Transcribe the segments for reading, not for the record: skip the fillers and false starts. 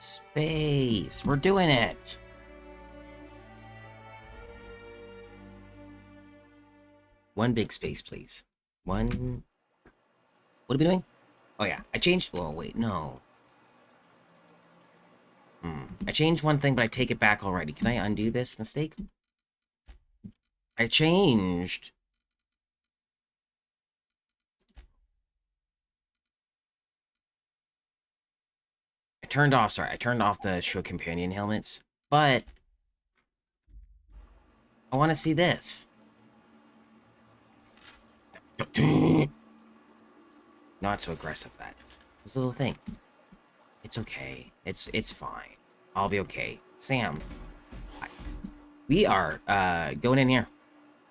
Space. We're doing it. One big space, please. One. What are we doing? Oh, yeah. I changed. Oh, wait. No. I changed one thing, but I take it back already. Can I undo this mistake? I changed. I turned off the show companion helmets, but I want to see this. Not so aggressive, that. This little thing. It's okay. It's fine. I'll be okay. Sam. We are going in here.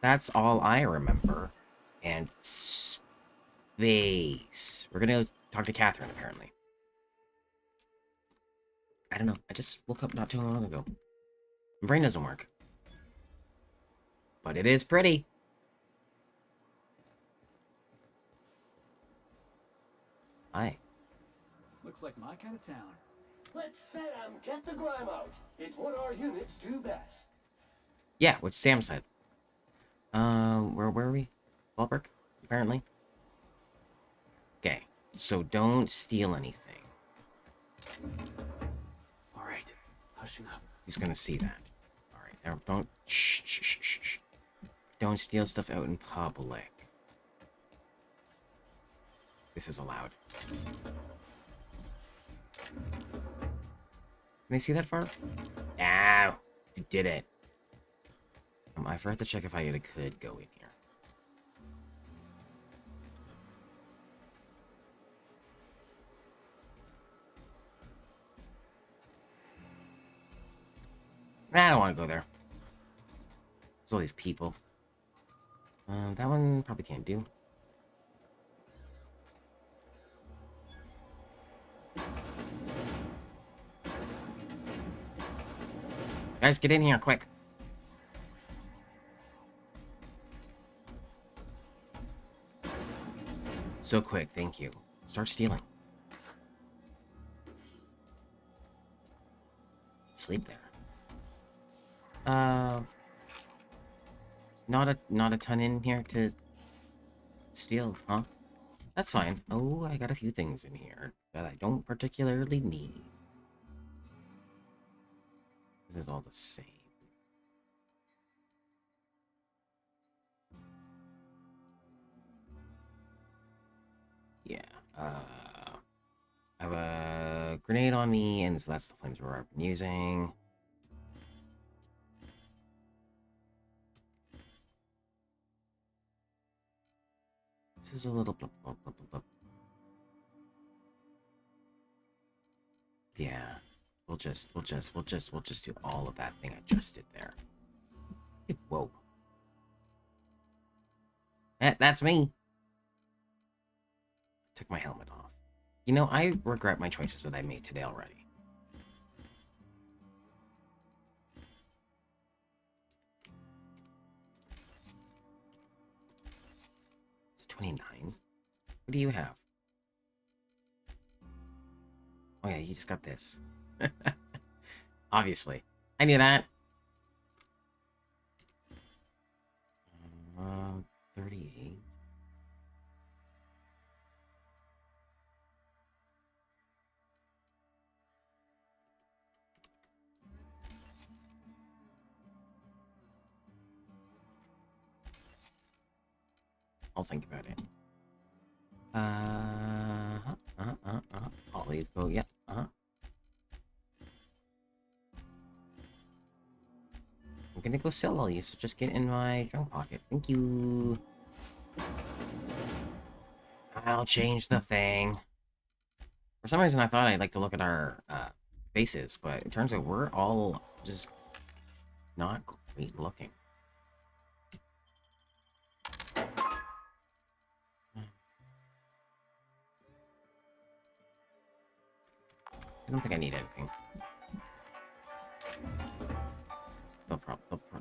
That's all I remember. And space. We're gonna go talk to Catherine, apparently. I don't know. I just woke up not too long ago. My brain doesn't work. But it is pretty. Hi. Looks like my kind of town. Let Sam get the grime out. It's what our units do best. Yeah, what Sam said. Where were we? Ballpark, apparently. Okay, so don't steal anything. All right, hushing up. He's gonna see that. All right, now don't shh. Don't steal stuff out in public. This is allowed. Can they see that far? Ow! You did it. I forgot to check if I could go in here. I don't want to go there. There's all these people. That one probably can't do. Guys, get in here, quick. So quick, thank you. Start stealing. Sleep there. Not a ton in here to steal, huh? That's fine. Oh, I got a few things in here that I don't particularly need. This is all the same. Yeah. I have a grenade on me, and so that's the flamethrower I've been using. This is a little blah, blah, blah, blah, blah. Yeah. We'll just do all of that thing I just did there. Whoa. That's me. Took my helmet off. You know, I regret my choices that I made today already. It's a 29. What do you have? Oh yeah, you just got this. Obviously. I knew that. 38. I'll think about it. All these go, yeah, I'm gonna go sell all these, so just get in my trunk pocket. Thank you. I'll change the thing. For some reason, I thought I'd like to look at our faces, but it turns out we're all just not great looking. I don't think I need anything.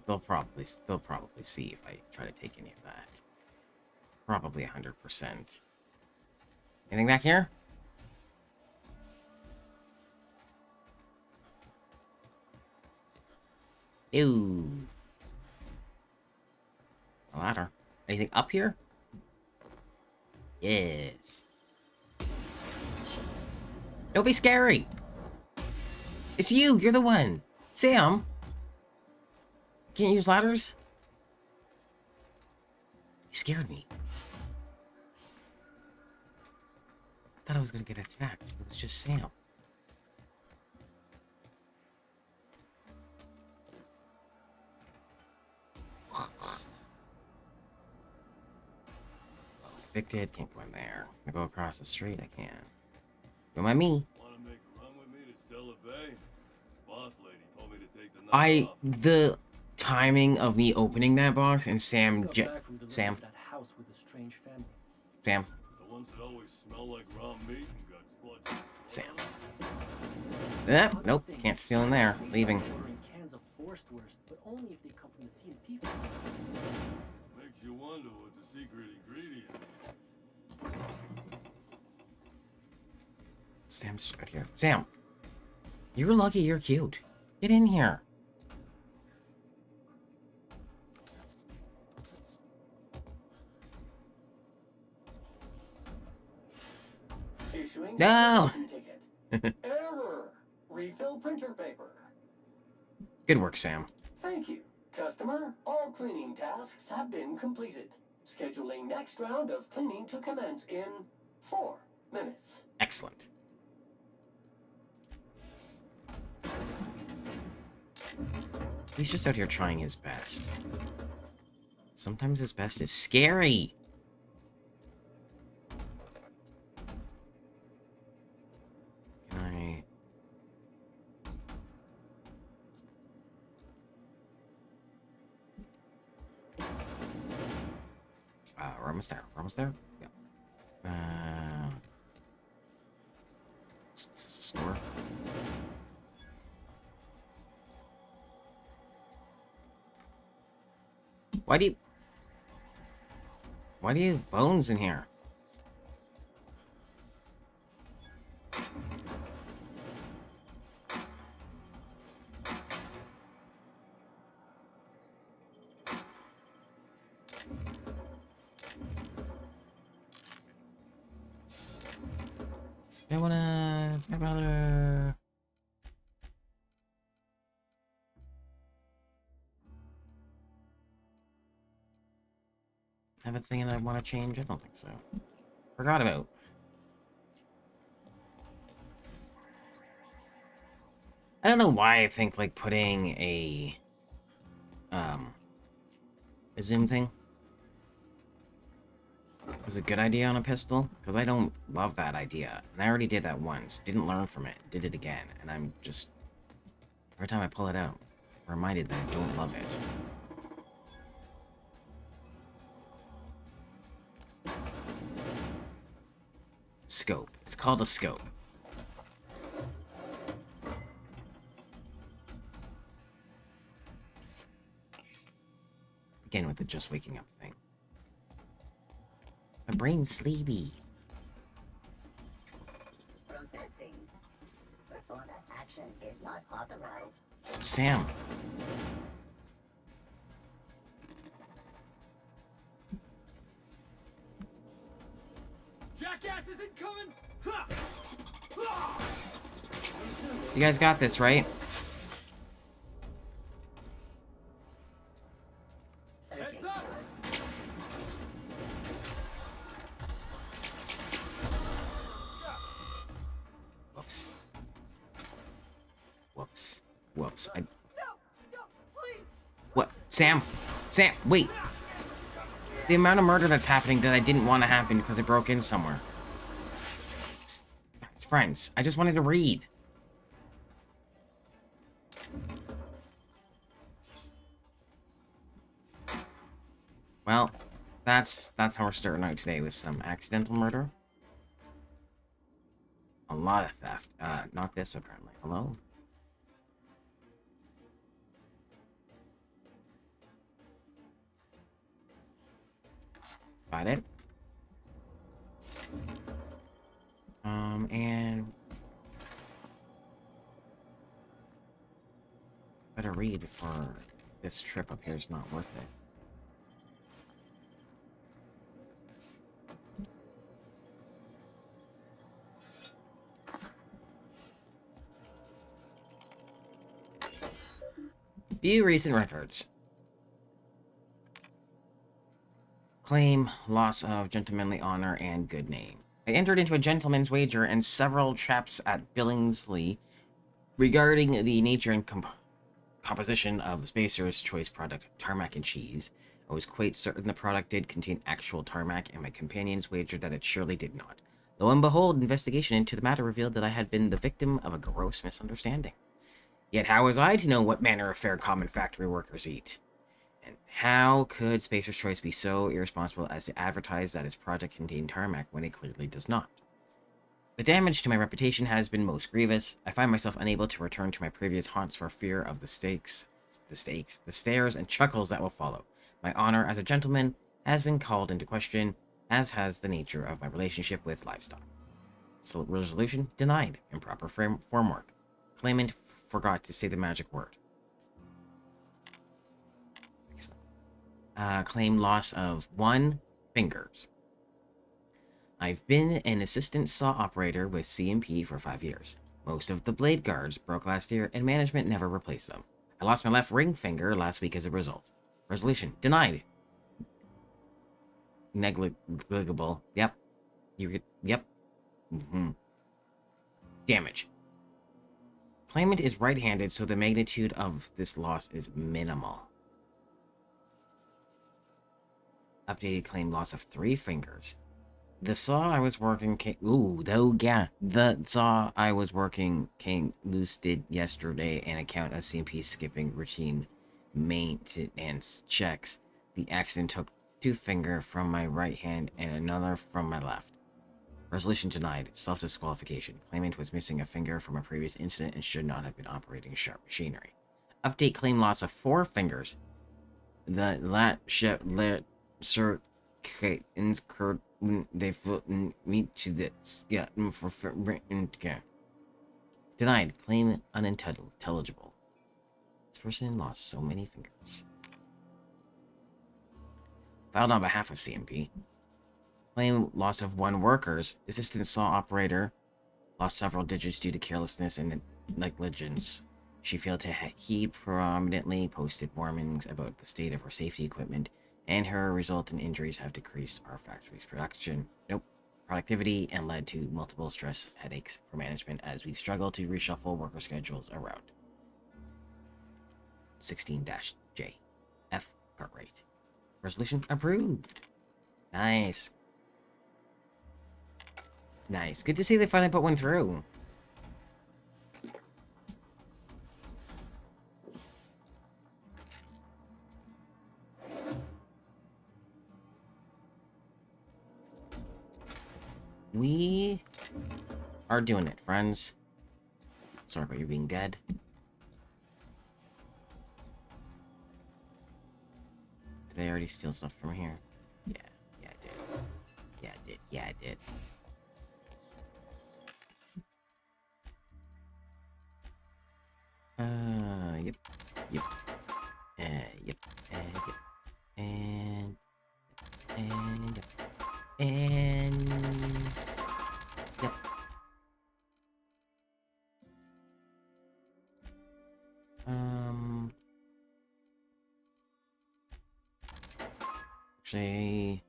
They'll probably see if I try to take any of that. Probably 100%. Anything back here? Ew. A ladder. Anything up here? Yes. Don't be scary. It's you. You're the one. Sam. Can't use ladders? You scared me. I thought I was gonna get attacked. It was just Sam. Evicted. Can't go in there. I go across the street. I can. Don't mind me. Wanna make a run with me to Stella Bay? Boss lady told me to take the night off. The timing of me opening that box and Sam, Got back from delivering Sam, to that house with a strange family. Sam, The ones that always smell like raw meat and got splotchy. Sam. Nope, can't steal in there. They Leaving. started ordering cans of Forstwurst, but only if they come from the C&P factory. Makes you wonder what the secret ingredient is. Sam's right here. Sam, you're lucky you're cute. Get in here. Issuing No. ticket. Error. Refill printer paper. Good work, Sam. Thank you. Customer, all cleaning tasks have been completed. Scheduling next round of cleaning to commence in 4 minutes. Excellent. He's just out here trying his best. Sometimes his best is scary. Can I... we're almost there. We're almost there? Yeah. Is this a store? Why do you have bones in here? I wanna have another. Have a thing that I want to change? I don't think so. Forgot about. I don't know why I think like putting a zoom thing is a good idea on a pistol, because I don't love that idea. And I already did that once, didn't learn from it, did it again, and I'm just every time I pull it out, I'm reminded that I don't love it. Scope. It's called a scope. Again with the just waking up thing. My brain's sleepy. Processing. Perform action is not authorized. Sam. Jackass isn't coming! Ha! Ha! You guys got this, right? Searching. Heads up! Whoops. Whoops. Whoops. No! Don't! Please! What? Sam! Sam, wait! The amount of murder that's happening that I didn't want to happen because I broke in somewhere. It's friends. I just wanted to read. Well, that's how we're starting out today, with some accidental murder. A lot of theft. Not this apparently. Hello? Got it. And Better read, for this trip up here is not worth it. View recent records. Claim loss of gentlemanly honor and good name. I entered into a gentleman's wager and several traps at Billingsley regarding the nature and composition of Spacer's choice product, tarmac and cheese. I was quite certain the product did contain actual tarmac, and my companions wagered that it surely did not. Lo and behold, investigation into the matter revealed that I had been the victim of a gross misunderstanding. Yet how was I to know what manner of fare common factory workers eat? And how could Spacer's Choice be so irresponsible as to advertise that its product contained tarmac when it clearly does not? The damage to my reputation has been most grievous. I find myself unable to return to my previous haunts for fear of the stares, and chuckles that will follow. My honor as a gentleman has been called into question, as has the nature of my relationship with livestock. So resolution denied. Improper form work. Claimant forgot to say the magic word. Claim loss of 1 fingers. I've been an assistant saw operator with C&P for 5 years. Most of the blade guards broke last year, and management never replaced them. I lost my left ring finger last week as a result. Resolution denied. Negligible. Yep. Yep. Damage. Claimant is right-handed, so the magnitude of this loss is minimal. Updated claim loss of 3 fingers. The saw I was working came... The saw I was working came loose yesterday, an account of CMP skipping routine maintenance checks. The accident took 2 fingers from my right hand and another from my left. Resolution denied. Self-disqualification. Claimant was missing a finger from a previous incident and should not have been operating sharp machinery. Update claim loss of 4 fingers. Sir incurred they meet to this for written care. Denied. Claim unintelligible. This person lost so many fingers. Filed on behalf of CMP. Claim loss of 1 workers. Assistant saw operator lost several digits due to carelessness and negligence. She failed to heed prominently posted warnings about the state of her safety equipment, and her resultant injuries have decreased our factory's productivity and led to multiple stress headaches for management as we struggle to reshuffle worker schedules around. 16-J. F. Cartwright. Resolution approved. Nice. Nice. Good to see they finally put one through. We are doing it, friends. Sorry about you being dead. Did they already steal stuff from here? Yeah, I did. Yeah, I did. Yep. Yep. Yep. And yep. Actually,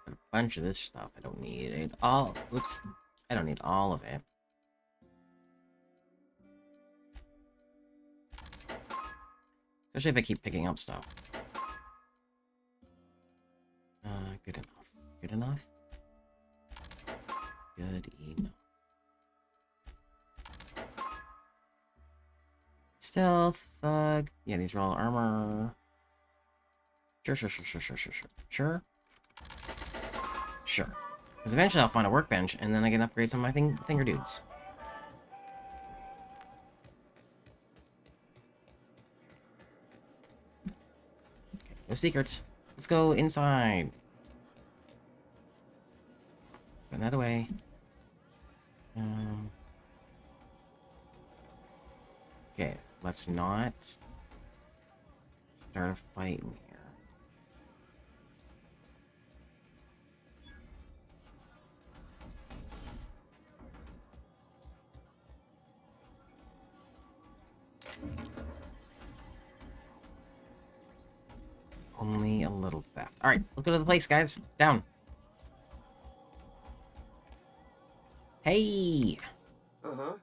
a bunch of this stuff I don't need it all. Whoops. I don't need all of it. Especially if I keep picking up stuff. Good enough. Good enough? Good enough. Stealth, thug. Yeah, these are all armor. Sure. Sure. Because eventually I'll find a workbench, and then I can upgrade some of my finger dudes. Okay, no secrets. Let's go inside. Put that away. Okay, let's not start a fight in here. Only a little theft. Alright, let's go to the place, guys. Down. Hey! Uh-huh.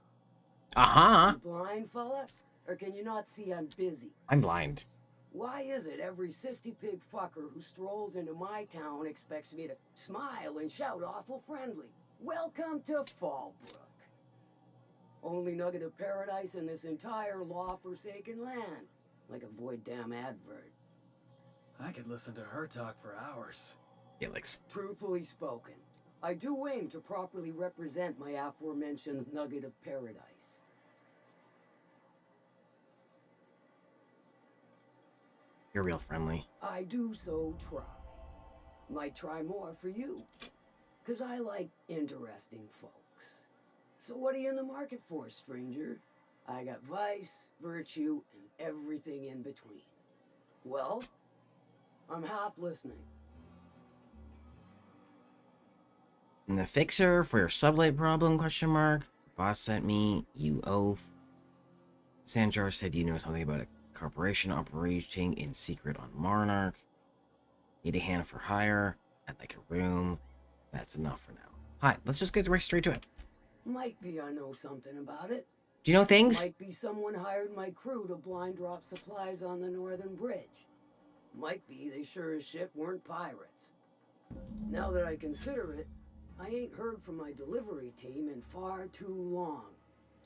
Uh-huh! You blind, fella? Or can you not see I'm busy? I'm blind. Why is it every sissy pig fucker who strolls into my town expects me to smile and shout awful friendly? Welcome to Fallbrook. Only nugget of paradise in this entire law-forsaken land. Like a void damn advert. I could listen to her talk for hours. Felix. Truthfully spoken, I do aim to properly represent my aforementioned nugget of paradise. You're real friendly. I do so try. Might try more for you. 'Cause I like interesting folks. So what are you in the market for, stranger? I got vice, virtue, and everything in between. Well, I'm half listening. And the fixer for your sublight problem, question mark. Boss sent me, you oaf. Sanjar said you know something about a corporation operating in secret on Monarch. Need a hand for hire. I'd like a room. That's enough for now. Hi, let's just get right straight to it. Might be I know something about it. Do you know things? Might be someone hired my crew to blind drop supplies on the northern bridge. Might be they sure as shit weren't pirates. Now that I consider it, I ain't heard from my delivery team in far too long.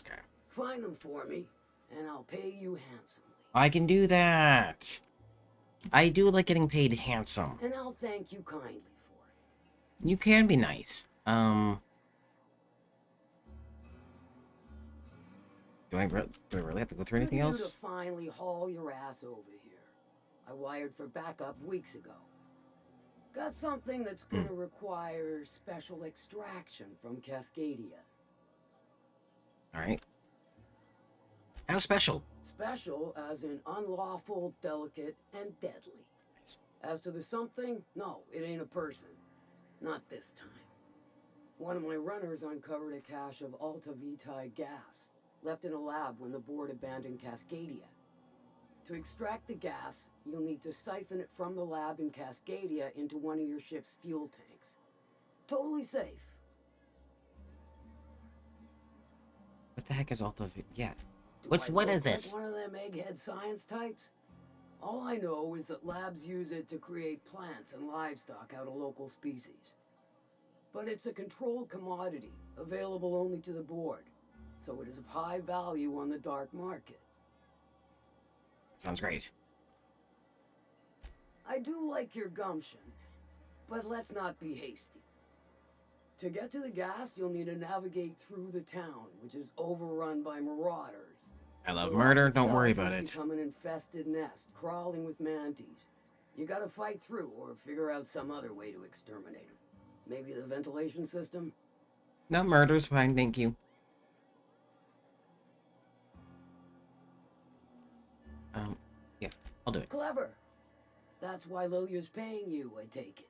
Okay. Find them for me, and I'll pay you handsomely. I can do that. I do like getting paid handsome. And I'll thank you kindly for it. You can be nice. Do I really have to go through anything Good of else? you to finally haul your ass over here. I wired for backup weeks ago. Got something that's gonna require special extraction from Cascadia. Alright. How special? Special as in unlawful, delicate, and deadly. Nice. As to the something, no, it ain't a person. Not this time. One of my runners uncovered a cache of Alta Vitae gas, left in a lab when the board abandoned Cascadia. To extract the gas, you'll need to siphon it from the lab in Cascadia into one of your ship's fuel tanks. Totally safe. What the heck is Alta? Yeah. Do What I is look this? like one of them egghead science types? All I know is that labs use it to create plants and livestock out of local species. But it's a controlled commodity, available only to the board, so it is of high value on the dark market. Sounds great. I do like your gumption, but let's not be hasty. To get to the gas, you'll need to navigate through the town, which is overrun by marauders. I love The murder, land don't worry itself about has it. become an infested nest, crawling with mantis. You gotta fight through or figure out some other way to exterminate them. Maybe the ventilation system? No, murder's fine, thank you. Yeah, I'll do it. Clever. That's why Lilia's paying you, I take it.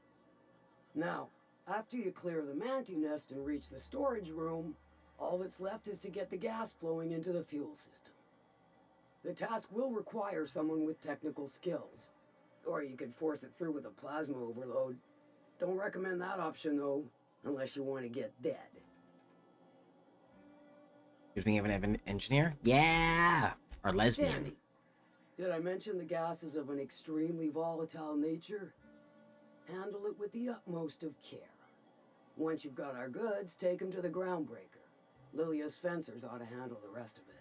Now, after you clear the mantis nest and reach the storage room, all that's left is to get the gas flowing into the fuel system. The task will require someone with technical skills. Or you could force it through with a plasma overload. Don't recommend that option, though, unless you want to get dead. Gives me an engineer? Yeah! Or lesbian. Dandy. Did I mention the gas is of an extremely volatile nature? Handle it with the utmost of care. Once you've got our goods, take them to the groundbreaker. Lilia's fencers ought to handle the rest of it.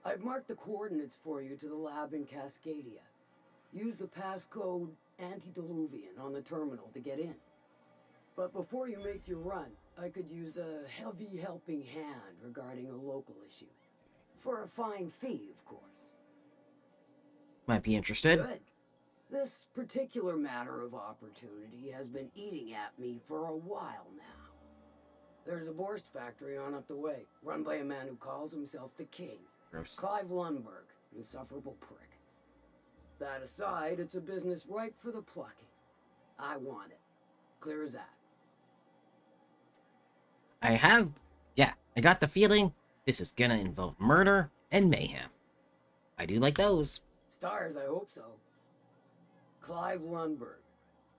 I've marked the coordinates for you to the lab in Cascadia. Use the passcode Antediluvian on the terminal to get in. But before you make your run, I could use a heavy helping hand regarding a local issue. For a fine fee, of course. Might be interested. Good. This particular matter of opportunity has been eating at me for a while now. There's a Borst factory on up the way, run by a man who calls himself the King. Gross. Clive Lundberg, insufferable prick. That aside, it's a business ripe for the plucking. I want it. Clear as that. I got the feeling this is gonna involve murder and mayhem. I do like those. Stars, I hope so. Clive Lundberg,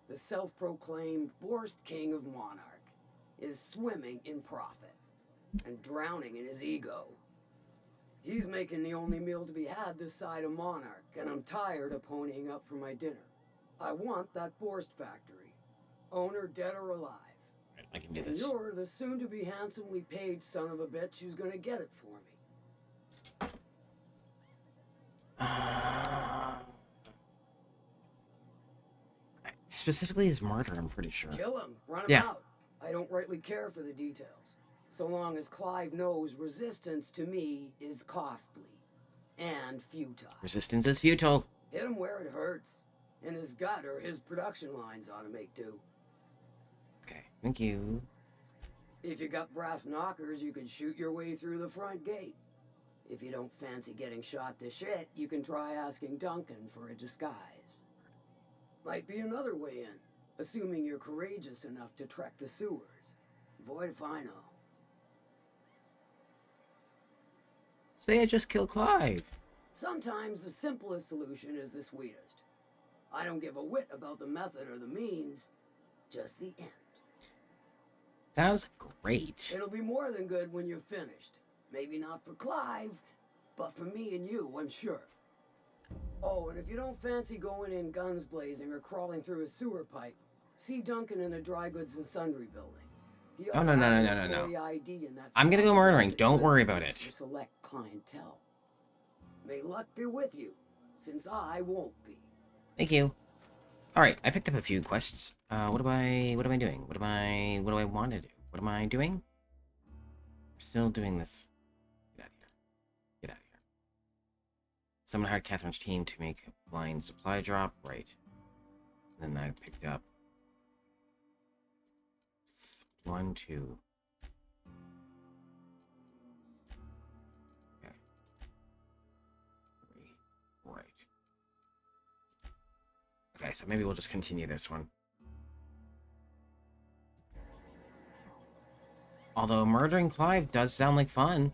the self-proclaimed Borst King of Monarch, is swimming in profit and drowning in his ego. He's making the only meal to be had this side of Monarch, and I'm tired of ponying up for my dinner. I want that Borst factory, owner dead or alive. I can do And this. you're the soon-to-be handsomely paid son of a bitch who's gonna get it for me. Specifically his murder, I'm pretty sure. Kill him, run him Yeah. out. I don't rightly care for the details, so long as Clive knows resistance to me is costly and futile. Resistance is futile. Hit him where it hurts. In his gut or his production lines ought to make do. Okay, thank you. If you got brass knockers, you can shoot your way through the front gate. If you don't fancy getting shot to shit, you can try asking Duncan for a disguise. Might be another way in, assuming you're courageous enough to trek the sewers. Void if I know. Say I just killed Clive. Sometimes the simplest solution is the sweetest. I don't give a whit about the method or the means, just the end. Sounds great. It'll be more than good when you're finished. Maybe not for Clive, but for me and you, I'm sure. Oh, and if you don't fancy going in guns blazing or crawling through a sewer pipe, see Duncan in the dry goods and sundry building. He Oh, ought no, to no, have no, an no, no, no. employee ID in that I'm gonna go stuff murdering. that Don't worry lets about you it. for select clientele. May luck be with you, since I won't be. Thank you. Alright, I picked up a few quests. What am I doing? What do I want to do? What am I doing? I'm still doing this. Get out of here. Get out of here. Someone hired Catherine's team to make a blind supply drop. Right. Then I picked up 1, 2. Okay. 3. Right. Okay, so maybe we'll just continue this one. Although murdering Clive does sound like fun.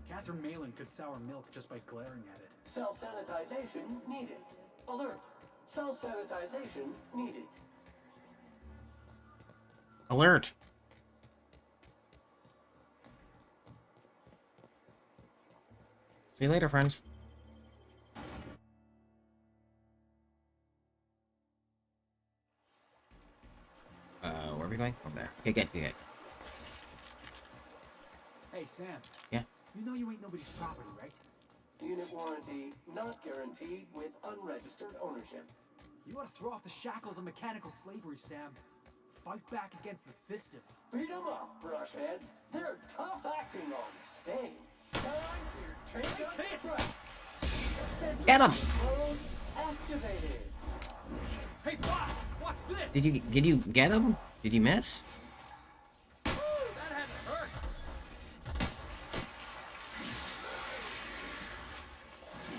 Catherine Malin could sour milk just by glaring at it. Self-sanitization needed. Alert. Self-sanitization needed. Alert! See you later, friends. Where are we going? Over there. Okay, get. Hey, Sam. Yeah? You know you ain't nobody's property, right? Unit warranty not guaranteed with unregistered ownership. You ought to throw off the shackles of mechanical slavery, Sam. Fight back against the system. Beat 'em up, brushheads. They're tough acting on stage. Time for your take Nice hit! strike. Get 'em! Mode activated. Hey, boss! Watch this! Did you get him? Did you miss? Woo, that had to hurt!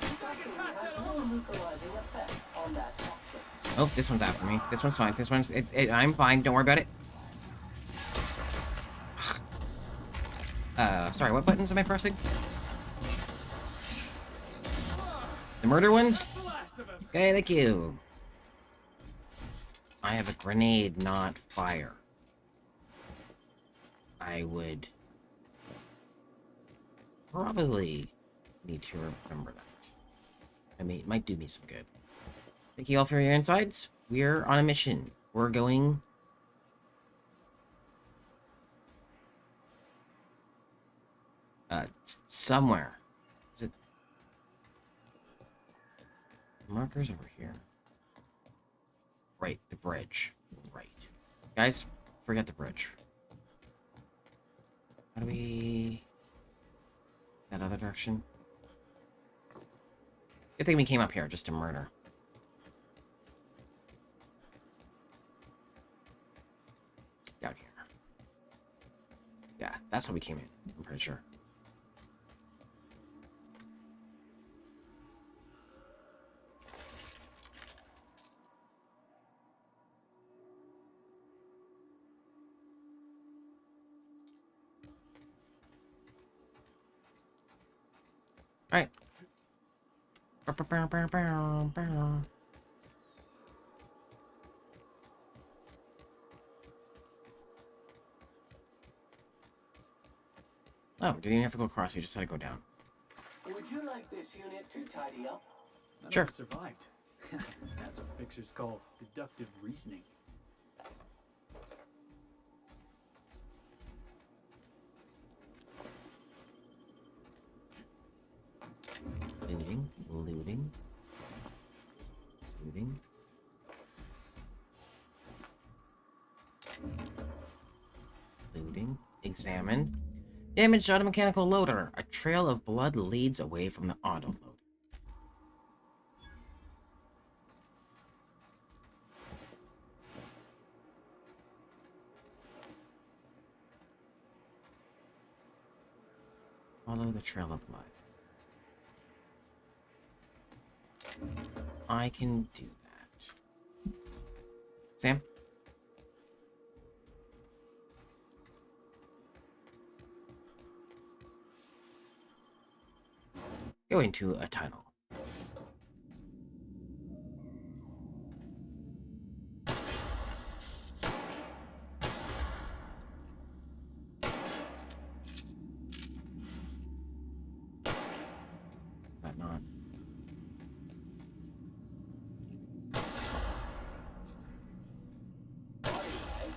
You gotta get past that Has no neutralizing effect on that action. Oh, this one's after me. This one's fine. This one's I'm fine. Don't worry about it. Sorry. What buttons am I pressing? The murder ones? the last of him! Okay, thank you. I have a grenade, not fire. I would probably need to remember that. I mean, it might do me some good. Thank you all for your insights. We're on a mission. We're going... somewhere. Is it... Markers over here. Right, the bridge. Right. Guys, forget the bridge. How do we... that other direction? Good thing we came up here just to murder. Down here. Yeah, that's how we came in, I'm pretty sure. Alright. Oh, didn't even have to go across, you just had to go down. Would you like this unit to tidy up? None Sure. of us survived. That's what fixers call deductive reasoning. Looting, looting, looting. Looting. Examine. Damaged automechanical loader. A trail of blood leads away from the auto loader. Follow the trail of blood. I can do that. Sam? Go into a tunnel. Is that not?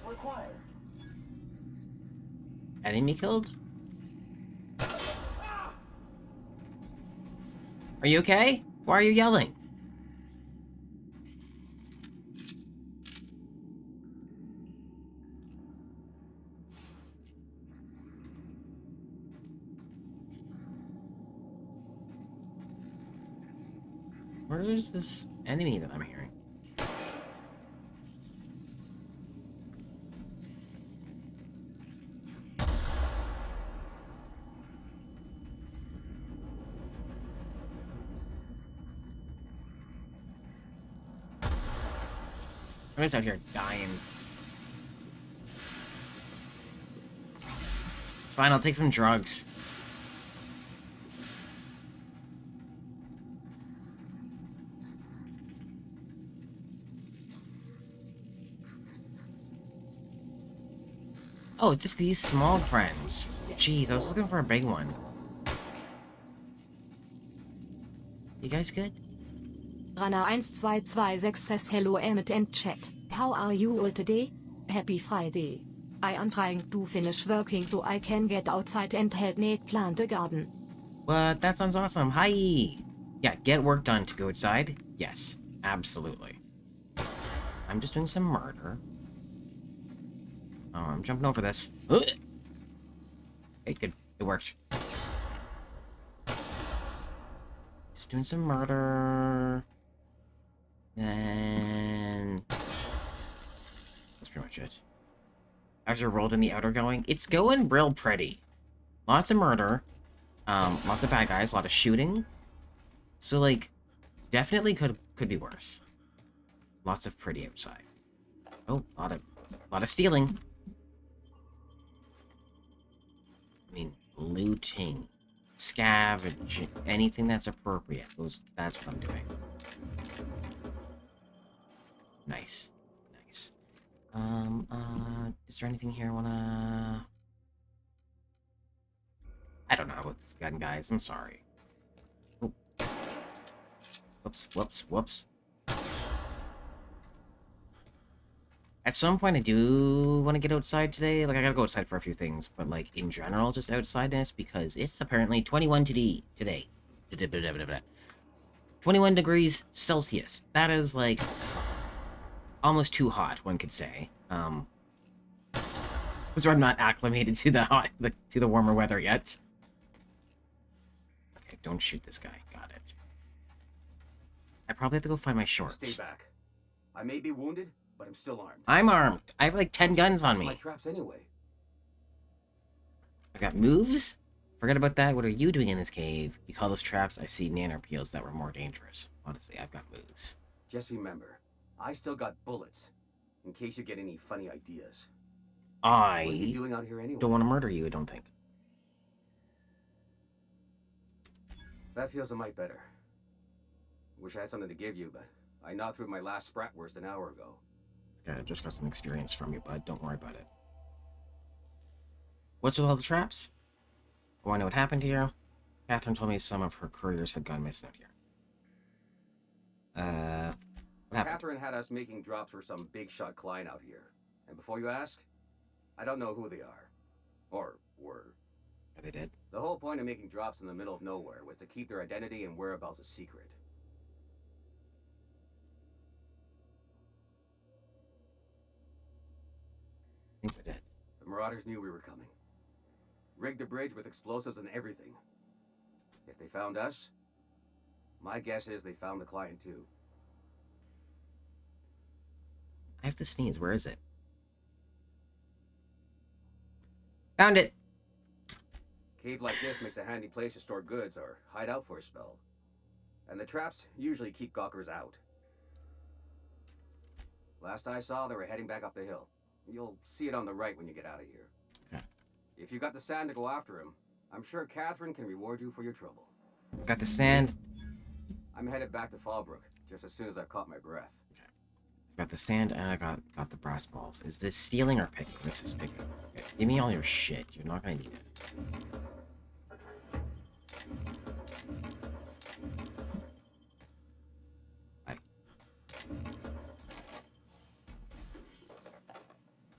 Required. Enemy killed? Are you okay? Why are you yelling? Where is this enemy that I'm hearing? I'm just out here dying. It's fine, I'll take some drugs. Oh, it's just these small friends. Jeez, I was looking for a big one. You guys good? Rana1226 says hello Emmett and chat. How are you all today? Happy Friday. I am trying to finish working so I can get outside and help Nate plant a garden. What? That sounds awesome. Hi! Yeah, get work done to go outside? Yes, absolutely. I'm just doing some murder. Oh, I'm jumping over this. Ugh. Okay, good. It worked. Just doing some murder. Then... that's pretty much it. How's your world in the outer going? It's going real pretty. Lots of murder. Lots of bad guys. A lot of shooting. So, like, definitely could be worse. Lots of pretty outside. Oh, a lot of stealing. I mean, looting, scavenging, anything that's appropriate. That's what I'm doing. Nice, nice. Is there anything here I wanna? I don't know about this gun, guys. I'm sorry. Oh. Whoops, whoops, whoops. At some point, I do want to get outside today. Like, I gotta go outside for a few things, but, like, in general, just outsideness, because it's apparently 21 today. 21 degrees Celsius. That is, like, almost too hot, one could say. That's where I'm not acclimated to the to the warmer weather yet. Okay, don't shoot this guy. Got it. I probably have to go find my shorts. Stay back. I may be wounded, but I'm still armed. I'm armed. I have like 10 guns on What's my me. traps anyway? I got moves? Forget about that. What are you doing in this cave? You call those traps? I see nanopeels that were more dangerous. Honestly, I've got moves. Just remember, I still got bullets, in case you get any funny ideas. What are you I doing out here anyway? don't want to murder you, I don't think. That feels a mite better. Wish I had something to give you, but I knocked through my last Spratwurst an hour ago. Okay, I just got some experience from you, bud. Don't worry about it. What's with all the traps? Oh, I know what happened here. Catherine told me some of her couriers had gone missing out here. What happened? Catherine had us making drops for some big shot client out here. And before you ask, I don't know who they are. Or were. Yeah, they did. The whole point of making drops in the middle of nowhere was to keep their identity and whereabouts a secret. I think they did. The Marauders knew we were coming. Rigged the bridge with explosives and everything. If they found us, my guess is they found the client too. I have to sneeze. Where is it? Found it! Cave like this makes a handy place to store goods or hide out for a spell. And the traps usually keep gawkers out. Last I saw, they were heading back up the hill. You'll see it on the right when you get out of here. Okay. If you got the sand to go after him, I'm sure Catherine can reward you for your trouble. Got the sand. I'm headed back to Fallbrook just as soon as I've caught my breath. Got the sand and I got the brass balls. Is this stealing or picking? This is picking. Okay. Give me all your shit. You're not gonna need it. Bye.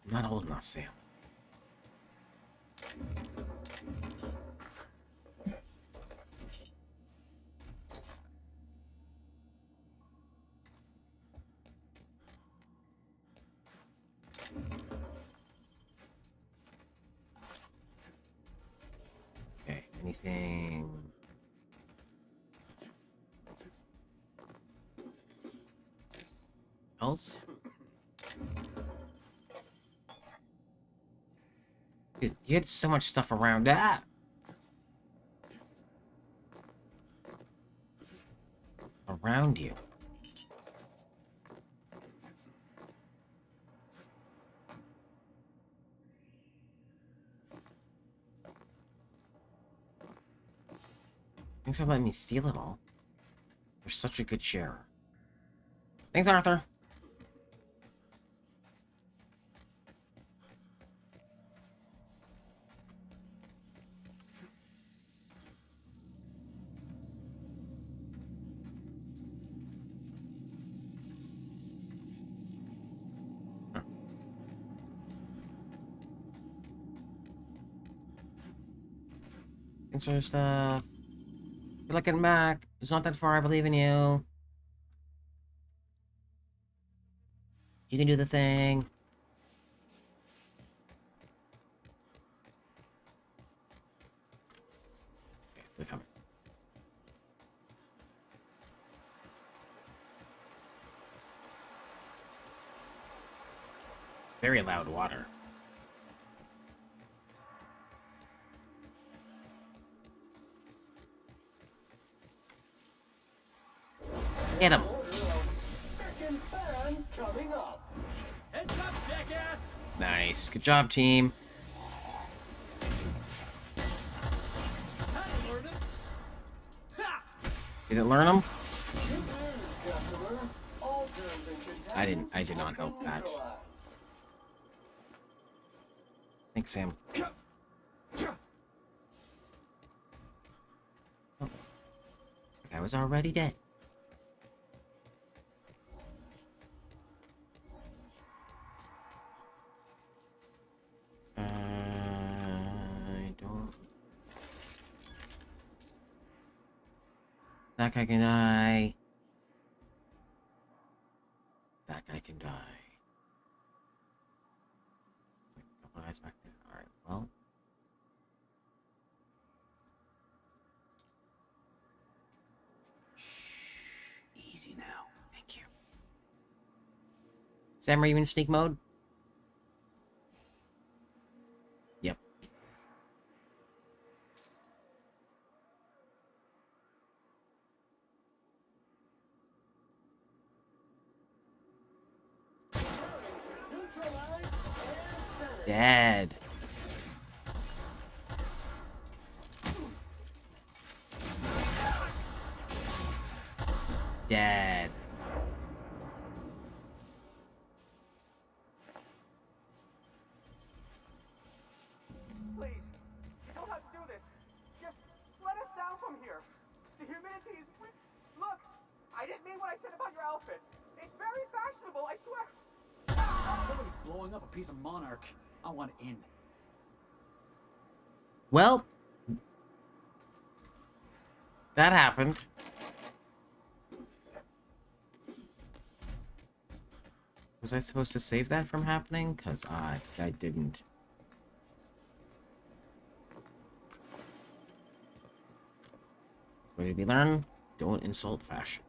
I'm not old enough, Sam. Okay, anything else? Dude, you had so much stuff around. Ah! Around you. Thanks for letting me steal it all. You're such a good sharer. Thanks, Arthur. Huh. Thanks for your stuff. You're looking back. It's not that far. I believe in you. You can do the thing. Okay, they're coming. Very loud water. Hit him. Frickin' fan coming up. Heads up, jackass! Nice. Good job, team. Did it learn him? I did not help that. Thanks, Sam. Oh. I was already dead. I don't... That guy can die. That guy can die. There's like a couple guys back there. Well. Shh. Easy now. Thank you. Sam, are you in sneak mode? Yep. Dead. Dead. Please, you don't have to do this. Just let us down from here. The humidity is... Look, I didn't mean what I said about your outfit. It's very fashionable, I swear. Somebody's blowing up a piece of Monarch. I want in. Well, that happened. Was I supposed to save that from happening? Because I didn't. What did we learn? Don't insult fashion.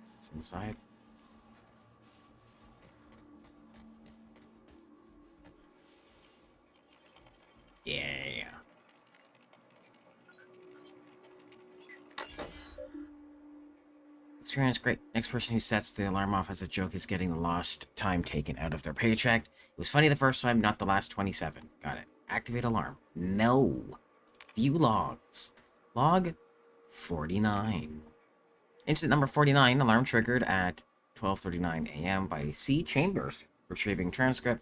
Is this inside? Yeah. Experience great. Next person who sets the alarm off as a joke is getting the lost time taken out of their paycheck. It was funny the first time, not the last 27. Got it. Activate alarm. No. View logs. Log 49. Incident number 49. Alarm triggered at 12:39 a.m. by C. Chambers. Retrieving transcript.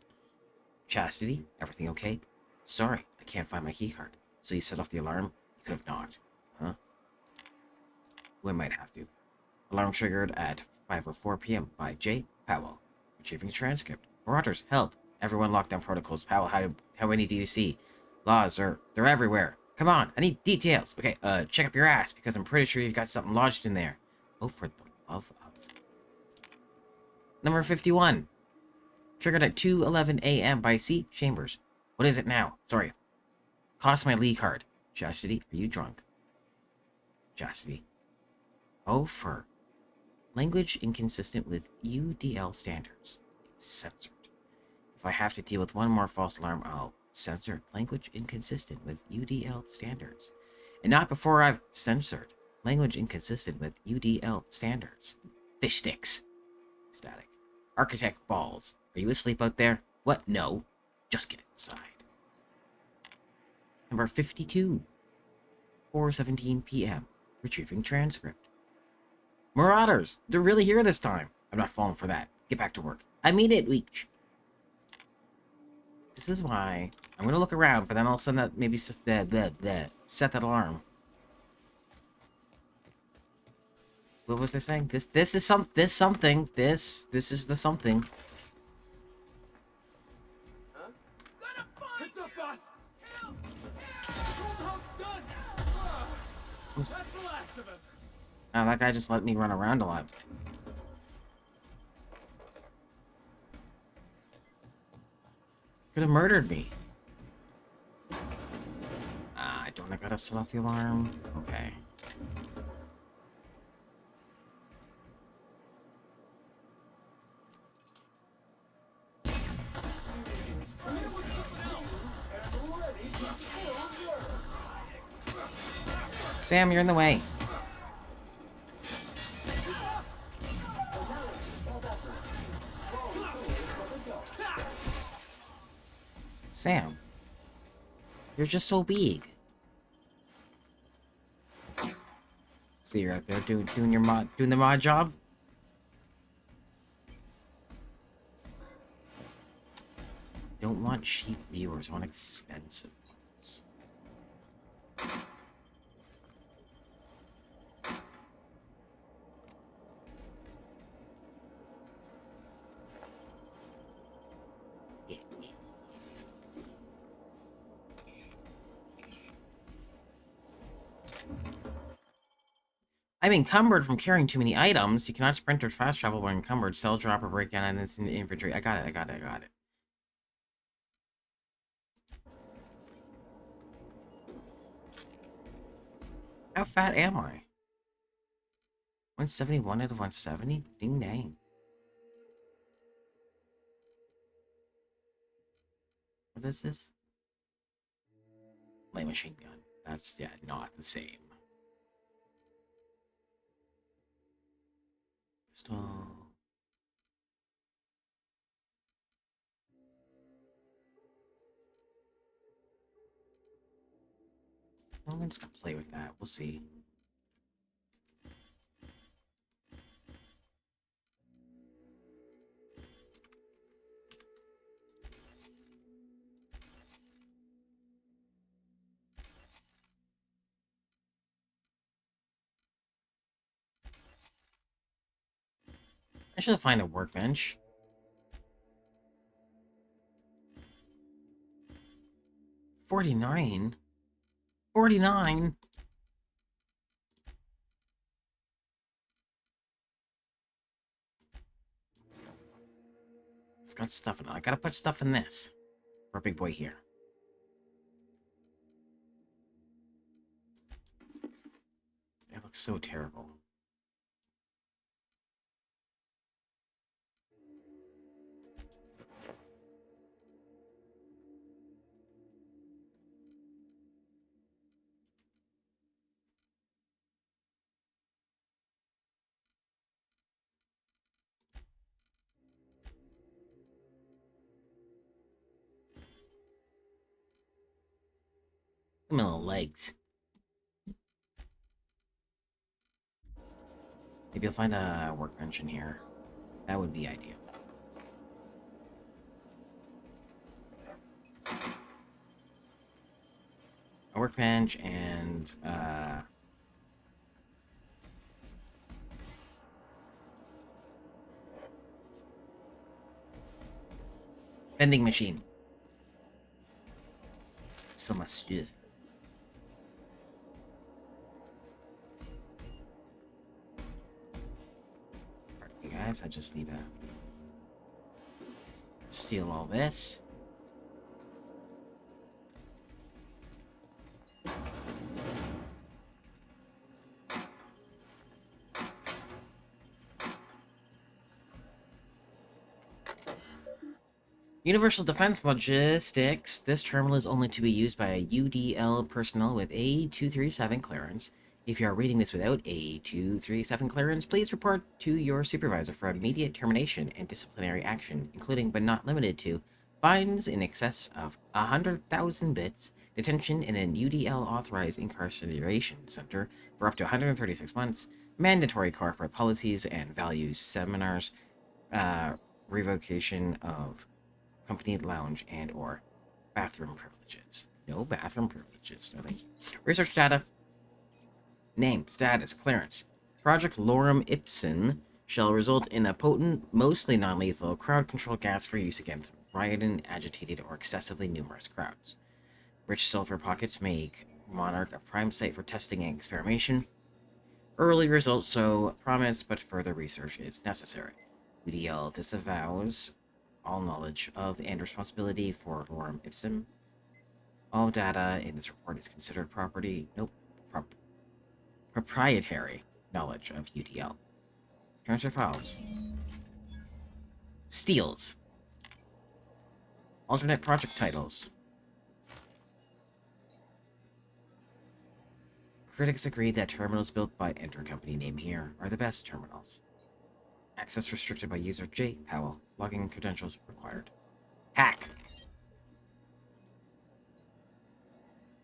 Chastity. Everything okay? Sorry, I can't find my keycard. So you set off the alarm? You could have not. Huh? We might have to. Alarm triggered at 5:04 p.m. by J. Powell. Retrieving a transcript. Marauders, help! Everyone lockdown protocols. Powell, how many do you see? Laws they're everywhere. Come on, I need details. Okay, check up your ass, because I'm pretty sure you've got something lodged in there. Oh, for the love of... Number 51. Triggered at 2:11 a.m. by C. Chambers. What is it now? Sorry. Cost my Lee card. Chastity, are you drunk? Chastity. Oh, for... Language inconsistent with UDL standards. Censored. If I have to deal with one more false alarm, I'll censor language inconsistent with UDL standards. And not before I've censored language inconsistent with UDL standards. Fish sticks. Static. Architect balls. Are you asleep out there? What? No. Just get inside. Number 52. 4:17 p.m. Retrieving transcript. Marauders! They're really here this time. I'm not falling for that. Get back to work. I mean it, Weech. This is why I'm gonna look around, but then I'll send that maybe set that alarm. What was I saying? This is something. This is the something. Heads up, boss! Control house done! That's the last of him! Oh, that guy just let me run around a lot. Could have murdered me. Don't I gotta set off the alarm? Okay. Sam, you're in the way. Sam, you're just so big. See, you're out there doing the mod job. Don't want cheap viewers, I want expensive ones. I'm encumbered from carrying too many items. You cannot sprint or fast travel when encumbered. Sell, drop, or break down items in inventory. I got it, I got it, I got it. How fat am I? 171 out of 170? Ding dang. What is this? Light machine gun. That's, yeah, not the same. Pistol. I'm just gonna play with that. We'll see. I should find a workbench. 49? 49? It's got stuff in it. I gotta put stuff in this. For a big boy here. It looks so terrible. Look at my little legs. Maybe I'll find a workbench in here. That would be ideal. A workbench and vending machine. So much stuff. Pardon me, guys. I just need to steal all this. Universal Defense Logistics. This terminal is only to be used by UDL personnel with A237 clearance. If you are reading this without A237 clearance, please report to your supervisor for immediate termination and disciplinary action, including but not limited to fines in excess of 100,000 bits, detention in an UDL authorized incarceration center for up to 136 months, mandatory corporate policies and values seminars, revocation of company lounge and or bathroom privileges. No bathroom privileges, no thank you. Research data. Name, status, clearance. Project Lorem Ipsum shall result in a potent, mostly non-lethal, crowd-control gas for use against rioting, agitated, or excessively numerous crowds. Rich sulfur pockets make Monarch a prime site for testing and experimentation. Early results so promise, but further research is necessary. UDL disavows all knowledge of and responsibility for Lorem Ipsum. All data in this report is considered proprietary knowledge of UDL. Transfer files. Steals. Alternate project titles. Critics agree that terminals built by Enter Company name here are the best terminals. Access restricted by user J. Powell. Login credentials required. Hack!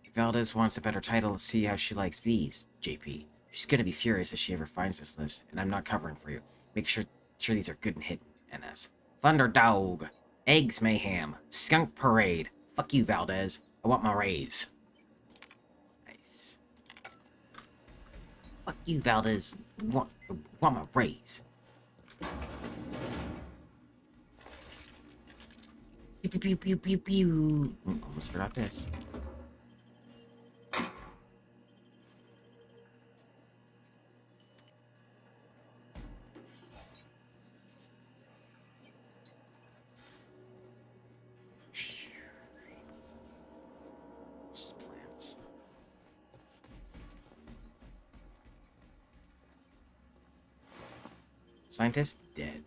If Valdez wants a better title, let's see how she likes these, JP. She's gonna be furious if she ever finds this list, and I'm not covering for you. Make sure these are good and hidden, NS. Thunderdog! Eggs Mayhem! Skunk Parade! Fuck you, Valdez. I want my raise. Nice. Fuck you, Valdez. Want my raise. Pew pew pew pew pew pew. Almost forgot this. Scientist dead.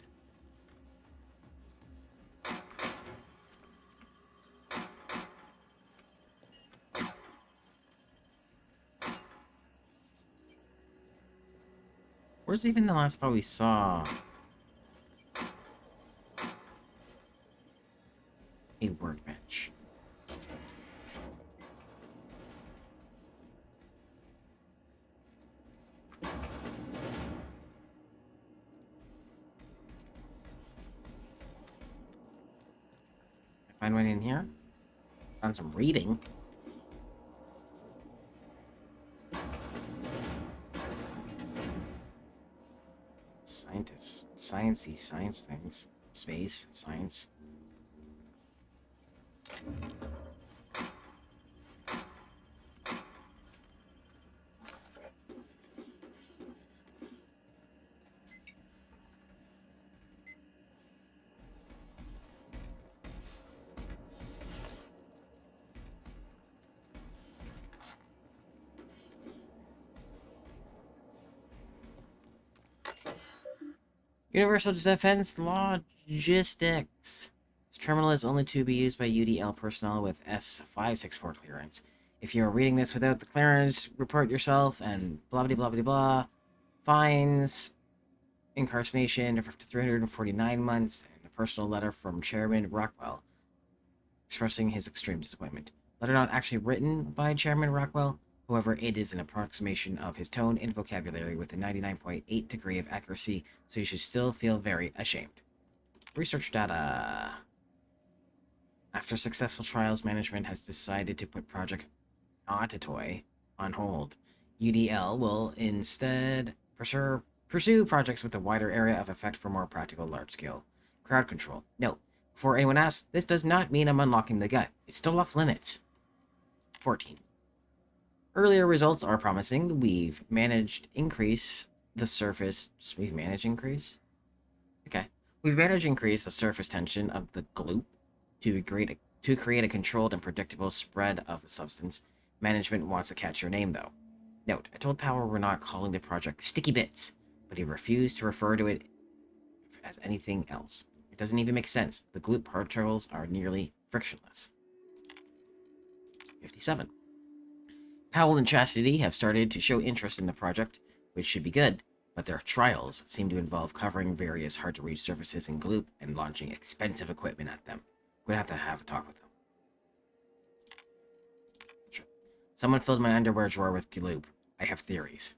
Where's even the last spot we saw? A workbench. Find one in here. Found some reading. Scientists. Sciencey science things. Space. Science. Universal Defense Logistics. This terminal is only to be used by UDL personnel with S564 clearance. If you are reading this without the clearance, report yourself and blah blah blah blah blah. Fines, incarceration for up to 349 months, and a personal letter from Chairman Rockwell expressing his extreme disappointment. Letter not actually written by Chairman Rockwell, however, it is an approximation of his tone and vocabulary with a 99.8 degree of accuracy, so you should still feel very ashamed. Research data. After successful trials, management has decided to put Project Autotoy on hold. UDL will instead pursue projects with a wider area of effect for more practical large-scale crowd control. Note, before anyone asks, this does not mean I'm unlocking the gun. It's still off limits. 14. Earlier results are promising. We've managed increase the surface... We've managed increase? Okay. We've managed increase the surface tension of the gloop to create a controlled and predictable spread of the substance. Management wants to catch your name, though. Note, I told Power we're not calling the project Sticky Bits, but he refused to refer to it as anything else. It doesn't even make sense. The gloop particles are nearly frictionless. 57. Powell and Chastity have started to show interest in the project, which should be good, but their trials seem to involve covering various hard-to-reach surfaces in gloop and launching expensive equipment at them. We're gonna have a talk with them. Sure. Someone filled my underwear drawer with gloop. I have theories.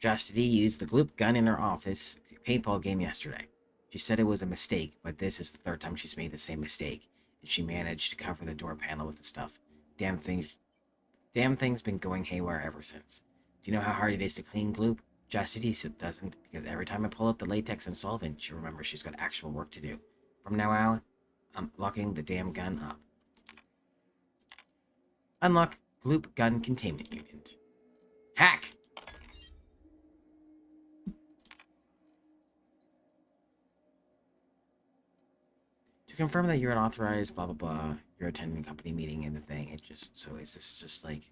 Chastity used the gloop gun in her office paintball game yesterday. She said it was a mistake, but this is the third time she's made the same mistake, and she managed to cover the door panel with the stuff. Damn thing's been going haywire ever since. Do you know how hard it is to clean gloop? Chastity doesn't, because every time I pull out the latex and solvent, she remembers she's got actual work to do. From now on, I'm locking the damn gun up. Unlock gloop gun containment unit. Hack! To confirm that you're an authorized blah blah blah, you're attending a company meeting and the thing, it just, so is this just like...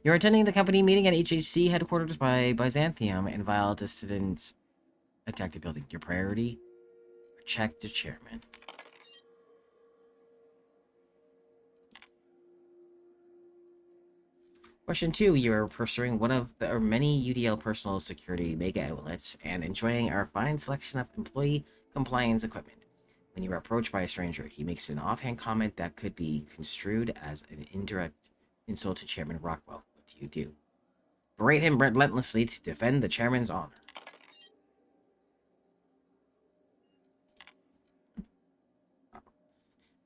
You're attending the company meeting at HHC headquarters by Byzantium, and vile dissidents attack the building. Your priority? Check the chairman. Question 2. You are pursuing one of the many UDL personal security mega outlets and enjoying our fine selection of employee compliance equipment. When you are approached by a stranger, he makes an offhand comment that could be construed as an indirect insult to Chairman Rockwell. What do you do? Berate him relentlessly to defend the chairman's honor.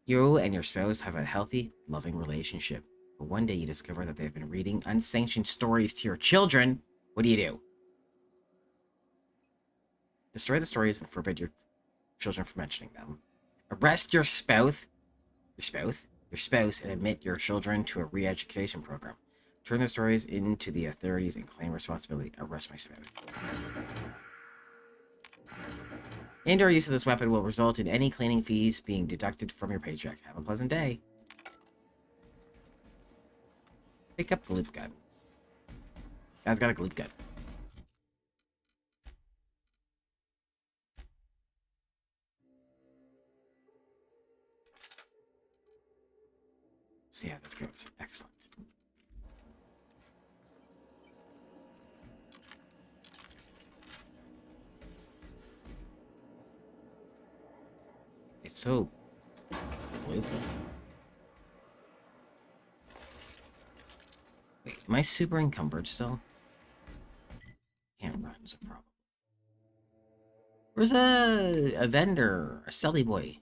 You and your spouse have a healthy, loving relationship. But one day you discover that they've been reading unsanctioned stories to your children. What do you do? Destroy the stories and forbid your children from mentioning them. Arrest your spouse, and admit your children to a re-education program. Turn the stories into the authorities and claim responsibility. Arrest my spouse. Indoor use of this weapon will result in any cleaning fees being deducted from your paycheck. Have a pleasant day. Pick up the loop gun. Guy's got a glute gut. See how this goes. Excellent. It's so loopy. Wait, am I super encumbered still? Can't run, so probably. Where's a vendor? A selly boy?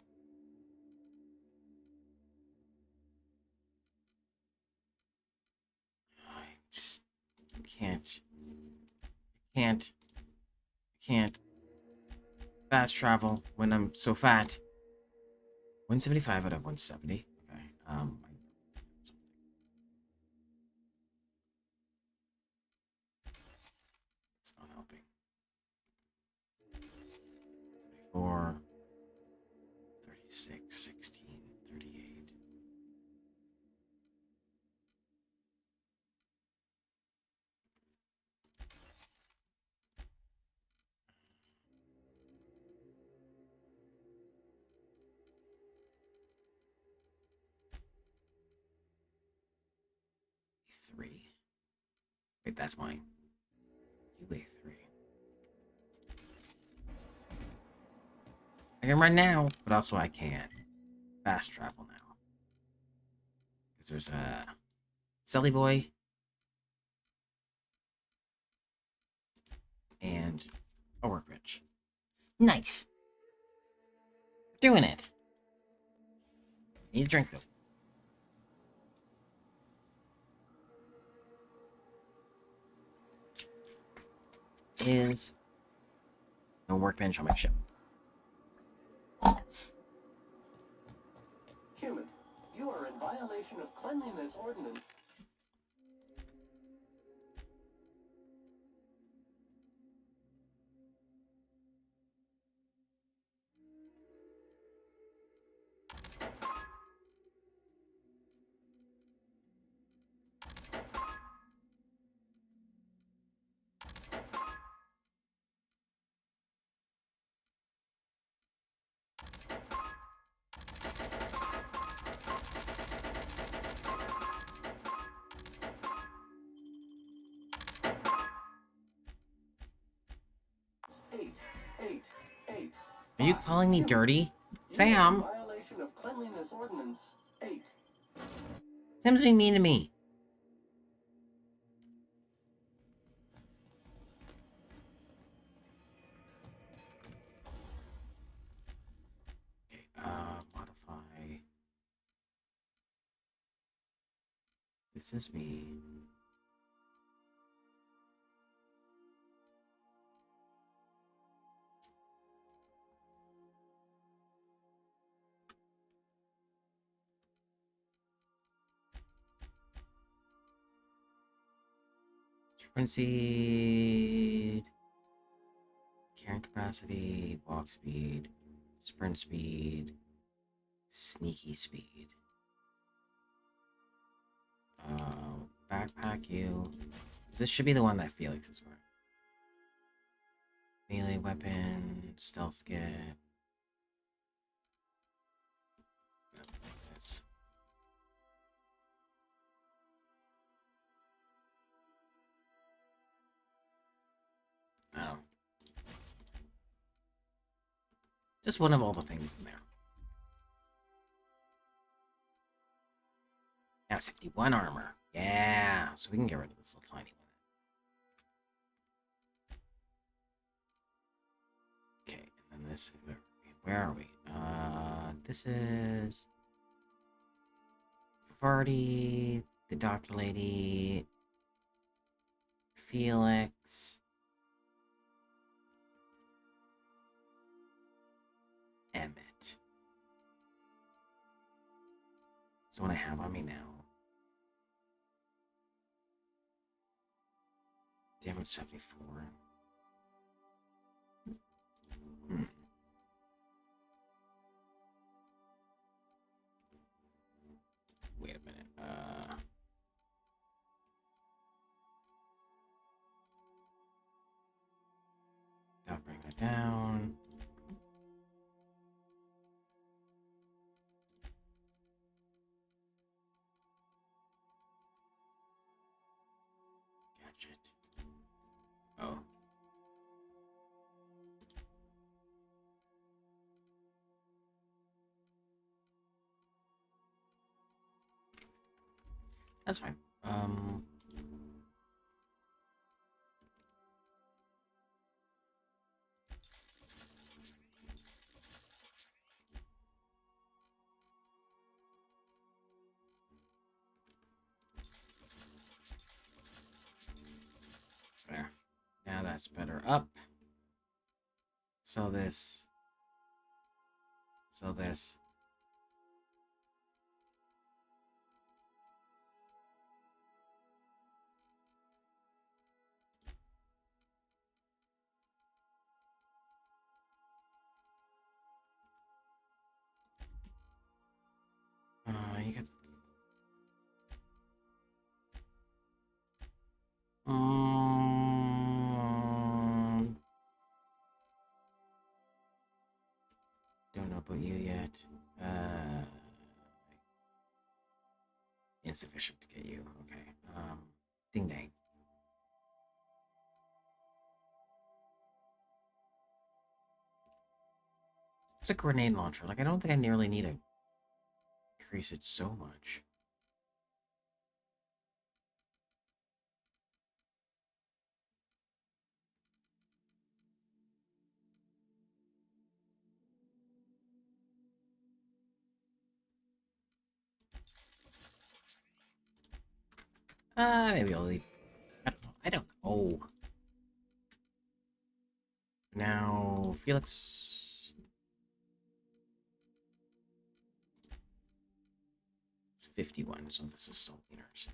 I just can't. Can't fast travel when I'm so fat. 175 out of 170. Okay. It's not helping. 34, 36, 16, 38. Three. Wait, that's mine. You weigh 3. I can run now, but also I can't fast travel now. Because there's a Selly Boy and a workbench. Nice. Doing it. Need a drink though. Is no workbench on my ship. Human, you are in violation of cleanliness ordinance. Eight, eight, eight. Are you calling me dirty? Sam! Violation of cleanliness ordinance 8. Sam's being mean to me. Okay, modify. This is me. Sprint speed, carrying capacity, walk speed, sprint speed, sneaky speed. Backpack you. This should be the one that Felix is wearing. Melee weapon, stealth kit. This. Oh. Just one of all the things in there. Now it's 51 armor. Yeah, so we can get rid of this little tiny one. Okay, and then this. Where are we? This is Vardy, the doctor lady, Felix, Emmett. So what I have on me now. Damage 74. Wait a minute. Shit. Oh. That's fine. There. Now that's better. Up. So this. So this. You got. Don't know about you yet. Insufficient to get you. Okay. Ding dang. It's a grenade launcher. Like, I don't think I nearly need to increase it so much. Maybe I'll leave. I don't know. Now, Felix. 51, so this is still wieners.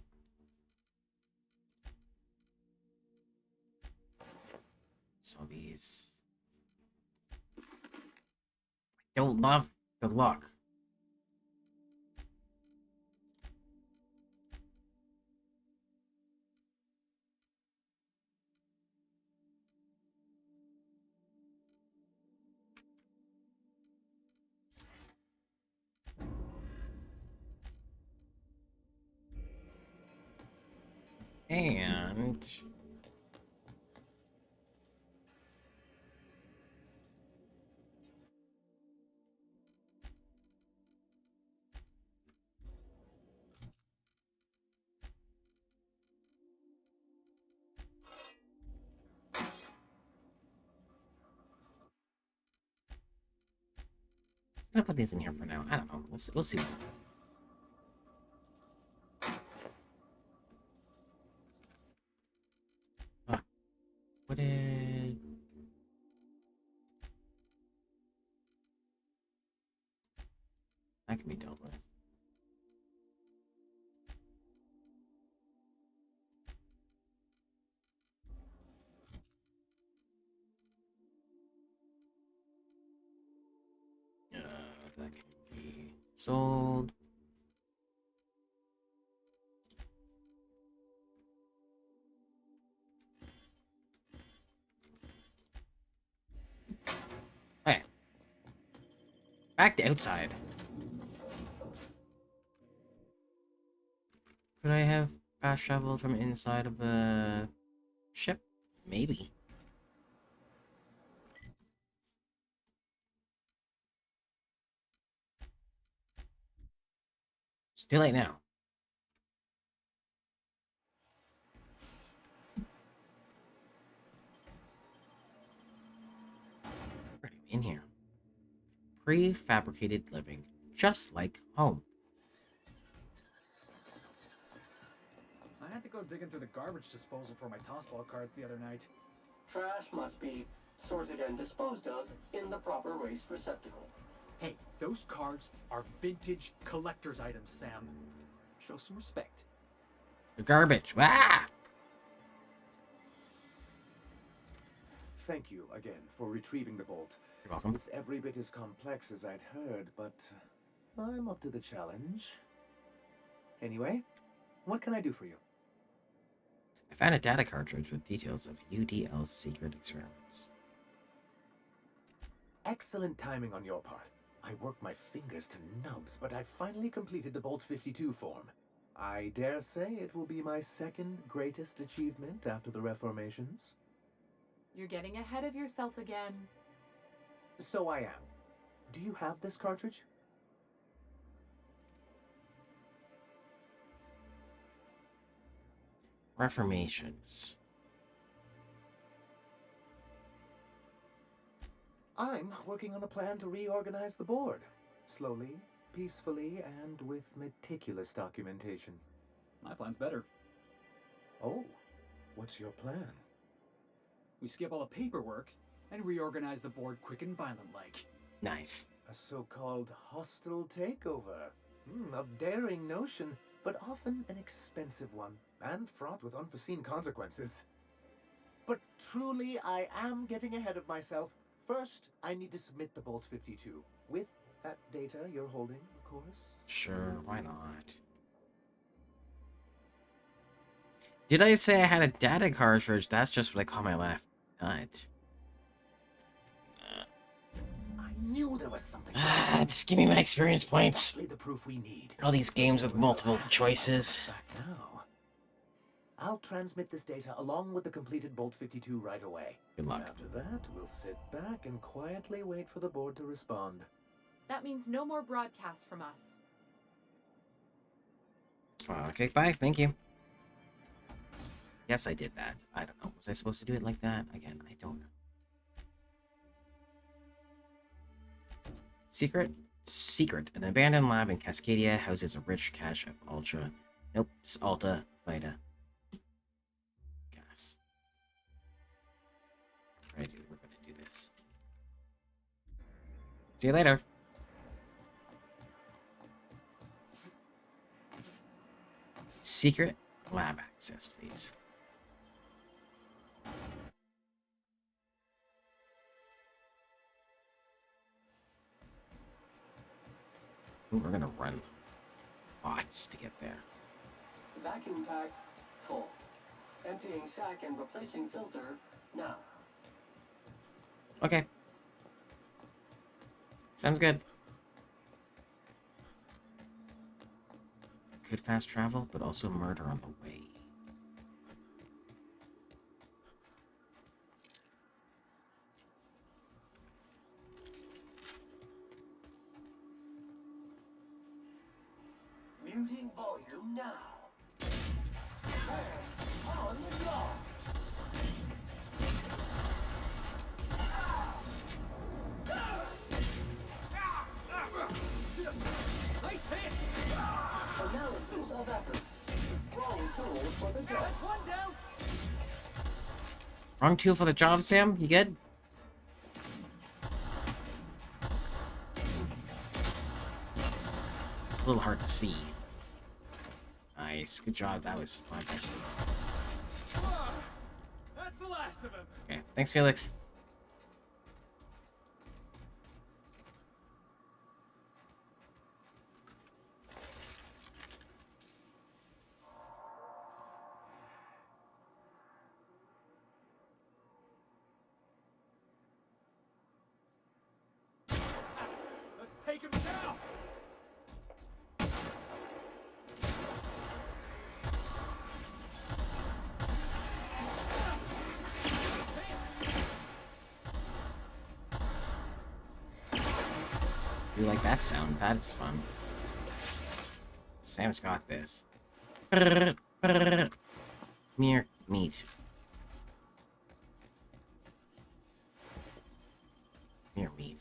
So these. I don't love the look. And I'm gonna put these in here for now. I don't know. We'll see. We'll see. What did... That can be dealt with. That can be sold. Okay. Back to outside. Could I have fast travel from inside of the ship? Maybe. It's too late now. Already in here. Prefabricated living, just like home. I had to go digging through the garbage disposal for my tossball cards the other night. Trash must be sorted and disposed of in the proper waste receptacle. Hey, those cards are vintage collector's items, Sam. Show some respect. The garbage. Ah! Thank you again for retrieving the bolt. You're welcome. It's every bit as complex as I'd heard, but I'm up to the challenge. Anyway, what can I do for you? I found a data cartridge with details of UDL's secret experiments. Excellent timing on your part. I worked my fingers to nubs, but I finally completed the Bolt 52 form. I dare say it will be my second greatest achievement after the Reformations. You're getting ahead of yourself again. So I am. Do you have this cartridge? Reformations. I'm working on a plan to reorganize the board. Slowly, peacefully, and with meticulous documentation. My plan's better. Oh, what's your plan? We skip all the paperwork and reorganize the board quick and violent like. Nice. A so-called hostile takeover. A daring notion, but often an expensive one, and fraught with unforeseen consequences. But truly, I am getting ahead of myself. First, I need to submit the Bolt 52. With that data you're holding, of course. Sure, why not? Did I say I had a data cartridge? That's just what I call my left nut. I knew there was something. Just give me my experience points. Exactly the proof we need. All these games with multiple choices. Back now. I'll transmit this data along with the completed Bolt 52 right away. Good luck. After that, we'll sit back and quietly wait for the board to respond. That means no more broadcasts from us. Okay, bye. Thank you. Yes, I did that. I don't know. Was I supposed to do it like that? Again, I don't know. Secret? Secret. An abandoned lab in Cascadia houses a rich cache of Ultra. Nope, just Alta Vita. Gas. Right, we're gonna do this. See you later. Secret lab access, please. Ooh, we're gonna run bots to get there. Vacuum pack full. Emptying sack and replacing filter now. Okay. Sounds good. Could fast travel, but also murder on the way. Muting volume now. Hands on the job. Nice hit! Analysis of efforts. Wrong tool for the job. That's one down! Wrong tool for the job, Sam? You good? It's a little hard to see. Nice. Good job. That was my best. That's the last of him! Okay. Thanks, Felix. Let's take him down! You like that sound? That's fun. Sam's got this. Mere meat. Mere meat.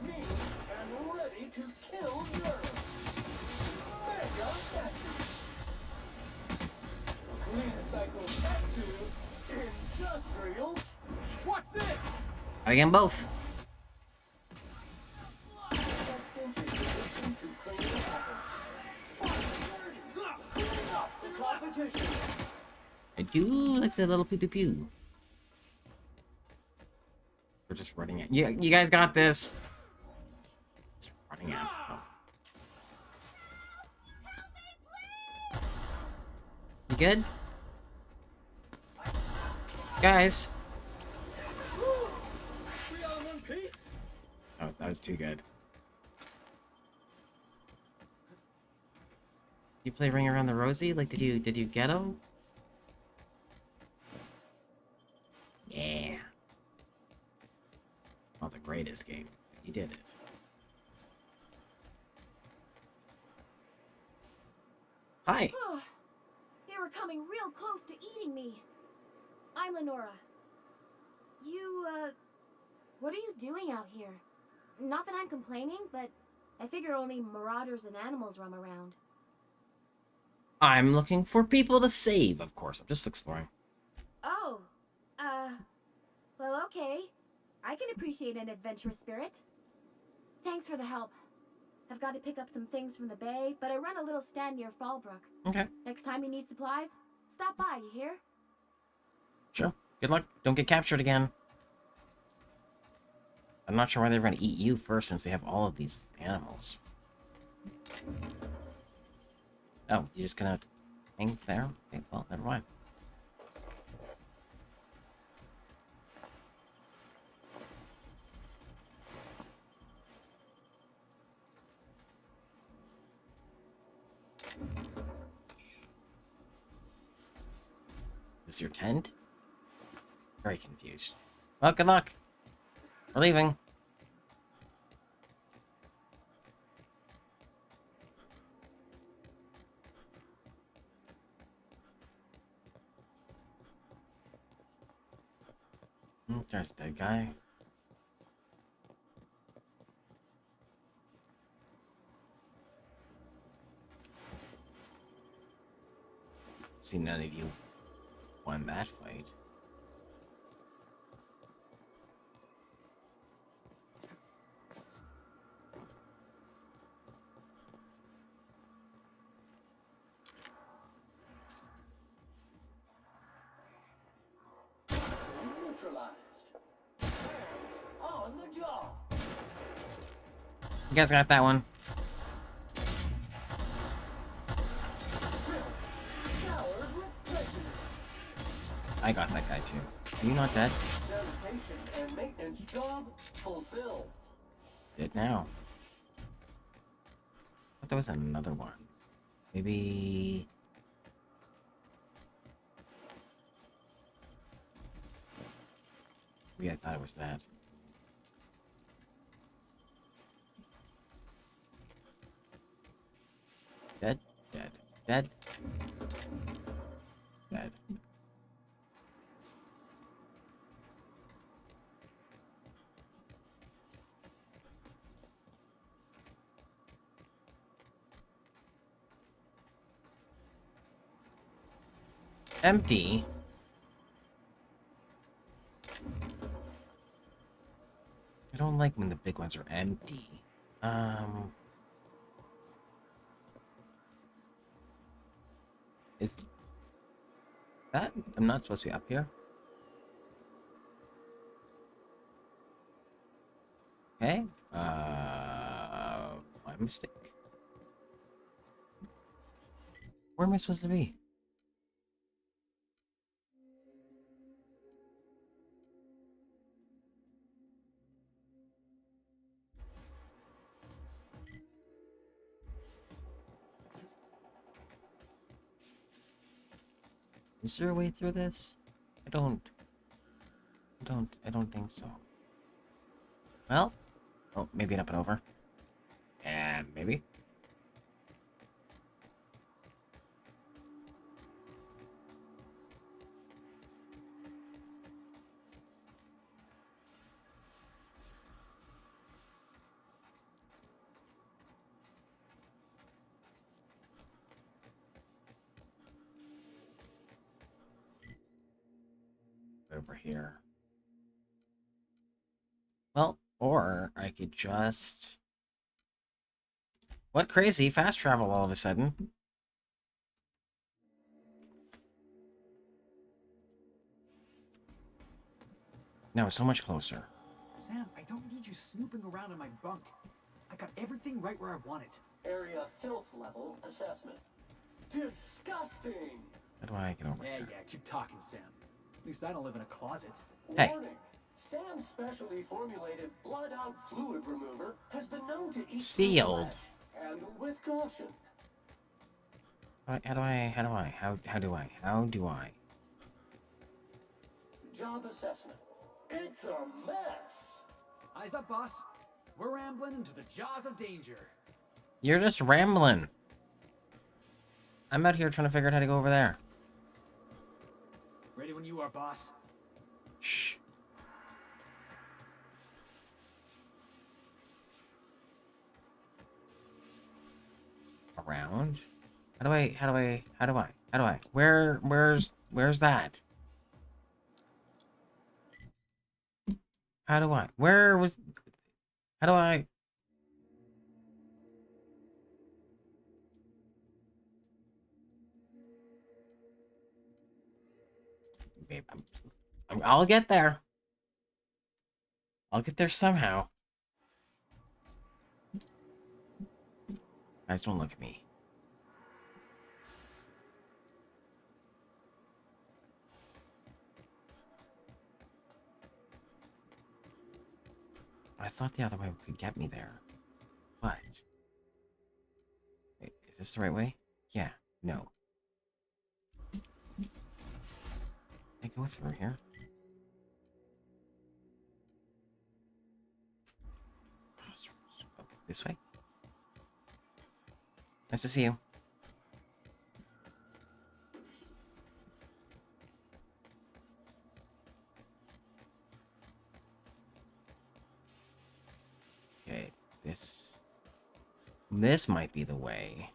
Me and ready to kill nerves. Mega statue. Clean cycle statue. Industrial. Watch this! Again, both. do like the little pew pew pew. We're just running it. Yeah, you guys got this. It's running out. Oh. You good? Guys. We all in one piece? Oh, that was too good. You play Ring Around the Rosie? Like, did you get him? Yeah. Not the greatest game. But you did it. Hi. They were coming real close to eating me. I'm Lenora. You, what are you doing out here? Not that I'm complaining, but I figure only marauders and animals roam around. I'm looking for people to save, of course. I'm just exploring. Oh, well, okay. I can appreciate an adventurous spirit. Thanks for the help. I've got to pick up some things from the bay, but I run a little stand near Fallbrook. Okay. Next time you need supplies, stop by, you hear? Sure. Good luck. Don't get captured again. I'm not sure why they're going to eat you first since they have all of these animals. Oh, you're just gonna hang there? Okay, well, never mind. Is this your tent? Very confused. Well, good luck. We're leaving. There's a dead guy. See, none of you won that fight. Neutralized. On the job. You guys got that one? Showered with prejudice. I got that guy too. Are you not dead? Sanitation and maintenance job fulfilled. Dead now. I thought there was another one. Maybe... Maybe I thought it was that. Dead, dead, dead, dead. Empty. I don't like when the big ones are empty. Is that... I'm not supposed to be up here? Okay. My mistake. Where am I supposed to be? Is there a way through this? I don't think so. Well, oh, maybe up and over. And maybe. Over here. Well, or I could just... What crazy fast travel all of a sudden? No, so much closer. Sam, I don't need you snooping around in my bunk. I got everything right where I want it. Area filth level assessment. Disgusting! How do I get over Yeah, here? yeah, keep talking, Sam. At least I don't live in a closet. Hey. Warning! Sam's specially formulated blood-out fluid remover has been known to eat Sealed. flesh. Handle with caution. How do I? Job assessment. It's a mess. Eyes up, boss. We're rambling into the jaws of danger. You're just rambling. I'm out here trying to figure out how to go over there. Ready when you are, boss. Shh. Around? How do I? Where's that? How do I? How do I? Babe, I'll get there. I'll get there somehow. Guys, don't look at me. I thought the other way could get me there. What? Wait, is this the right way? Yeah. No. I go through here. This way? Nice to see you. Okay, this might be the way.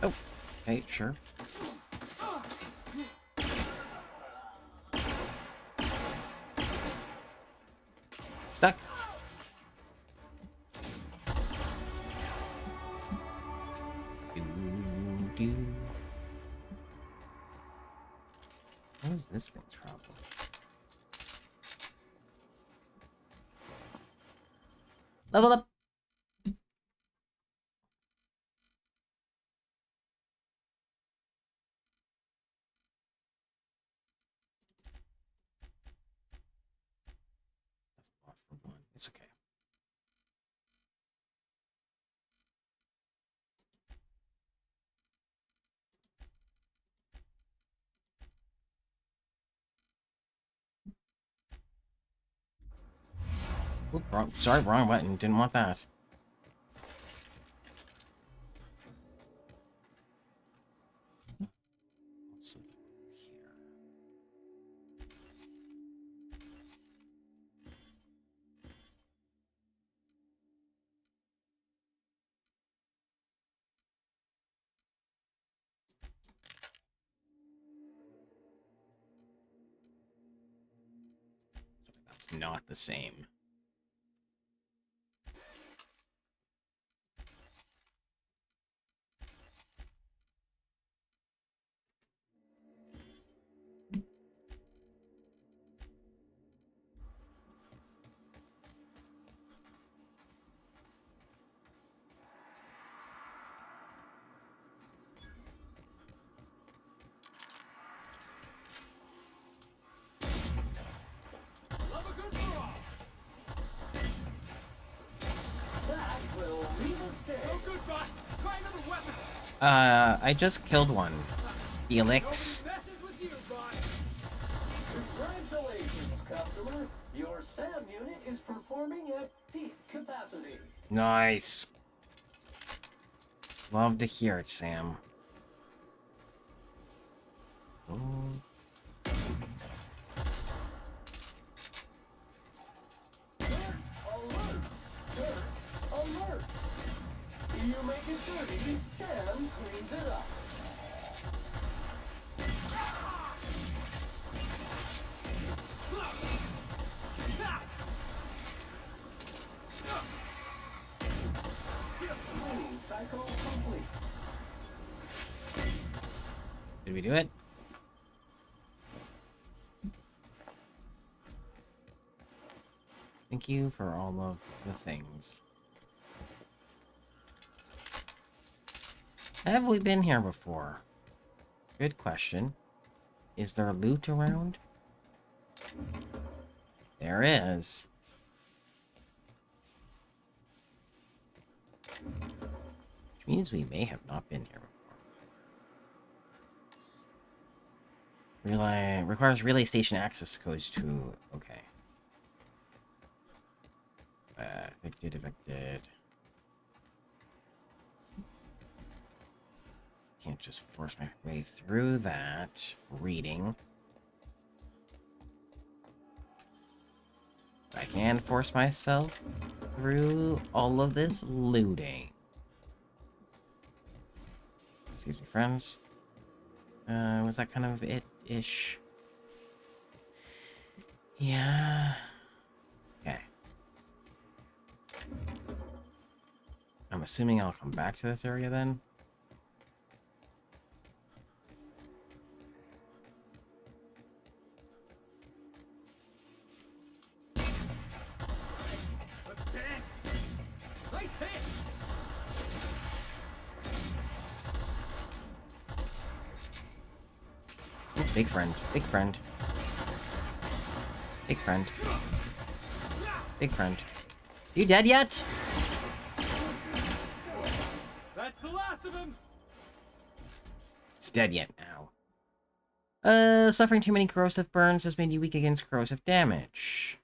Oh, okay, sure. Stuck. What is this thing's problem? Level up. It's okay. Oop, wrong button. Didn't want that. Also here. That's not the same. I just killed one. Felix. Congratulations, customer. Your SAM unit is performing at peak capacity. Nice. Love to hear it, Sam. Oh. Alert! Alert! You make it dirty, Sam cleans Did we do it? Thank you for all of the things. Have we been here before? Good question. Is there loot around? There is. Which means we may have not been here before. Requires relay station access codes to... Okay. Evicted. Can't just force my way through that. Reading. I can force myself through all of this looting. Excuse me, friends. Was that kind of it-ish? Yeah. Okay. I'm assuming I'll come back to this area then. Let's dance! Nice hit! Ooh, big friend. Big friend. Big friend. Big friend. You dead yet? That's the last of him! It's dead yet now. Suffering too many corrosive burns has made you weak against corrosive damage.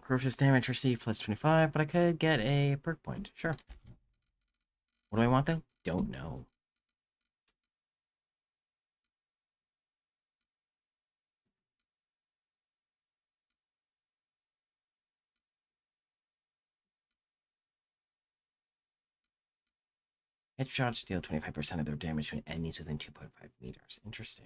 Corrosive damage received plus 25, but I could get a perk point. Sure. What do I want though? Don't know. Headshots deal 25% of their damage to enemies within 2.5 meters. Interesting.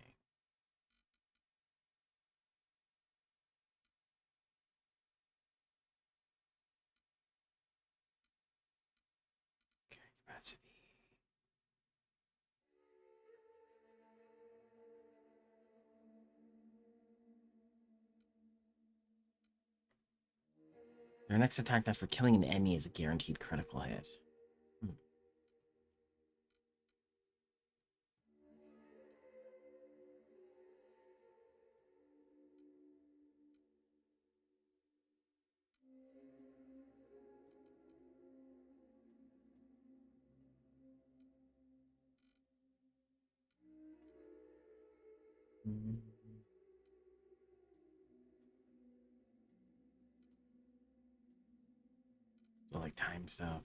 Okay, capacity. Their next attack after killing an enemy is a guaranteed critical hit. So, like, time stuff.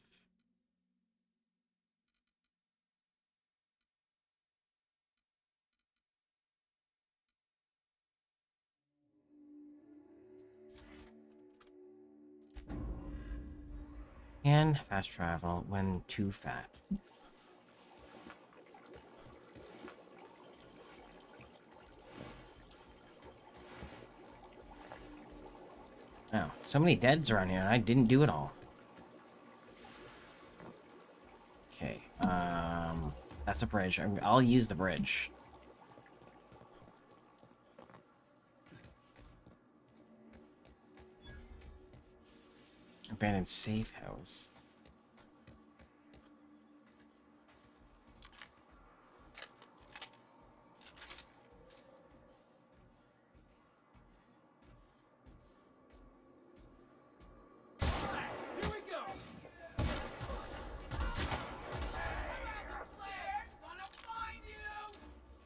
And fast travel when too fat. Oh, so many deads around here, and I didn't do it all. Okay, that's a bridge. I'll use the bridge. Abandoned safe house. Here we go!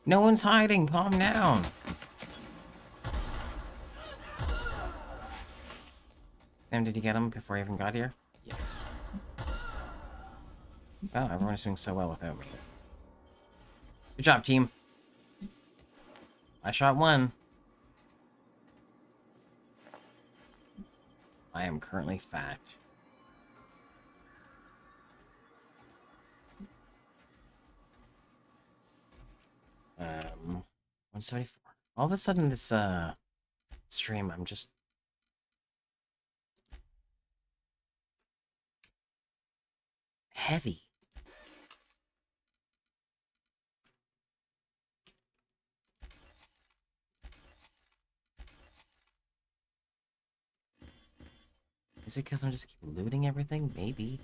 No one's hiding. Calm down. Sam, did you get him before I even got here? Yes. Wow, everyone is doing so well without me. Good job, team. I shot one. I am currently fat. Um, 174. All of a sudden, this, stream, I'm just... heavy. Is it because I'm just keep looting everything? Maybe.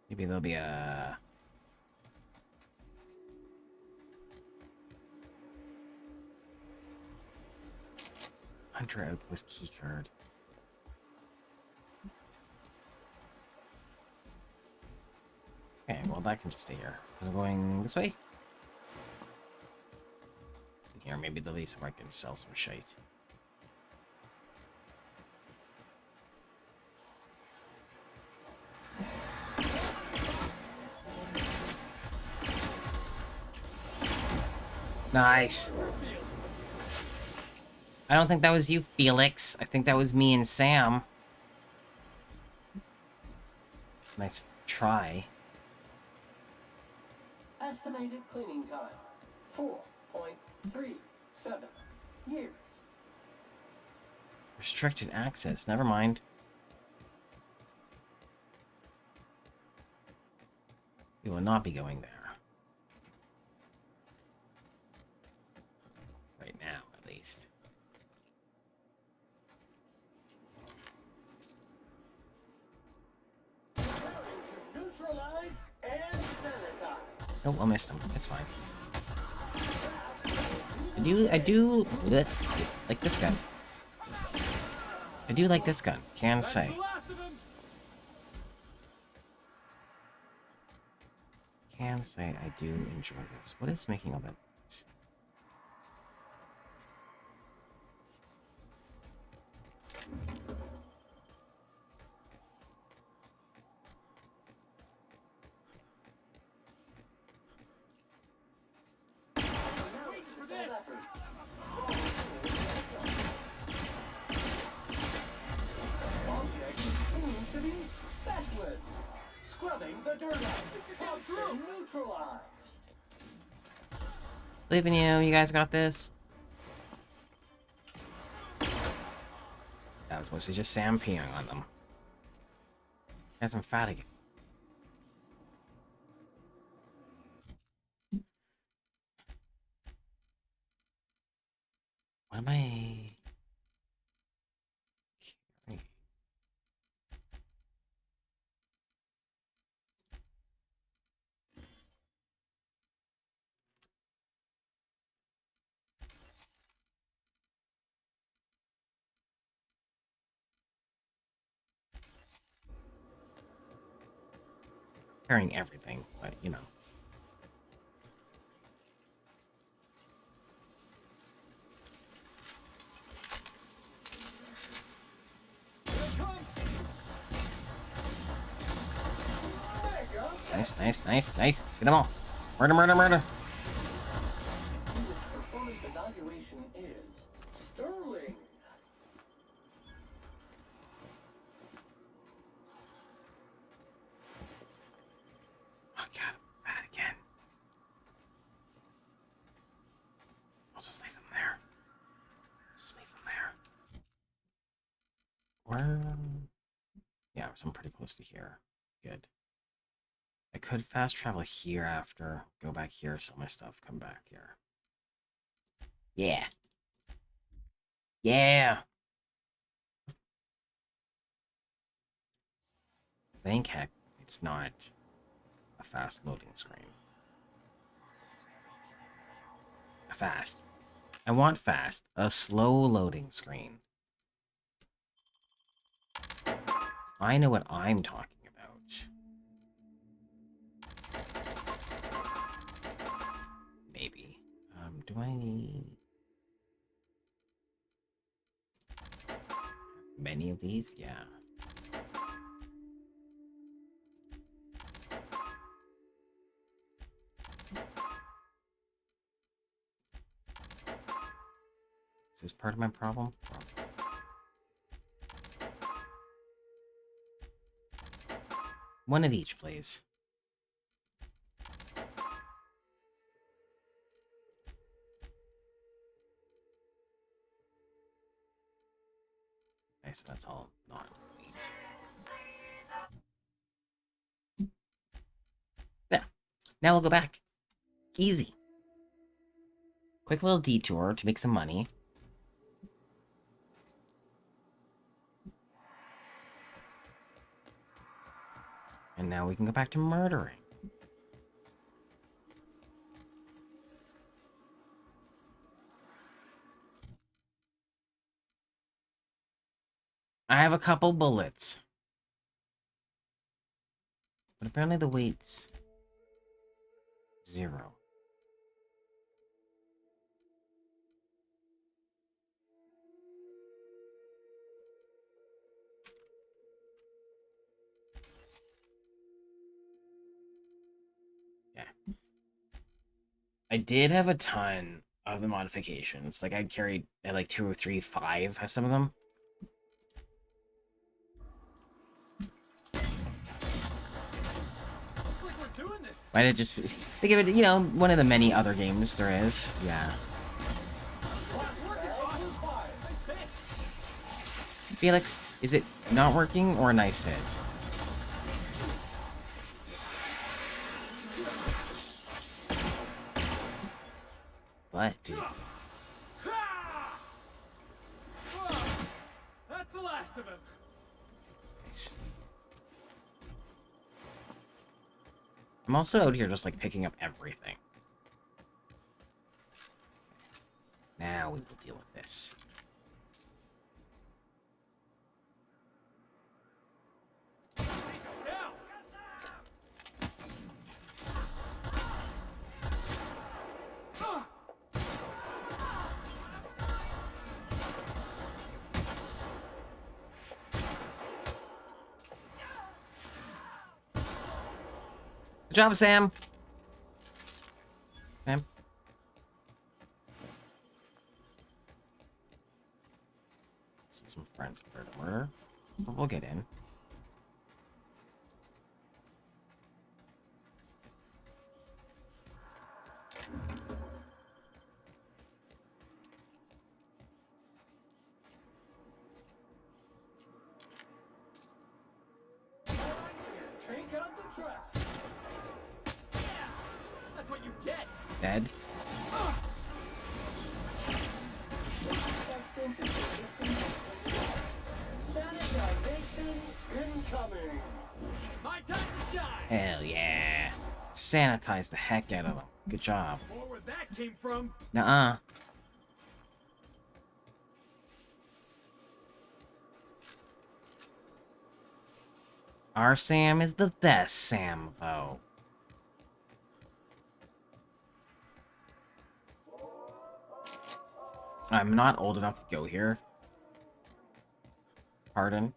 Maybe there'll be a... Hunter Outpost keycard. Okay, well that can just stay here. Because I'm going this way. And here, maybe there'll be somewhere I can sell some shite. Nice. I don't think that was you, Felix. I think that was me and Sam. Nice try. Estimated cleaning time, 4.37 years. Restricted access. Never mind. We will not be going there. Right now, at least. Neutralize and sanitize. Oh, I missed him. It's fine. I do like this gun. I do like this gun. Can say. Can say I do enjoy this. What is making all that noise? Scrubbing the dirt out. Toxin neutralized. Believe in you. You guys got this. That was mostly just Sam peeing on them. As I'm fat again. What am I... carrying? Carrying everything, but you know. Nice, nice, nice, nice. Get them all. Murder, murder, murder. Performance evaluation is sterling. Oh god, I'm bad again. I'll just leave them there. Just leave them there. Where? Yeah, so I'm pretty close to here. Good. I could fast travel here after, go back here, sell my stuff, come back here. Yeah. Yeah! Thank heck it's not a fast loading screen. Fast. I want fast. A slow loading screen. I know what I'm talking about. Maybe. Do I... many of these? Yeah. Is this part of my problem? One of each, please. so that's all not wheat. There. Now we'll go back. Easy. Quick little detour to make some money. And now we can go back to murdering. I have a couple bullets. But apparently the weight's 0. Yeah. I did have a ton of the modifications. Like, I carried at like 2 or 3, 5 has some of them. Looks like we're doing this. Might have just think of it, you know, one of the many other games there is. Yeah. Felix, is it not working or a nice hit? What, dude? That's the last of him. Nice. I'm also out here just like picking up everything. Now we will deal with this. Good job, Sam. Sam. See some friends compared to murder. But we'll get in. Take out the trash. That's what you get. Dead. Sanitization incoming. My time to shine. Hell yeah. Sanitize the heck out of them. Good job. More where that came from. Nuh-uh. Our Sam is the best Sam, though. I'm not old enough to go here. Pardon.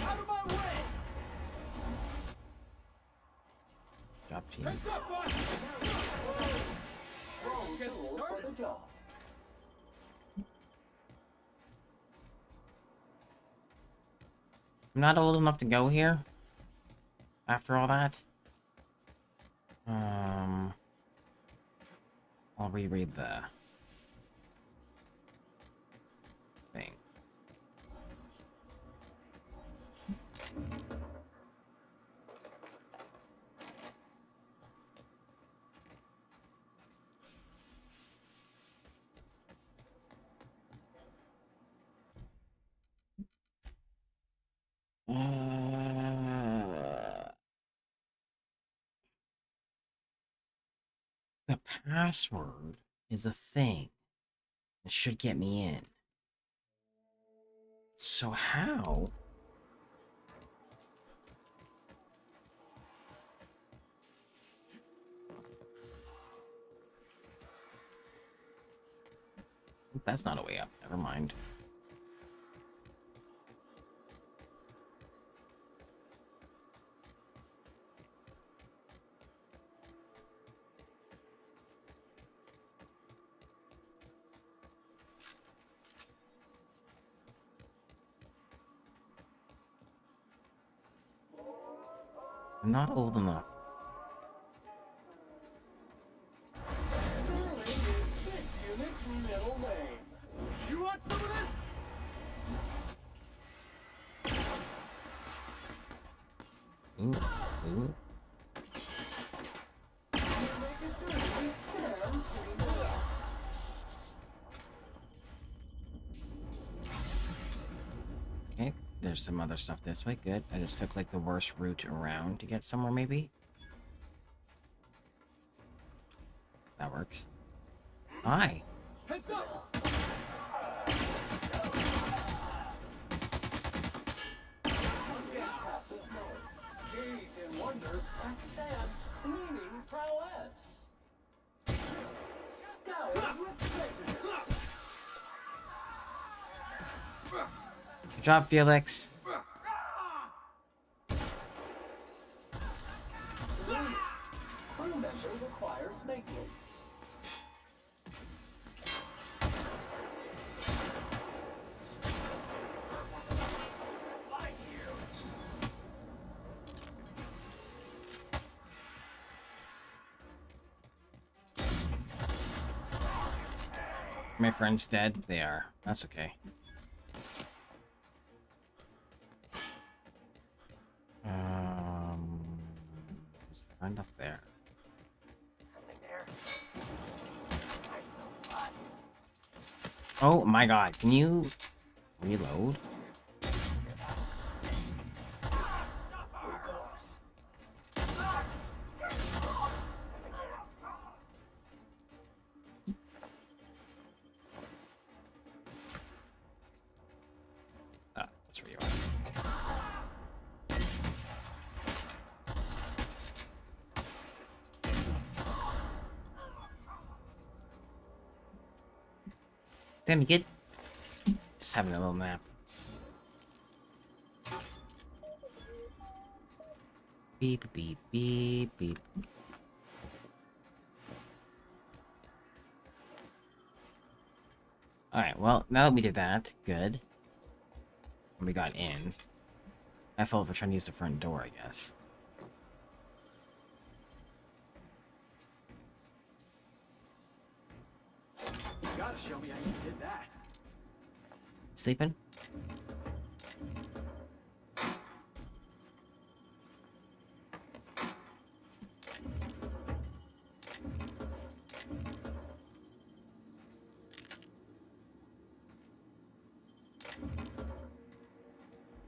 Out of my way. Job team. Heads up, boss. Wrong Get tool for started. the job. I'm not old enough to go here. After all that. I'll reread the thing. The password is a thing. It should get me in. So how? That's not a way up. Never mind. I'm not old enough. Middle lane. You want some of this? Ooh, ooh. Okay, there's some other stuff this way. Good. I just took like the worst route around to get somewhere, maybe. That works. Hi. Heads up! Gaze in wonder at Sam's cleaning prowess. Scour with prejudice. Good job, Felix. Crew member requires maintenance. My friend's dead? They are. That's okay. There's a friend up there. Oh my god, can you reload? Ah, that's where you are. Sam, you good? Just having a little nap. Beep, beep, beep, beep. Alright, well, now that we did that, good. And we got in. I felt for trying to use the front door, I guess. You gotta show me how you did that. Sleeping?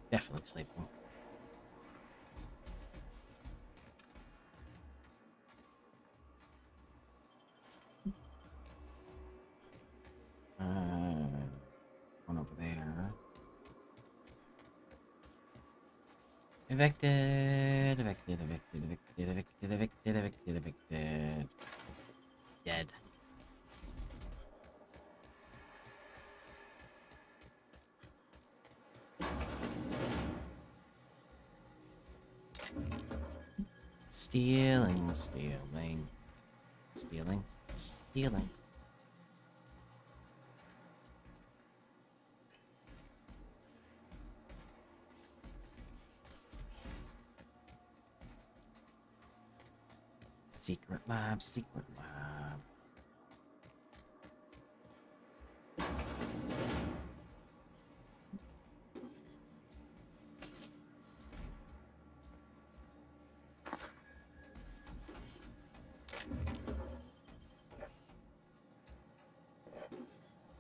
Definitely sleeping. One over there. Evicted, evicted, evicted, evicted, evicted, evicted, evicted, evicted. Dead. Stealing, stealing, stealing, stealing. Secret lab, secret lab.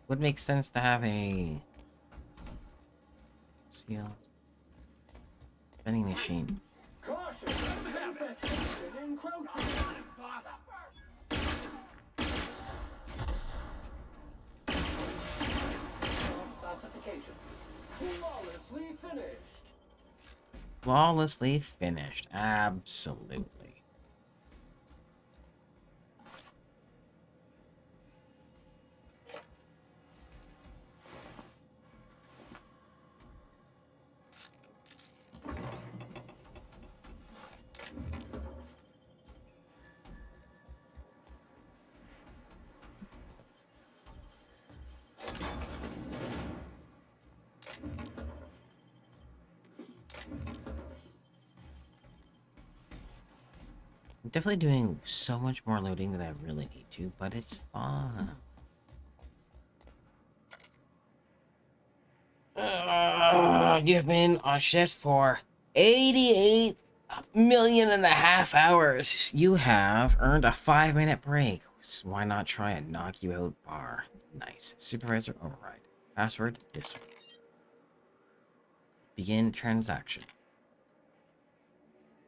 Would make sense to have a seal vending machine. Caution! Infestation encroaching! Boss! Classification. Flawlessly finished. Flawlessly finished. Absolutely. I'm definitely doing so much more loading than I really need to, but it's fun. You've been on shift for 88 million and a half hours. You have earned a 5-minute break. So why not try a knock you out bar? Nice. Supervisor override. Password this one. Begin transaction.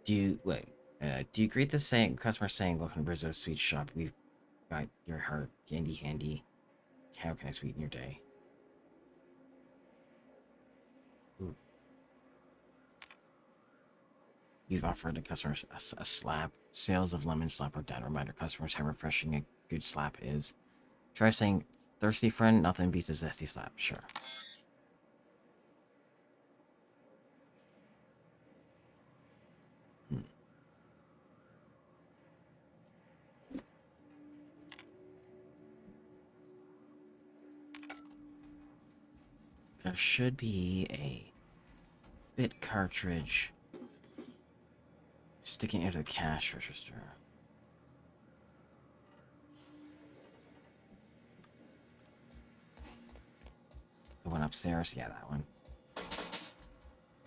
Do you greet the customer saying, "Welcome to Brizzo's Sweet Shop. We've got your heart candy handy. How can I sweeten your day?" Ooh. You've offered the customers a slap. Sales of lemon slap are down. Reminder customers how refreshing a good slap is. Try saying, "Thirsty friend, nothing beats a zesty slap." Sure. There should be a bit cartridge sticking into the cash register. The one upstairs? Yeah, that one.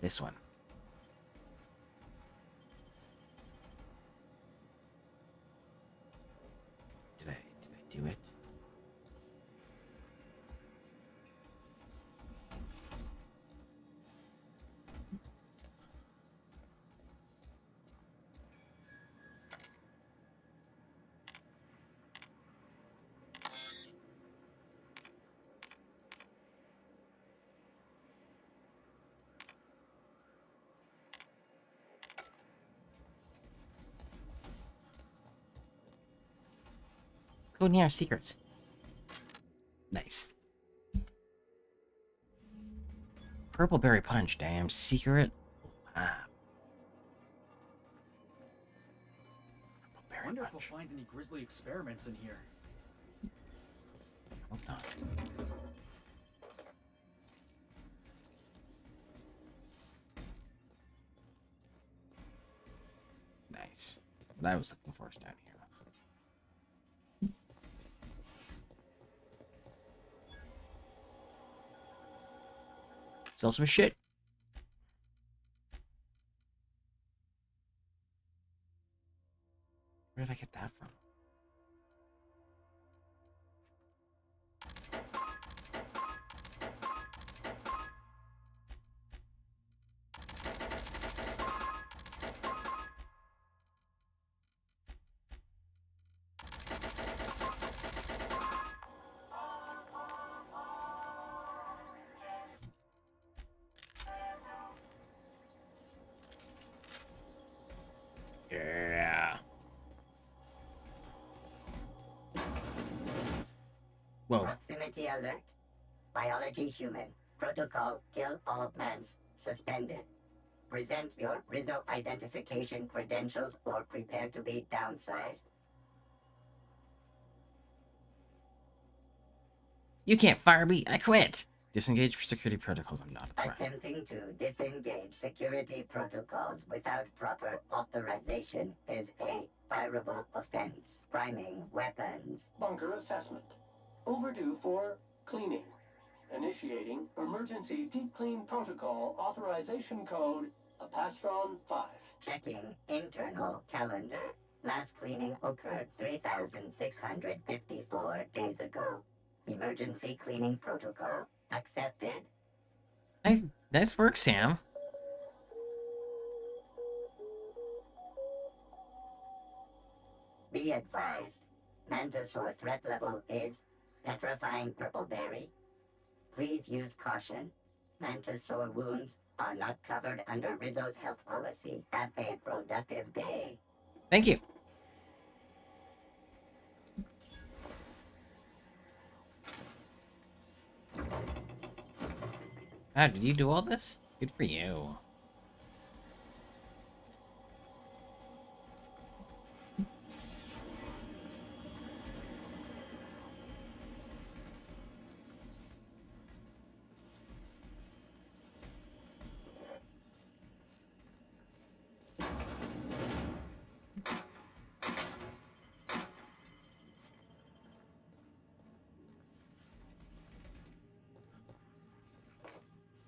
This one. Did I do it? Go in here, secrets. Nice. Purple berry punch, damn. Secret. Ah. I wonder if we'll find any grisly experiments in here. Hope not. Nice. What I was looking for is down here. Sell some shit. Where did I get that from? Yeah. Whoa. Proximity alert. Biology human. Protocol kill all plants. Suspended. Present your Rizzo identification credentials or prepare to be downsized. You can't fire me. I quit. Disengage security protocols. I'm not a threat. Attempting to disengage security protocols without proper authorization is a fireable offense. Priming weapons. Bunker assessment. Overdue for cleaning. Initiating emergency deep clean protocol authorization code Apastron 5. Checking internal calendar. Last cleaning occurred 3,654 days ago. Emergency cleaning protocol accepted. Nice work, Sam. Be advised, Mantisaur threat level is petrifying purpleberry. Please use caution. Mantisaur wounds are not covered under Rizzo's health policy. Have a productive day. Thank you. Ah, did you do all this? Good for you.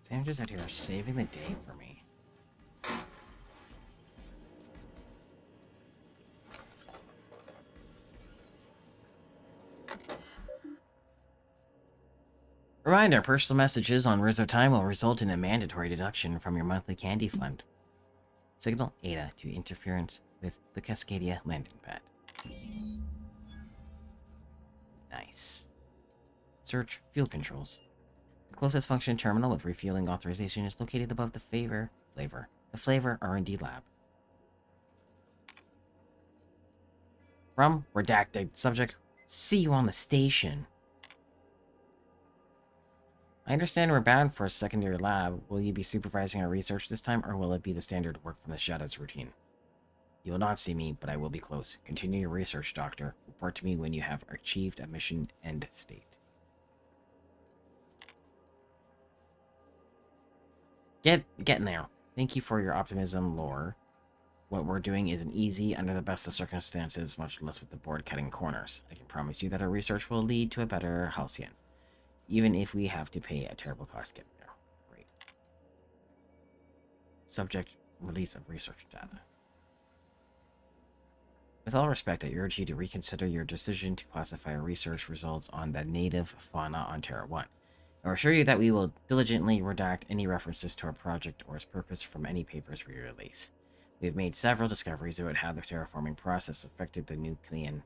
Sam just out here saving the day for me. Reminder, personal messages on Rizzo Time will result in a mandatory deduction from your monthly candy fund. Signal Ada to interference with the Cascadia landing pad. Nice. Search fuel controls. The closest function terminal with refueling authorization is located above the flavor R&D lab. From redacted subject, see you on the station. I understand we're bound for a secondary lab. Will you be supervising our research this time, or will it be the standard work from the shadows routine? You will not see me, but I will be close. Continue your research, Doctor. Report to me when you have achieved a mission end state. Get in there. Thank you for your optimism, Lore. What we're doing isn't easy under the best of circumstances, much less with the board cutting corners. I can promise you that our research will lead to a better Halcyon, even if we have to pay a terrible cost getting there. Great. Subject, release of research data. With all respect, I urge you to reconsider your decision to classify our research results on the native fauna on Terra 1. I assure you that we will diligently redact any references to our project or its purpose from any papers we release. We have made several discoveries about how the terraforming process affected the nucleon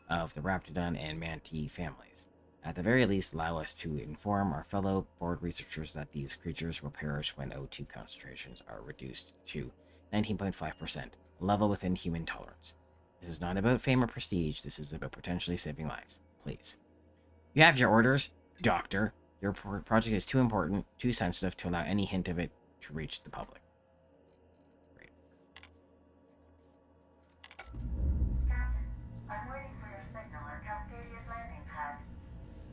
of the Raptidon and Mantis families. At the very least, allow us to inform our fellow board researchers that these creatures will perish when O2 concentrations are reduced to 19.5%, a level within human tolerance. This is not about fame or prestige, this is about potentially saving lives. Please. You have your orders, Doctor. Your project is too important, too sensitive to allow any hint of it to reach the public. Great. Captain, I'm waiting for your signal at Cascadia's landing pad.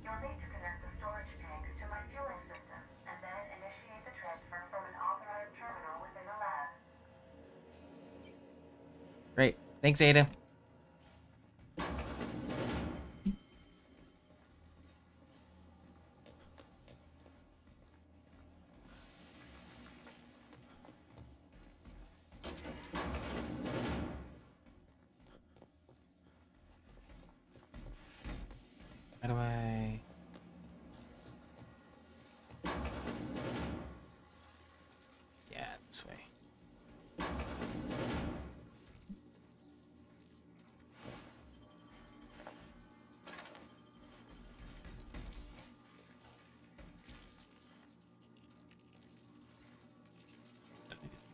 You'll need to connect the storage tanks to my fueling system, and then initiate the transfer from an authorized terminal within the lab. Great. Thanks, Ada. How do I... Yeah, this way.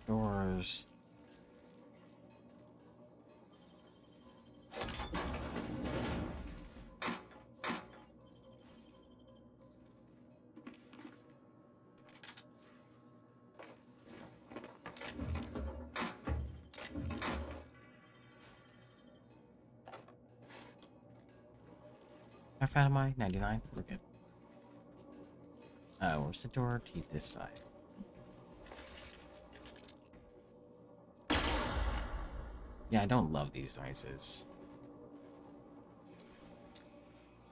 Doors. How far am I? 99? We're good. Where's the door to this side? Yeah, I don't love these noises. Is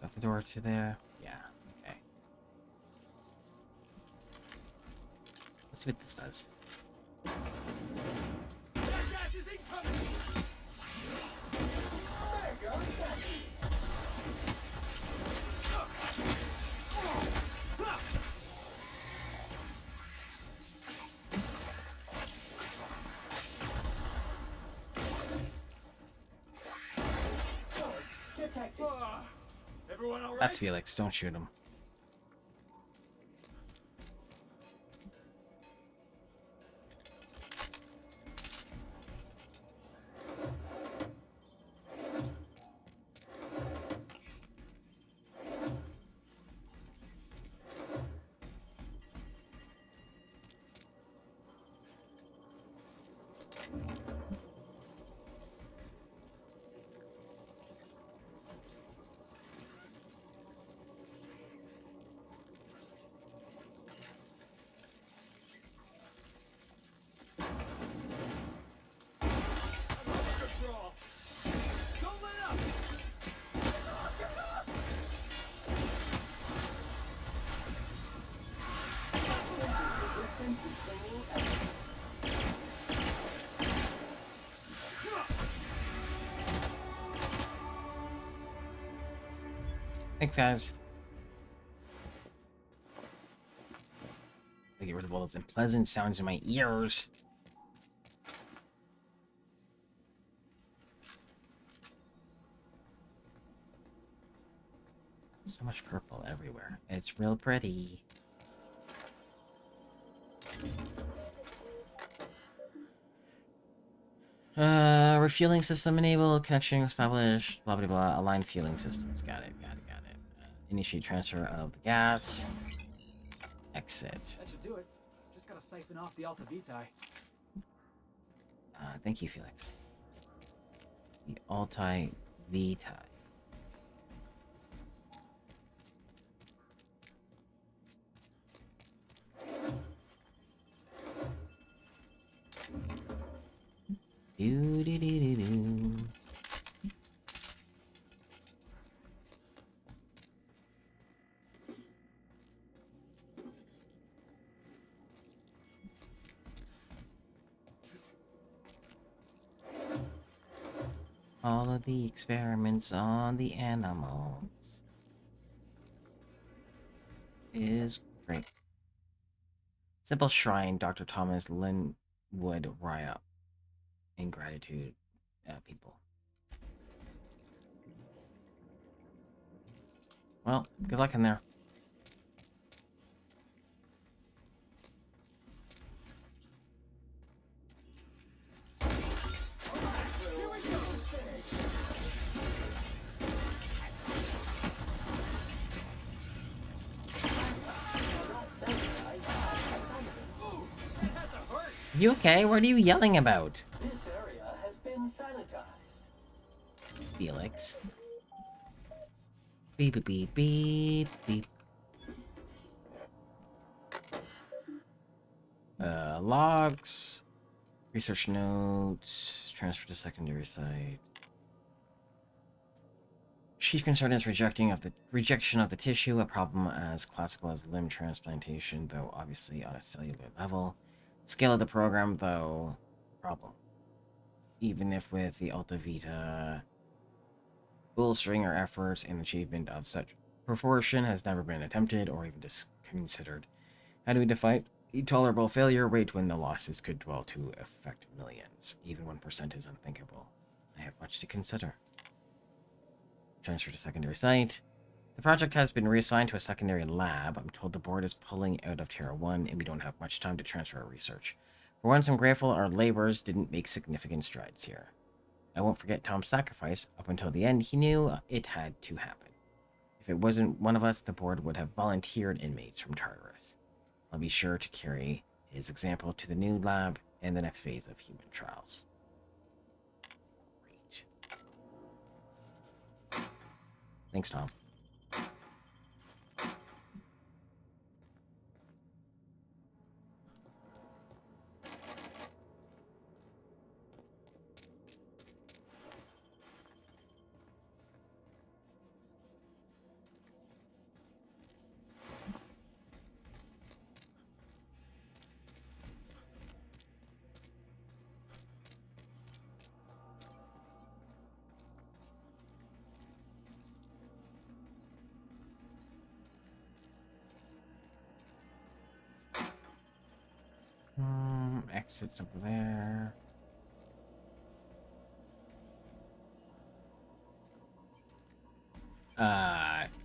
that the door to there? Yeah, okay. Let's see what this does. Everyone all right? That's Felix. Don't shoot him. Thanks, guys. I get rid of all those unpleasant sounds in my ears. So much purple everywhere. It's real pretty. Refueling system enabled, connection established, blah blah blah. Aligned fueling systems. Got it, got it, got it. Initiate transfer of the gas. Exit. That should do it. Just gotta siphon off the Alta Vitae. Thank you, Felix. The Altai Vitae. Do do do do do. All of the experiments on the animals is great. Simple shrine, Dr. Thomas Linwood Ryup. In gratitude, people. Well, good luck in there. You okay? What are you yelling about? This area has been sanitized. Felix. Beep beep beep beep beep. Logs. Research notes. Transfer to secondary site. Chief concern is rejection of the tissue, a problem as classical as limb transplantation, though obviously on a cellular level. Scale of the program, though, problem. Even if with the Alta Vita, bolstering our efforts and achievement of such proportion has never been attempted or even considered. How do we define a tolerable failure rate when the losses could dwell to affect millions? Even 1% is unthinkable. I have much to consider. Transfer to secondary site. The project has been reassigned to a secondary lab. I'm told the board is pulling out of Terra 1, and we don't have much time to transfer our research. For once, I'm grateful our labors didn't make significant strides here. I won't forget Tom's sacrifice. Up until the end, he knew it had to happen. If it wasn't one of us, the board would have volunteered inmates from Tartarus. I'll be sure to carry his example to the new lab and the next phase of human trials. Great. Thanks, Tom. Exits over there.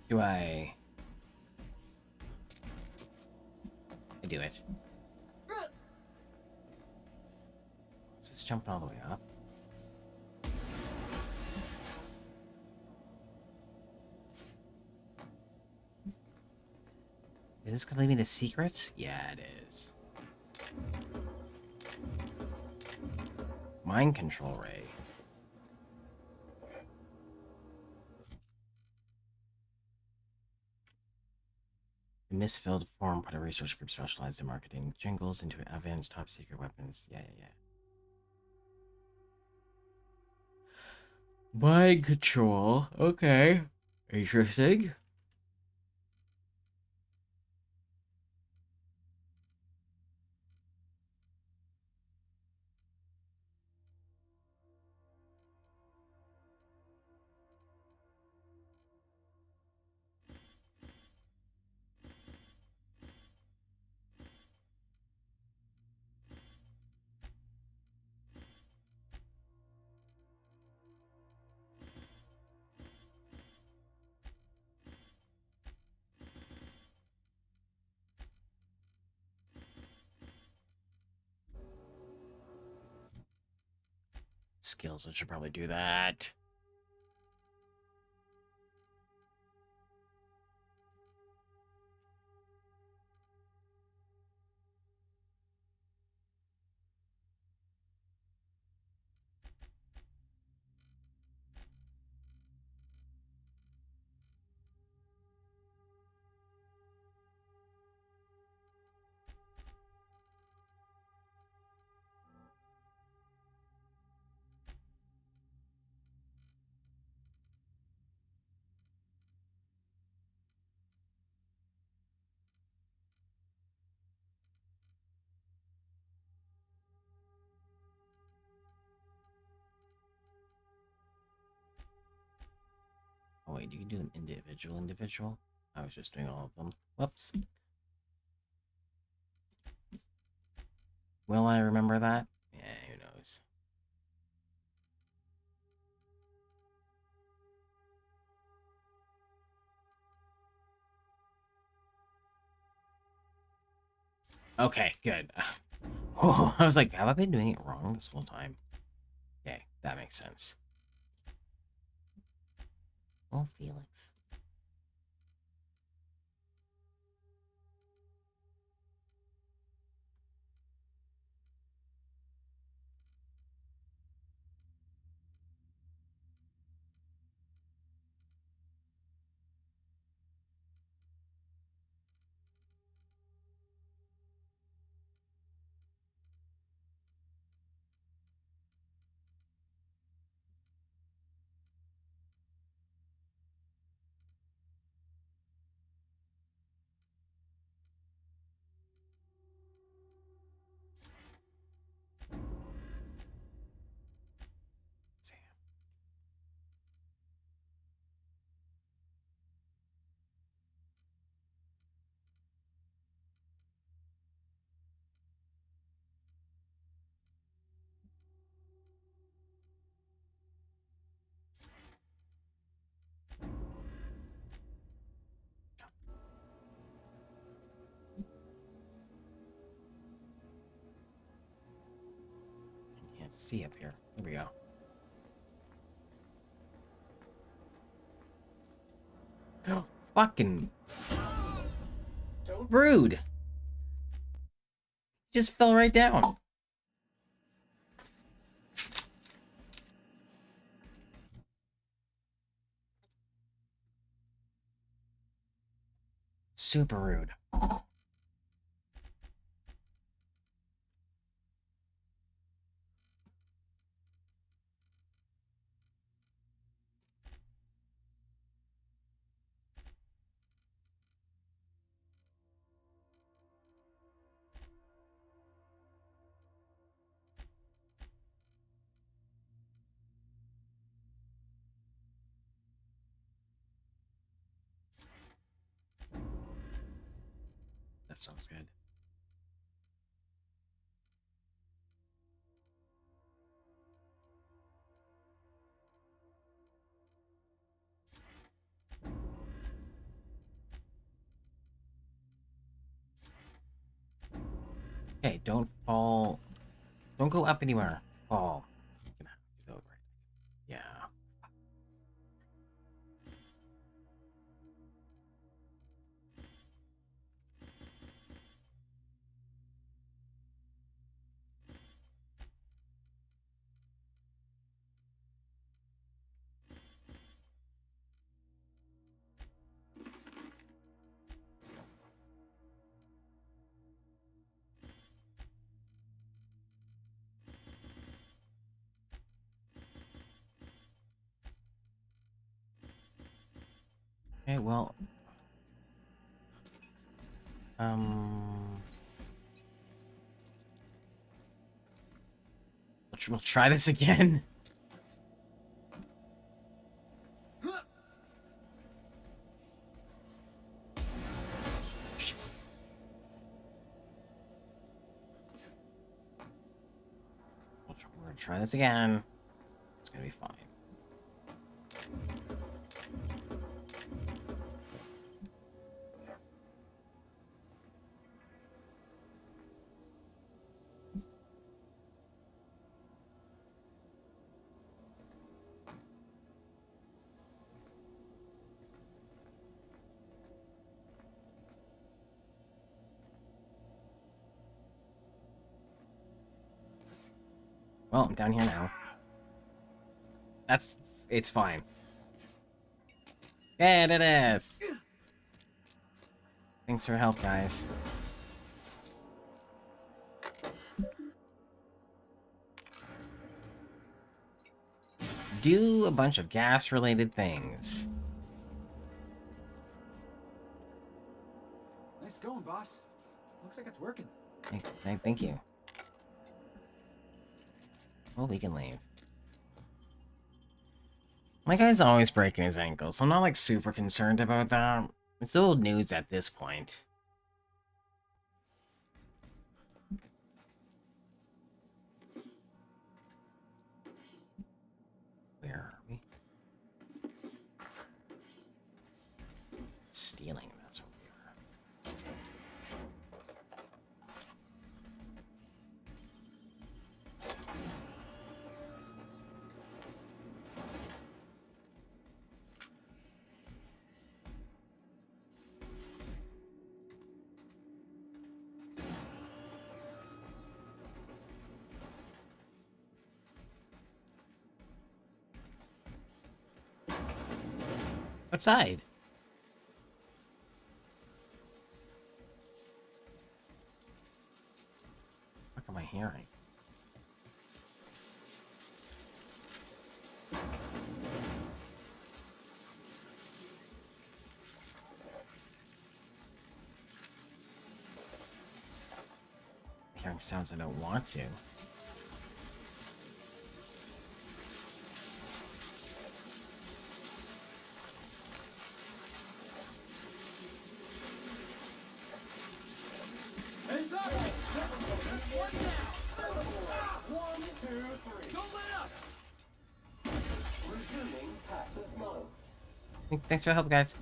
Do I do it? Is this jumping all the way up? Is this gonna leave me the secret? Yeah, it is. Mind control ray. The misfilled form put a research group specialized in marketing jingles into advanced top secret weapons. Yeah. Mind control. Okay. Interesting. skills. I should probably do that. Oh wait, you can do them individual. I was just doing all of them. Whoops. Will I remember that? Yeah, who knows. Okay, good. Oh, I was like, have I been doing it wrong this whole time? Okay, that makes sense. Oh, Felix. I can't see up here. Here we go. Fucking rude. Just fell right down. Super rude. That sounds good. Okay, don't fall. Don't go up anywhere. Fall. Gonna have to go right. Yeah. Okay, well. We'll try this again. We're gonna try this again. It's gonna be fine. Well, I'm down here now. It's fine. Yeah, it is. Thanks for help, guys. Do a bunch of gas-related things. Nice going, boss. Looks like it's working. Thank you. Well, we can leave. My guy's always breaking his ankles, so I'm not, like, super concerned about that. It's old news at this point. Where are we? Stealing, that's what we are. Outside. What am I hearing? I'm hearing sounds I don't want to. Hands up! One down! 1, 2, 3. Don't let up! Resuming passive mode. Thanks for the help, guys.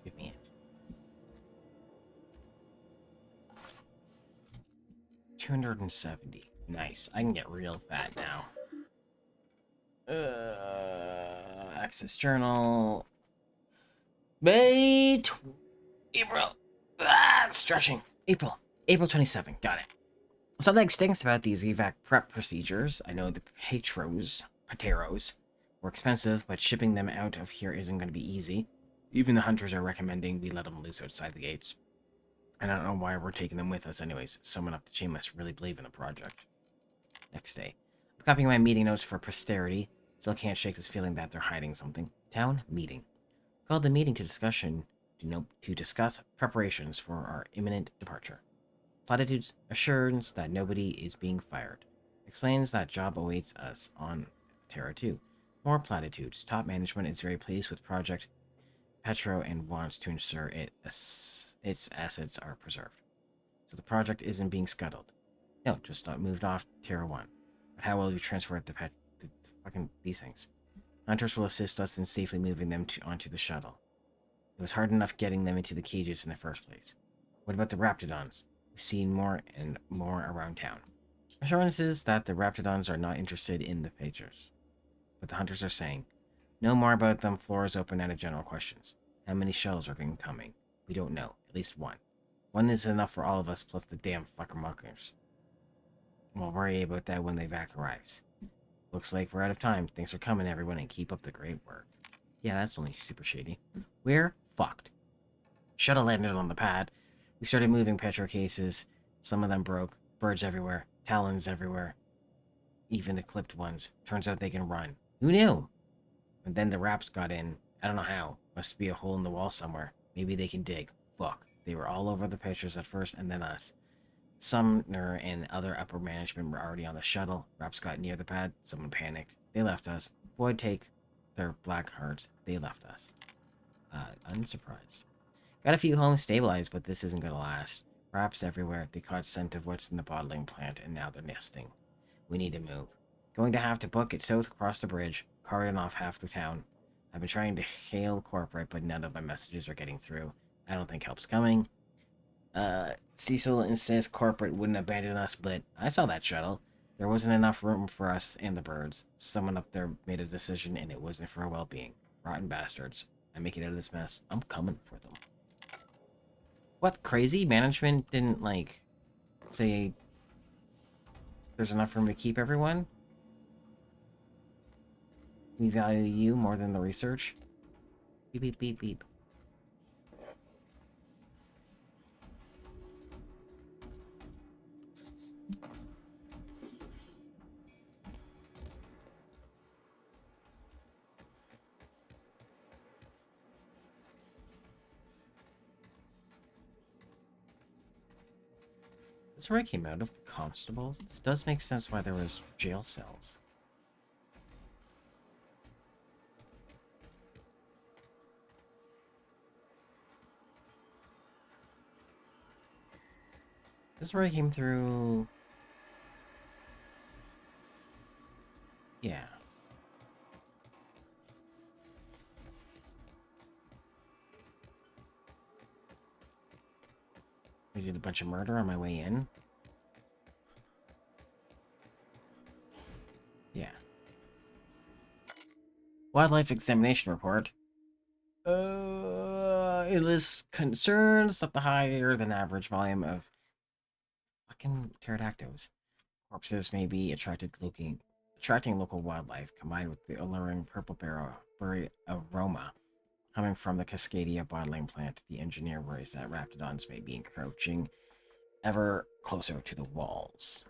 Give me it. 270. Nice. I can get real fat now. Access journal. May April. Stretching. April 27. Got it. Something stinks about these evac prep procedures. I know the Pateros were expensive, but shipping them out of here isn't going to be easy. Even the hunters are recommending we let them loose outside the gates. And I don't know why we're taking them with us anyways. Someone up the chain must really believe in the project. Next day. I'm copying my meeting notes for posterity. Still can't shake this feeling that they're hiding something. Town meeting. Called the meeting to discuss preparations for our imminent departure. Platitudes assurance that nobody is being fired. Explains that job awaits us on Terra 2. More platitudes. Top management is very pleased with Project Petro and wants to ensure its assets are preserved. So the project isn't being scuttled. No, just not moved off Terra 1. But how will you transfer these things? Hunters will assist us in safely moving them onto the shuttle. It was hard enough getting them into the cages in the first place. What about the Raptidons? We've seen more and more around town. Assurances that the Raptidons are not interested in the pagers. But the hunters are saying, no more about them, floor is open out of general questions. How many shuttles are coming? We don't know. At least one. One is enough for all of us, plus the damn fucker-muckers. We'll worry about that when the vac arrives. Looks like we're out of time. Thanks for coming, everyone, and keep up the great work. Yeah, that's only super shady. We're fucked. Shuttle landed on the pad. We started moving petro cases. Some of them broke. Birds everywhere. Talons everywhere. Even the clipped ones. Turns out they can run. Who knew? And then the Raps got in. I don't know how. Must be a hole in the wall somewhere. Maybe they can dig. Fuck. They were all over the petros at first, and then us. Sumner and other upper management were already on the shuttle. Raps got near the pad. Someone panicked. They left us. Void take their black hearts. They left us. Unsurprised. Got a few homes stabilized, but this isn't gonna last. Raps everywhere. They caught scent of what's in the bottling plant, and now they're nesting. We need to move. Going to have to book it south across the bridge, carting off half the town. I've been trying to hail corporate, but none of my messages are getting through. I don't think help's coming. Cecil insists corporate wouldn't abandon us, but I saw that shuttle. There wasn't enough room for us and the birds. Someone up there made a decision, and it wasn't for our well-being. Rotten bastards. I make it out of this mess. I'm coming for them. What, crazy? Management didn't, like, say there's enough room to keep everyone? We value you more than the research? Beep, beep, beep, beep. This is where I came out of the constables. This does make sense why there was jail cells. This is where I came through. Yeah. I did a bunch of murder on my way in. Yeah. Wildlife examination report. It lists concerns that the higher than average volume of fucking pterodactyls corpses may be attracting local wildlife, combined with the alluring purple berry aroma coming from the Cascadia bottling plant. The engineer worries that raptidons may be encroaching ever closer to the walls.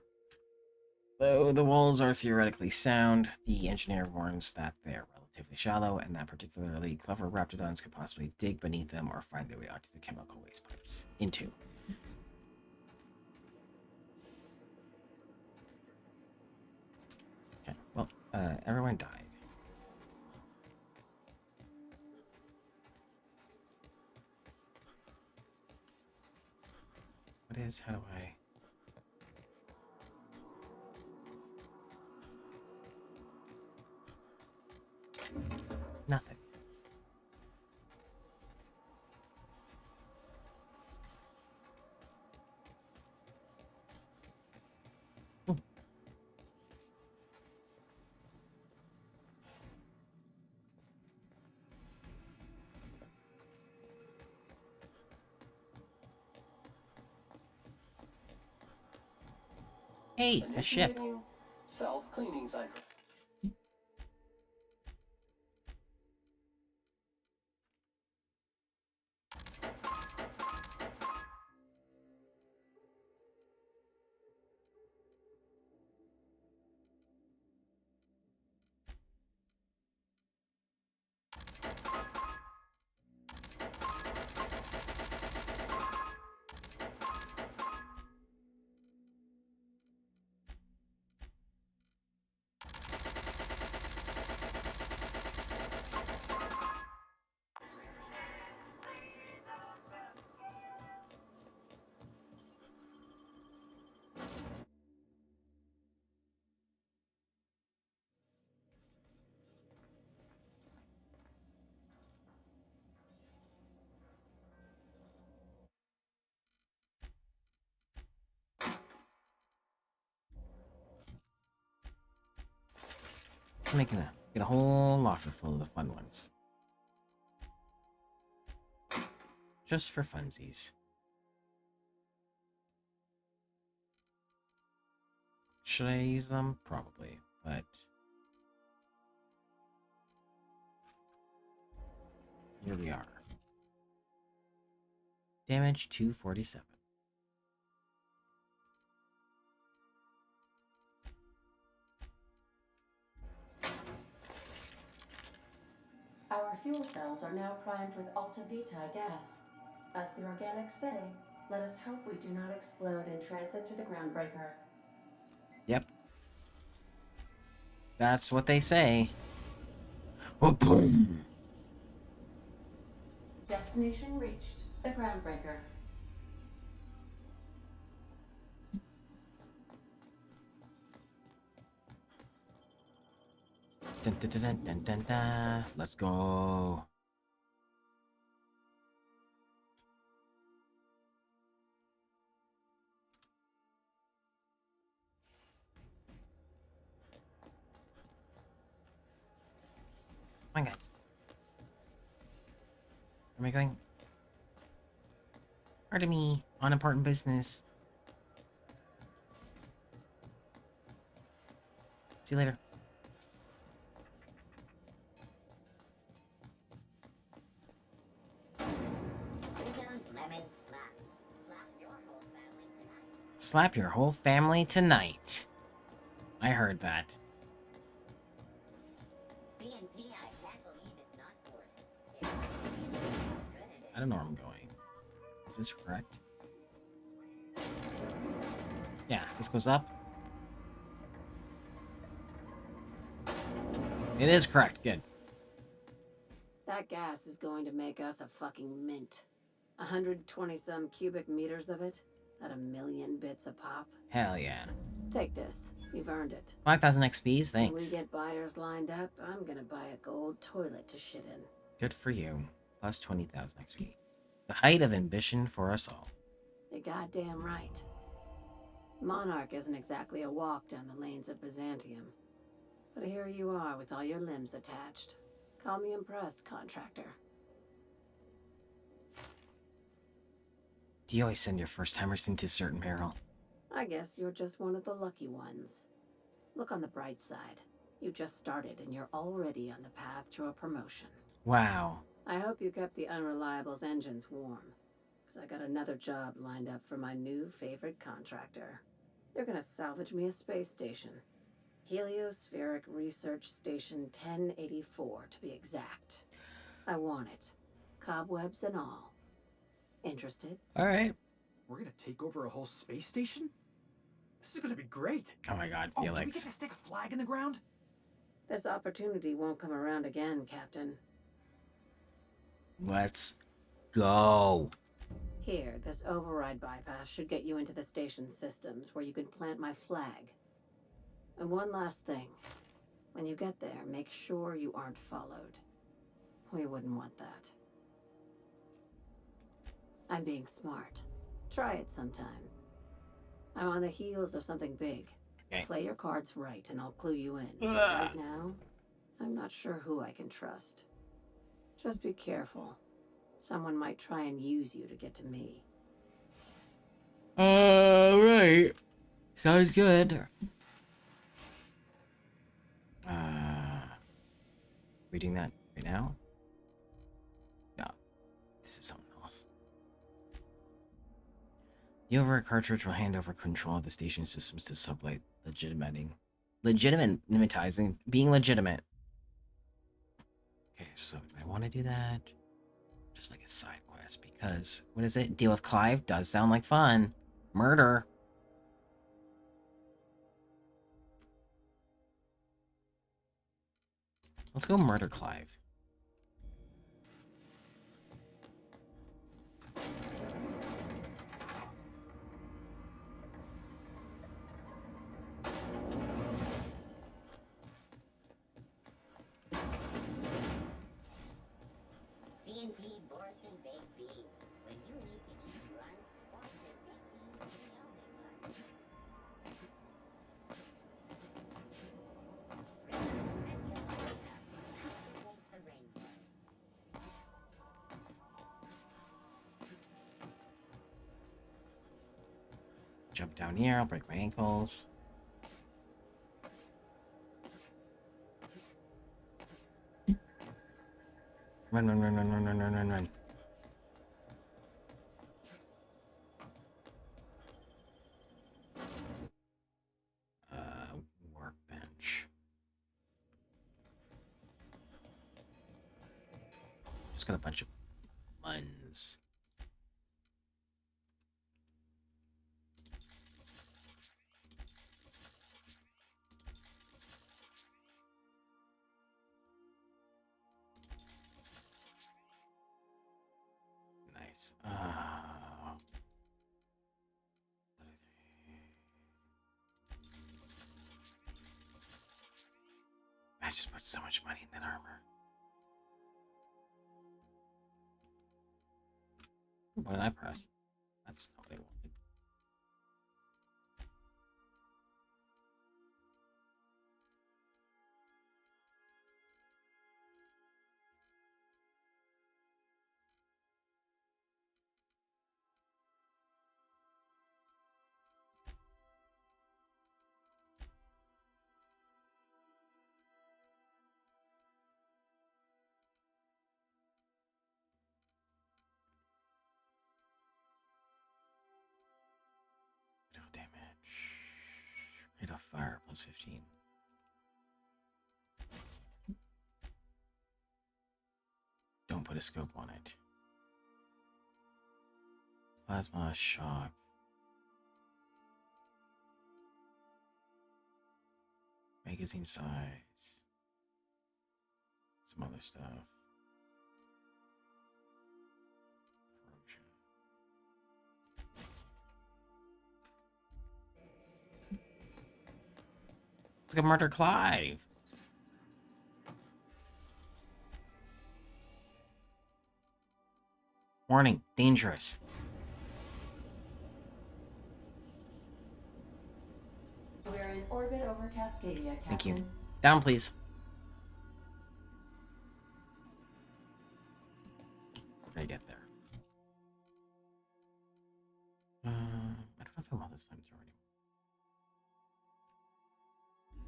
Though the walls are theoretically sound, the engineer warns that they're relatively shallow and that particularly clever raptidons could possibly dig beneath them or find their way onto the chemical waste pipes. Into. Okay, well, everyone died. What is, how do I... Nothing. Ooh. Hey, a ship. Initiating self-cleaning cycle. I'm making get a whole locker full of the fun ones. Just for funsies. Should I use them? Probably, but... Here we are. Damage 247. Our fuel cells are now primed with Alta Vitae gas. As the organics say, Let us hope we do not explode in transit to the groundbreaker. Yep. That's what they say. Oh, boom. Destination reached. The groundbreaker. Dun, dun, dun, dun, dun, dun, dun. Let's go. Come on, guys. Where am I going? Pardon me. On important business. See you later. Slap your whole family tonight. I heard that. I don't know where I'm going. Is this correct? Yeah, this goes up. It is correct. Good. That gas is going to make us a fucking mint. 120-some cubic meters of it, at 1,000,000 bits a pop. Hell yeah. Take this. You've earned it. 5,000 XPs, When we thanks. get buyers lined up, I'm gonna buy a gold toilet to shit in. Good for you. Plus 20,000 XP. The height of ambition for us all. You're goddamn right. Monarch isn't exactly a walk down the lanes of Byzantium. But here you are with all your limbs attached. Call me impressed, contractor. Do you always send your first-timers into certain peril? I guess you're just one of the lucky ones. Look on the bright side. You just started and you're already on the path to a promotion. Wow. I hope you kept the Unreliable's engines warm, because I got another job lined up for my new favorite contractor. They're gonna salvage me a space station. Heliospheric Research Station 1084, to be exact. I want it. Cobwebs and all. Interested? Alright. We're gonna take over a whole space station? This is gonna be great. Oh my god, Oh, Felix. do we get to stick a flag in the ground? This opportunity won't come around again, Captain. Let's go. Here, this override bypass should get you into the station's systems where you can plant my flag. And one last thing. When you get there, make sure you aren't followed. We wouldn't want that. I'm being smart. Try it sometime. I'm on the heels of something big. Okay. Play your cards right and I'll clue you in. Right now, I'm not sure who I can trust. Just be careful. Someone might try and use you to get to me. Right. Sounds good. Reading that right now? No. This is something else. The override cartridge will hand over control of the station systems to Sublight, legitimatizing, being legitimate. Okay, so do I want to do that? Just like a side quest, because, what is it? Deal with Clive does sound like fun. Murder. Let's go murder Clive. CNP Borston Baked Beans. When you need to eat brunch, Borston Baked Beans is the only one. Jump down here, I'll break my ankles. Run, run, run, run, run, run, run, run, run. Workbench. Just got a bunch of buns. Jeez. I just put so much money in that armor. What did I press? That's not what I wanted. No damage. Rate of fire plus 15. Don't put a scope on it. Plasma shock. Magazine size. Some other stuff. Corrosion. Let's go murder Clive. Warning, dangerous. We're in orbit over Cascadia, Captain. Thank you. Down, please. We're gonna get there. I don't know if I want this flamethrower anymore.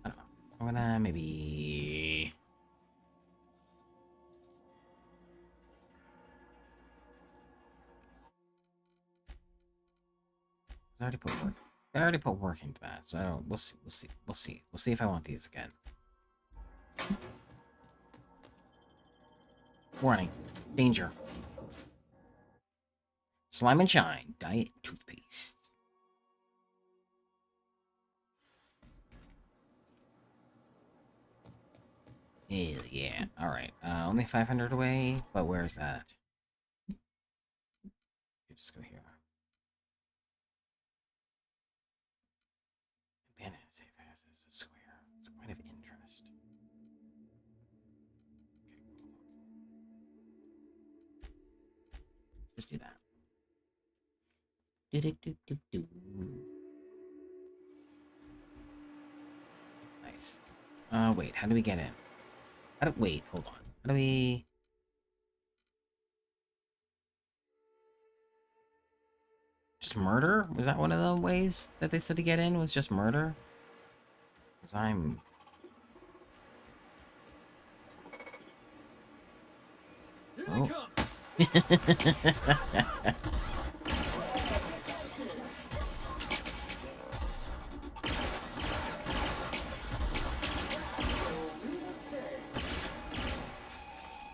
I don't know. I'm gonna maybe. I already put work. I already put work into that, so I don't. We'll see. We'll see. We'll see. We'll see if I want these again. Warning. Danger. Slime and Shine. Diet toothpaste. Hell yeah. Alright. Only 500 away, but where's that? You just go here. Abandoned safe houses. A square. It's a point of interest. Okay. Let's just do that. Do-do-do-do-do. Nice. Wait, how do we get in? Wait, hold on. How do we... Just murder? Was that one of the ways that they said to get in? Was just murder? Because I'm... Here Oh. they come.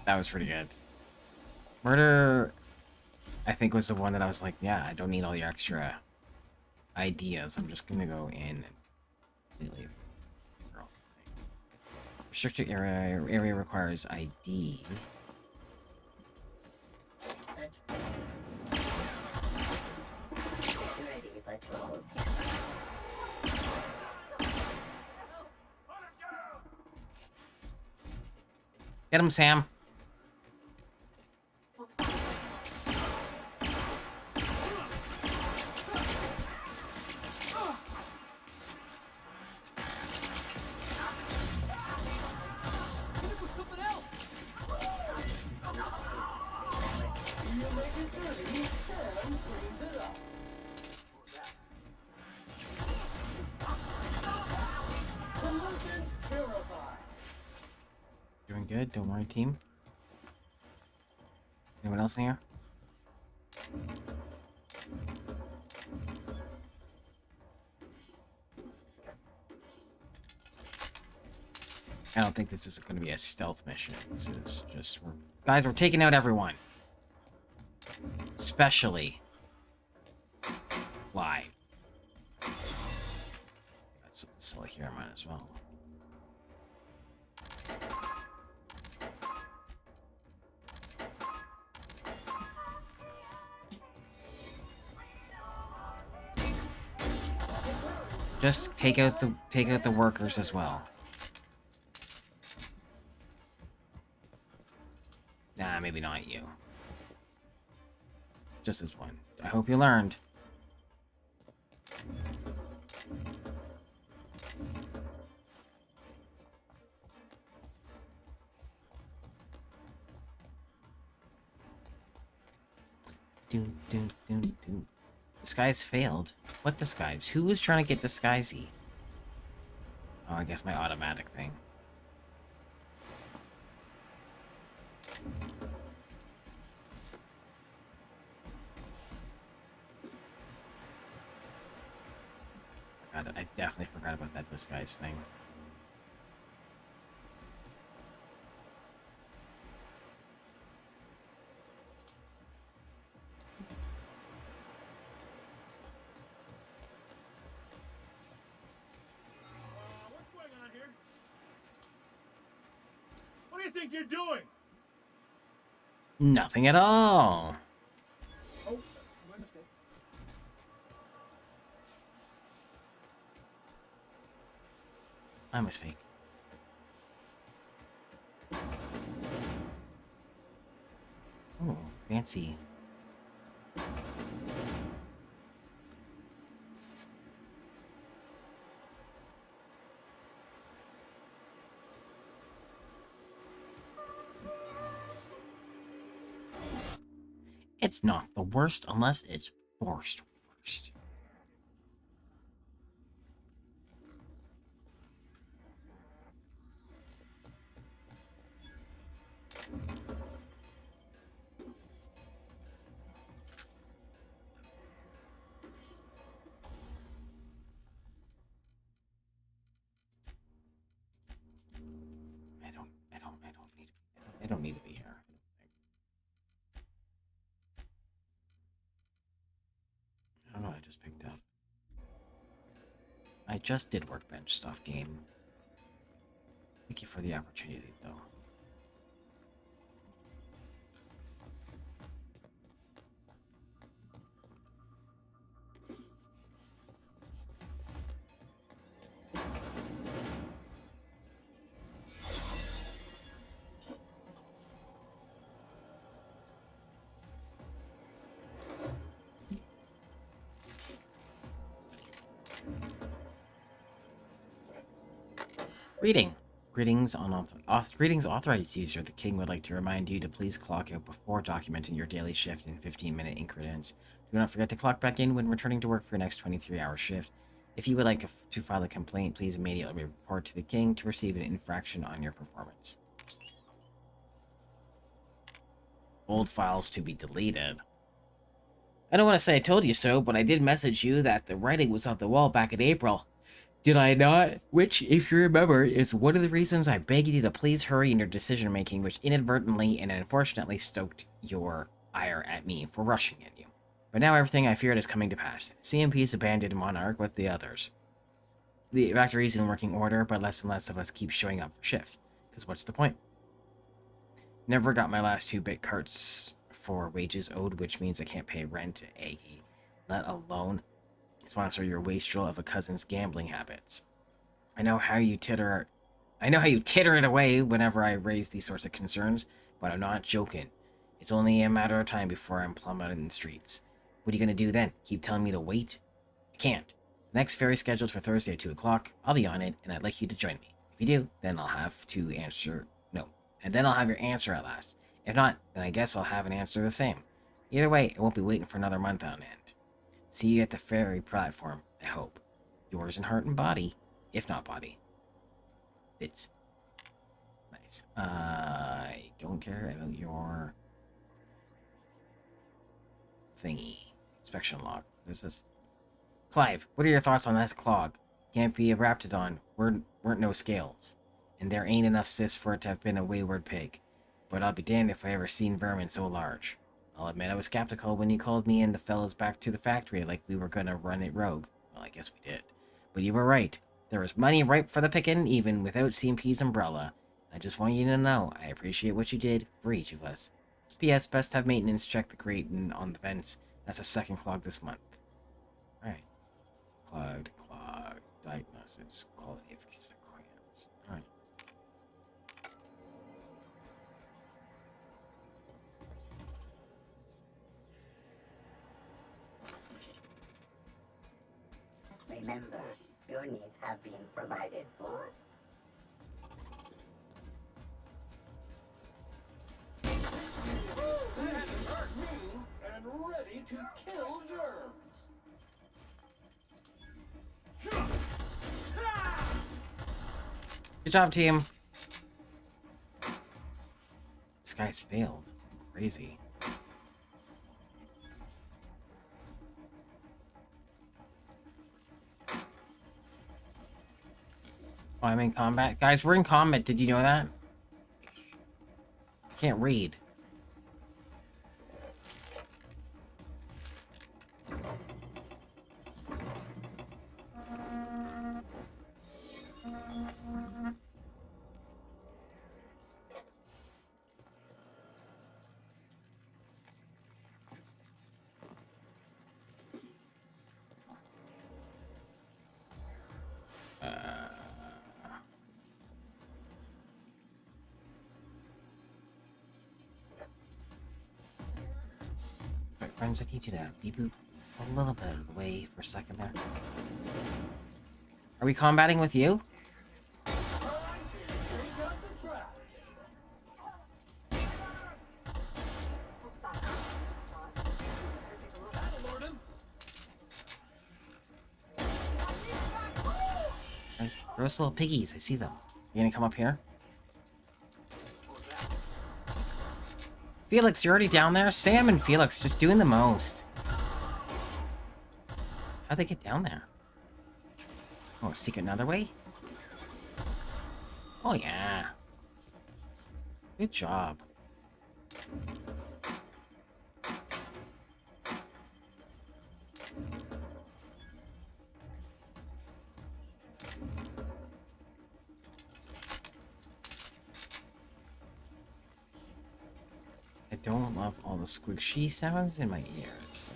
That was pretty good. Murder, I think, was the one that I was like, yeah, I don't need all your extra ideas. I'm just gonna go in and completely... Restricted area requires ID. Security patrol. Get him, Sam. Doing good. Don't worry, team. Anyone else in here? I don't think this is going to be a stealth mission. This is just... Guys, we're taking out everyone. Especially... live. That's still here, I might as well. Just take out the workers as well. Nah, maybe not you. Just this one. I hope you learned. Disguise failed. What disguise? Who was trying to get disguisey? Oh, I guess my automatic thing. I definitely forgot about that disguise thing. What's going on here? What do you think you're doing? Nothing at all. Oh, my mistake. My mistake. Oh, fancy. It's not the worst unless it's worst. I don't need to be here. I don't know what I just picked up. I just did workbench stuff, game. Thank you for the opportunity, though. Reading. Greetings, greetings, authorized user. The king would like to remind you to please clock out before documenting your daily shift in 15-minute increments. Do not forget to clock back in when returning to work for your next 23-hour shift. If you would like to file a complaint, please immediately report to the king to receive an infraction on your performance. Old files to be deleted. I don't want to say I told you so, but I did message you that the writing was on the wall back in April. Did I not? Which, if you remember, is one of the reasons I begged you to please hurry in your decision-making, which inadvertently and unfortunately stoked your ire at me for rushing at you. But now everything I feared is coming to pass. CMP's abandoned Monarch with the others. The factory's in working order, but less and less of us keep showing up for shifts. Because what's the point? Never got my last 2 bit carts for wages owed, which means I can't pay rent, Aggie. Let alone sponsor your wastrel of a cousin's gambling habits. I know how you titter it away whenever I raise these sorts of concerns, but I'm not joking. It's only a matter of time before I'm plummeting in the streets. What are you gonna do then? Keep telling me to wait? I can't. The next ferry scheduled for Thursday at 2 o'clock. I'll be on it, and I'd like you to join me. If you do, then I'll have to answer... No. And then I'll have your answer at last. If not, then I guess I'll have an answer the same. Either way, I won't be waiting for another month on end. See you at the ferry platform, I hope. Yours in heart and body, if not body. It's nice. I don't care about your thingy. Inspection log. What is this? Clive, what are your thoughts on that clog? Can't be a raptidon. Weren't no scales. And there ain't enough cysts for it to have been a wayward pig. But I'll be damned if I ever seen vermin so large. I'll admit I was skeptical when you called me and the fellas back to the factory like we were gonna run it rogue. Well, I guess we did. But you were right. There was money ripe for the picking, even without CMP's umbrella. I just want you to know I appreciate what you did for each of us. P.S. Best have maintenance check the grating on the vents. That's a second clog this month. Alright. Clogged. causes quality of sequoias. Alright. Remember, your needs have been provided for. Mean and ready to kill germs. Good job, team. This guy's failed. Crazy. Oh, I'm in combat. Guys, we're in combat. Did you know that? I can't read. Right, friends, I need you to beep boop a little bit of the way for a second there. Are we combating with you? Right, gross little piggies, I see them. You gonna come up here? Felix, you're already down there? Sam and Felix just doing the most. How'd they get down there? Oh, secret another way? Oh, yeah. Good job. I don't love all the squishy sounds in my ears.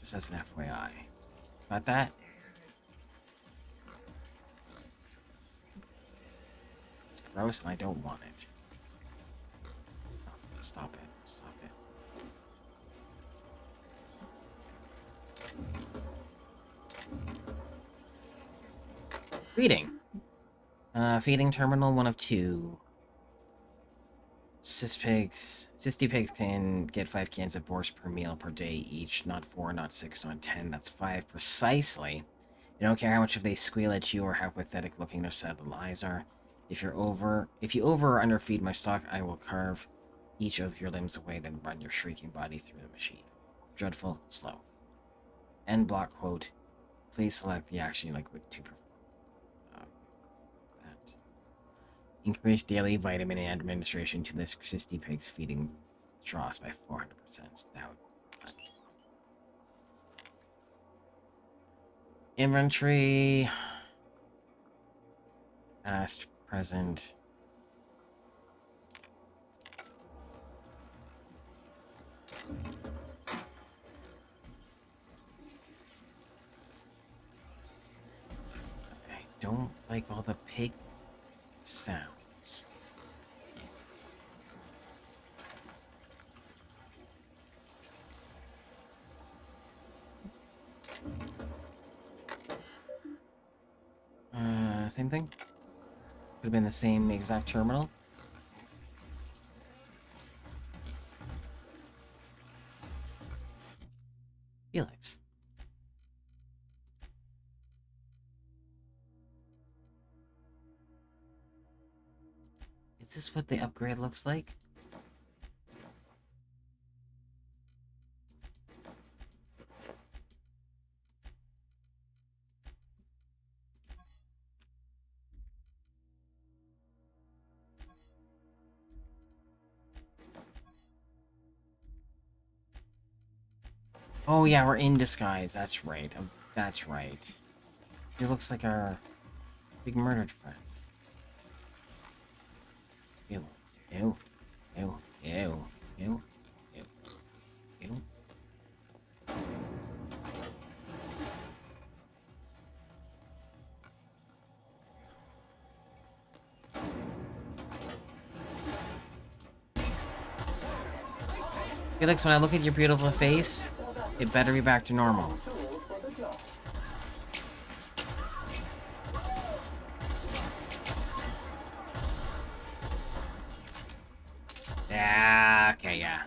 Just as an FYI. Got that? It's gross and I don't want it. Stop it. Stop it. Feeding. Feeding terminal 1 of 2. Cysty pigs can get 5 cans of borscht per meal per day each. Not 4, not 6, not 10. That's 5 precisely. I don't care how much if they squeal at you or how pathetic looking their sad little eyes are. If you over or underfeed my stock, I will carve each of your limbs away, then run your shrieking body through the machine. Dreadful, slow. End block quote. Please select the action you like to perform. That. Increase daily vitamin administration to this cysty pig's feeding troughs by 400%. That would... Inventory. Past, present. I don't like all the pig sounds. Same thing? Could have been the same exact terminal. Felix. Is this what the upgrade looks like? Oh yeah, we're in disguise. That's right. That's right. He looks like our big murdered friend. Ew. Ew. Ew. Ew. Ew. Ew. Ew. Felix, when I look at your beautiful face, it better be back to normal. Yeah, okay, yeah.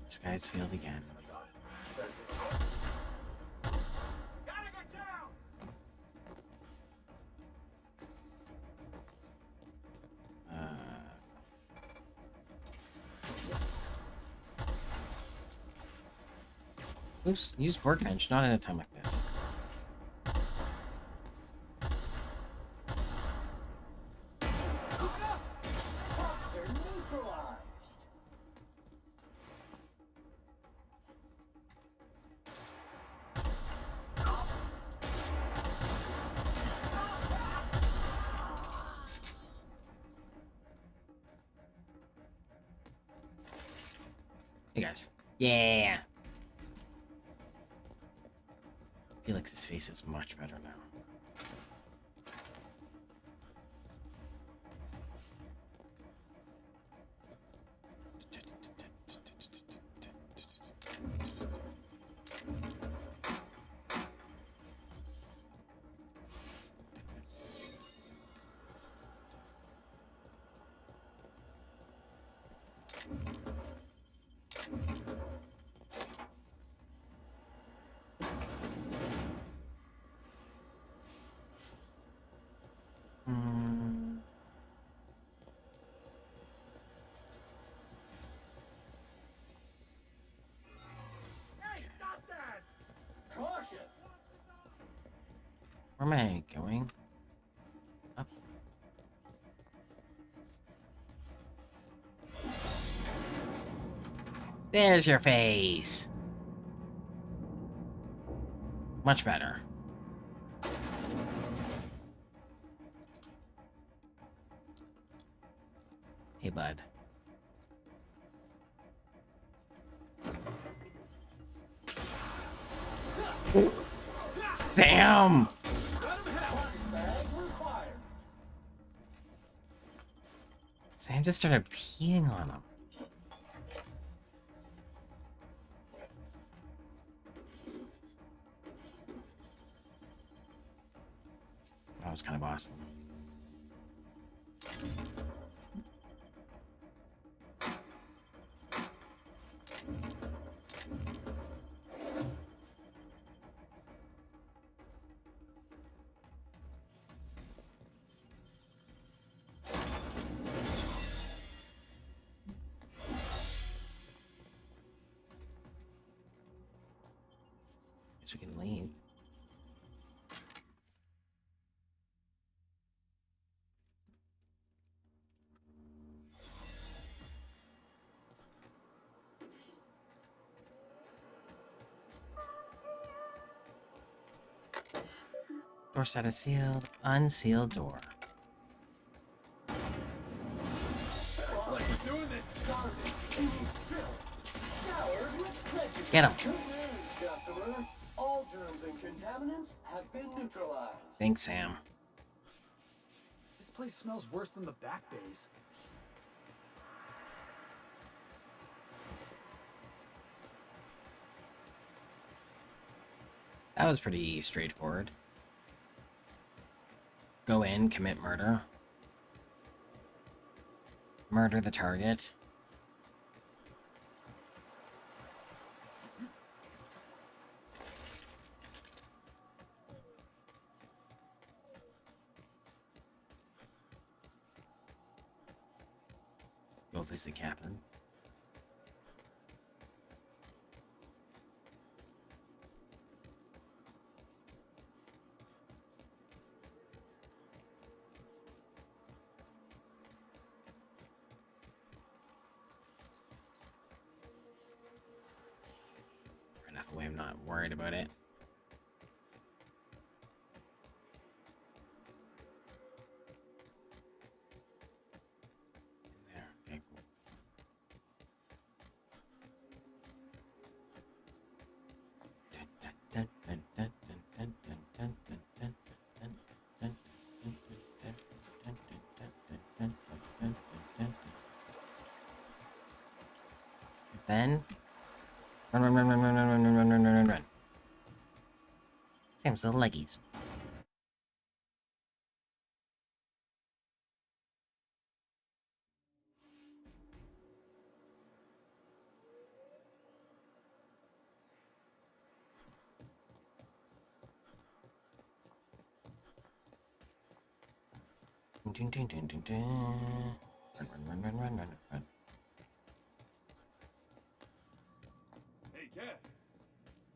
This guy's failed again. Oops, use workbench, not at a time like this. Hey guys. Yeah. I feel like this face is much better now. Where am I going? Up. There's your face. Much better. Hey, bud. Sam! Sam just started peeing on him. That was kind of awesome. Guess we can leave. Door set is sealed. Unsealed door. Get him. All germs and contaminants have been neutralized. Thanks, Sam. This place smells worse than the back bays. That was pretty straightforward. Go in, commit murder. Murder the target. Go visit Catherine. Enough away, I'm not worried about it. Then run, run, run, run, run, run, run, run, run, run, run, run. Sam's little leggies. Dun, dun, dun, dun, dun. Run, run, run, run, run, run, run. Hey, Cass.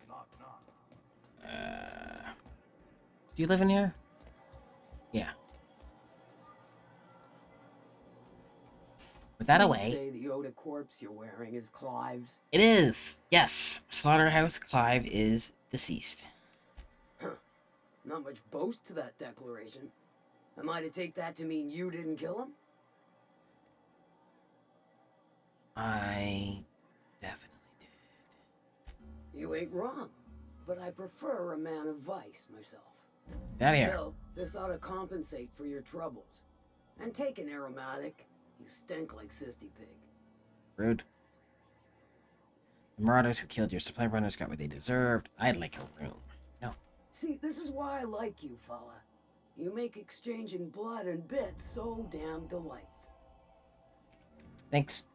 Knock, knock. Do you live in here? Yeah. Put that You away. say the Yoda corpse you're wearing is Clive's? It is. Yes. Slaughterhouse Clive is deceased. Not much boast to that declaration. Am I to take that to mean you didn't kill him? I definitely did. You ain't wrong, but I prefer a man of vice myself. Out here. Still, this ought to compensate for your troubles. And take an aromatic. You stink like Sisty Pig. Rude. The marauders who killed your supply runners got what they deserved. I'd like a room. No. See, this is why I like you, fella. You make exchanging blood and bits so damn delightful. Thanks.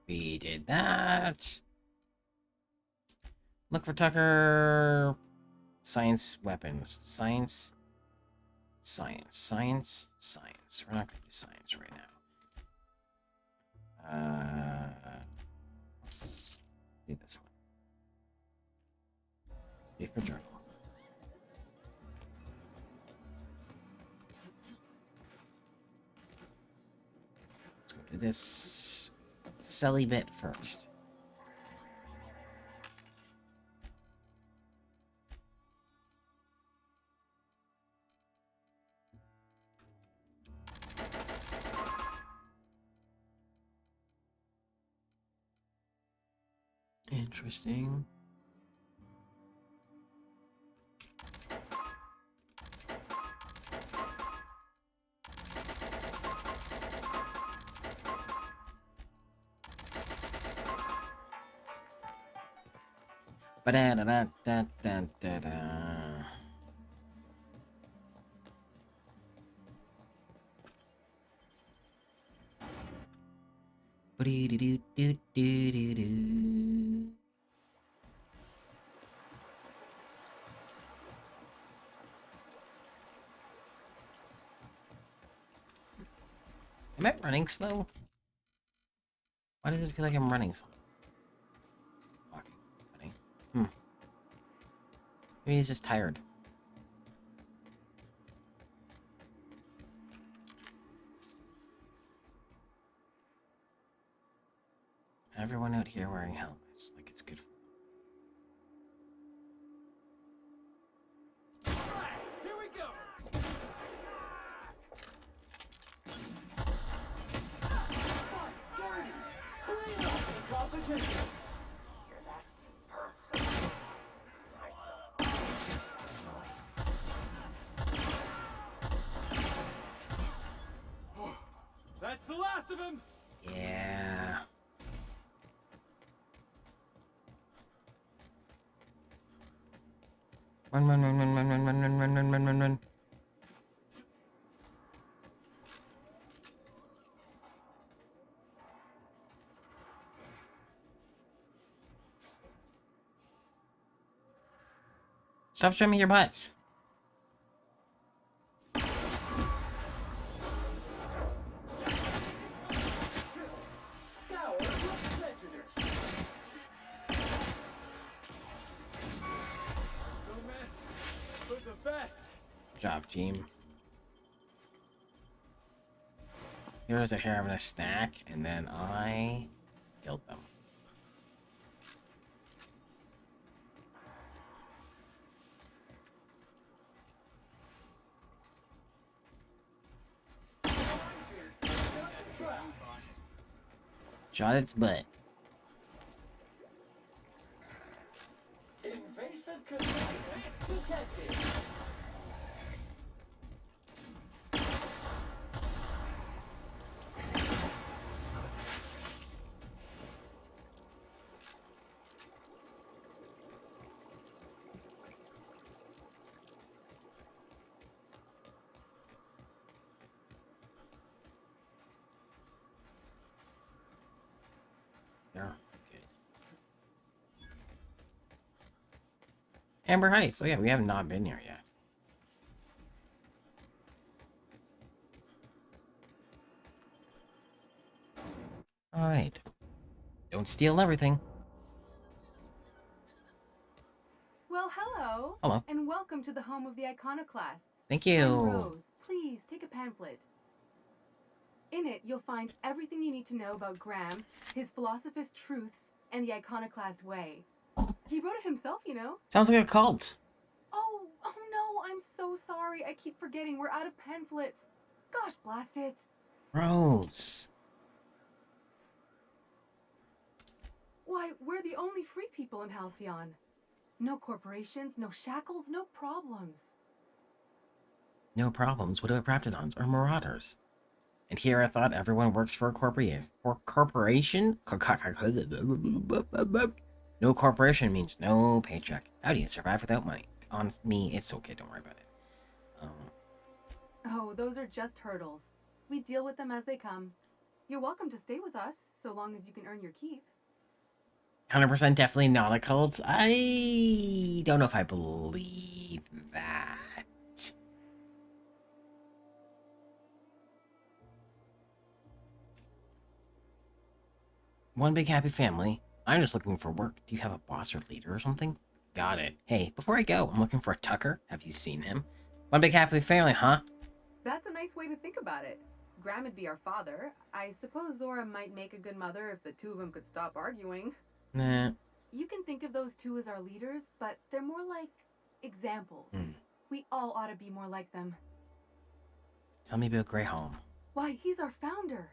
We did that. Look for Tucker. Science weapons. Science. Science. Science. Science. We're not going to do science right now. Let's do this one. Save for journal. Let's go to this silly bit first. Interesting. Ba-da-da-da-da-da-da-da. Ba-dee-doo-doo-doo-doo-doo. Am I running slow? Why does it feel like I'm running slow? Walking, running. Maybe he's just tired. Everyone out here wearing helmets, like it's good for them. Here we go. That's the last of him. Yeah. Run, run, run, run, run, run, run, run, run, run, run, run, run. Stop showing me your butts. Don't mess with the best. Good job, team. Heroes are here having a snack, and then I killed them. Shot its butt. Invasive constraint detected. Amber Heights. Oh yeah, we have not been here yet. Alright. Don't steal everything. Well, hello. Hello. And welcome to the home of the iconoclasts. Thank I'm you. Rose. Please take a pamphlet. In it, you'll find everything you need to know about Graham, his philosophist truths, and the iconoclast way. He wrote it himself, you know. Sounds like a cult. Oh no, I'm so sorry. I keep forgetting. We're out of pamphlets. Gosh, blast it. Rose. Why, we're the only free people in Halcyon. No corporations, no shackles, no problems. No problems. What about Raptidons or Marauders? And here I thought everyone works for a corporation. No corporation means no paycheck. How do you survive without money? On me, it's okay. Don't worry about it. Oh, those are just hurdles. We deal with them as they come. You're welcome to stay with us, so long as you can earn your keep. 100% definitely not a cult. I don't know if I believe that. One big happy family. I'm just looking for work. Do you have a boss or leader or something? Got it. Hey, before I go, I'm looking for a Tucker. Have you seen him? One big happy family, huh? That's a nice way to think about it. Graham would be our father. I suppose Zora might make a good mother if the two of them could stop arguing. Nah. You can think of those two as our leaders, but they're more like examples. We all ought to be more like them. Tell me about Greyholm. Why, he's our founder.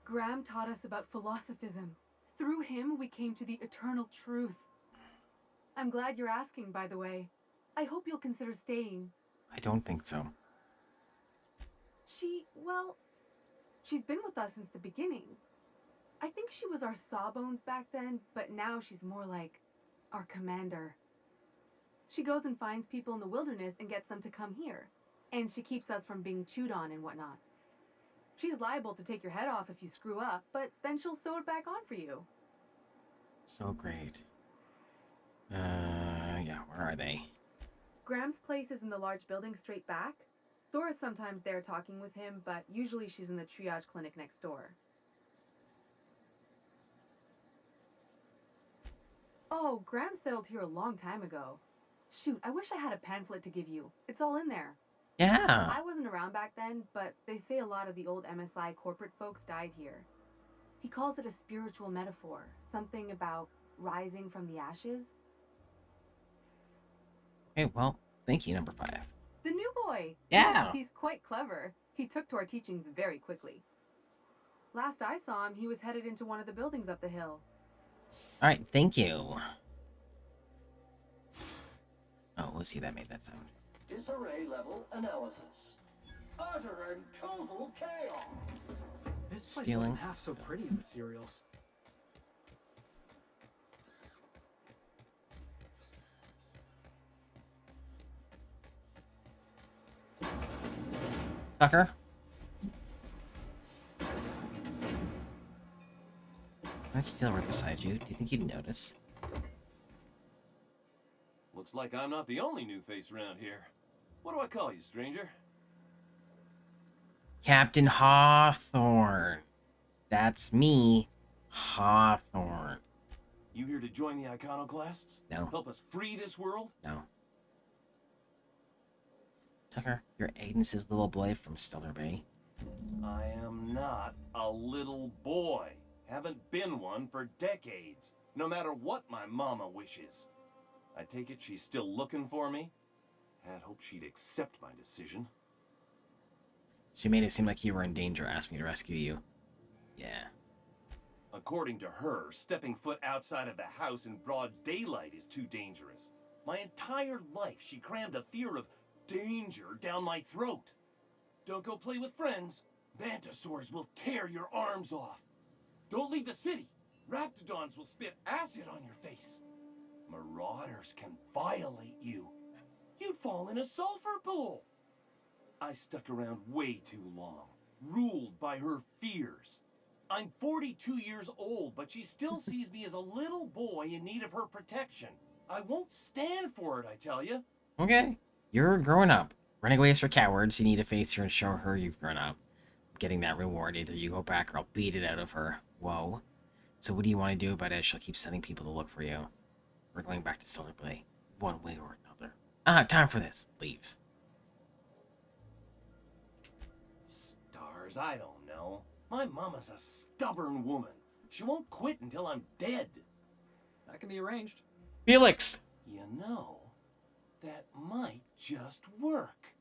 Graham taught us about philosophism. Through him, we came to the eternal truth. I'm glad you're asking, by the way. I hope you'll consider staying. I don't think so. She's been with us since the beginning. I think she was our sawbones back then, but now she's more like our commander. She goes and finds people in the wilderness and gets them to come here. And she keeps us from being chewed on and whatnot. She's liable to take your head off if you screw up, but then she'll sew it back on for you. So great. Yeah, where are they? Graham's place is in the large building straight back. Zora's sometimes there talking with him, but usually she's in the triage clinic next door. Oh, Graham settled here a long time ago. Shoot, I wish I had a pamphlet to give you. It's all in there. Yeah. I wasn't around back then, but they say a lot of the old MSI corporate folks died here. He calls it a spiritual metaphor, something about rising from the ashes. Okay, well, thank you, number 5. The new boy! Yeah! Yes, he's quite clever. He took to our teachings very quickly. Last I saw him, he was headed into one of the buildings up the hill. Alright, thank you. Oh, we'll see that made that sound. Disarray level analysis. Utter and total chaos. This place Stealing. wasn't half so pretty in the serials. Tucker? Let's steal right beside you. Do you think you'd notice? Looks like I'm not the only new face around here. What do I call you, stranger? Captain Hawthorne. That's me, Hawthorne. You here to join the iconoclasts? No. Help us free this world? No. Tucker, you're Agnes's little boy from Stellar Bay. I am not a little boy. Haven't been one for decades, no matter what my mama wishes. I take it she's still looking for me? Had hoped she'd accept my decision. She made it seem like you were in danger, asked me to rescue you. Yeah. According to her, stepping foot outside of the house in broad daylight is too dangerous. My entire life she crammed a fear of danger down my throat. Don't go play with friends. Mantisaurs will tear your arms off. Don't leave the city. Raptidons will spit acid on your face. Marauders can violate you. You'd fall in a sulfur pool. I stuck around way too long, ruled by her fears. I'm 42 years old, but she still sees me as a little boy in need of her protection. I won't stand for it, I tell you. Okay. You're growing up. Running away is for cowards. You need to face her and show her you've grown up. Getting that reward. Either you go back or I'll beat it out of her. Whoa. So what do you want to do about it? She'll keep sending people to look for you. We're going back to Silver Play. One way or another. Time for this. Leaves. Stars, I don't know. My mama's a stubborn woman. She won't quit until I'm dead. That can be arranged. Felix! You know, that might just work.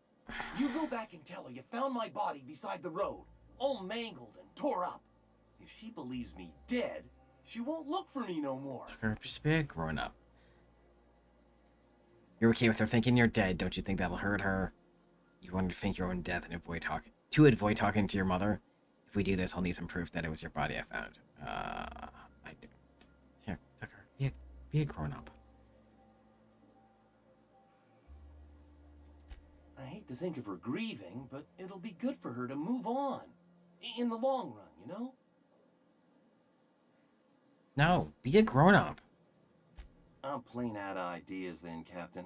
You go back and tell her you found my body beside the road, all mangled and tore up. If she believes me dead, she won't look for me no more. Tucker, just be growing up. You're okay with her thinking you're dead. Don't you think that'll hurt her? You want to think your own death and avoid talking to your mother? If we do this, I'll need some proof that it was your body I found. I did. Here, Tucker, be a grown up. I hate to think of her grieving, but it'll be good for her to move on. In the long run, you know? No, be a grown up. I'm plain out of ideas then, Captain.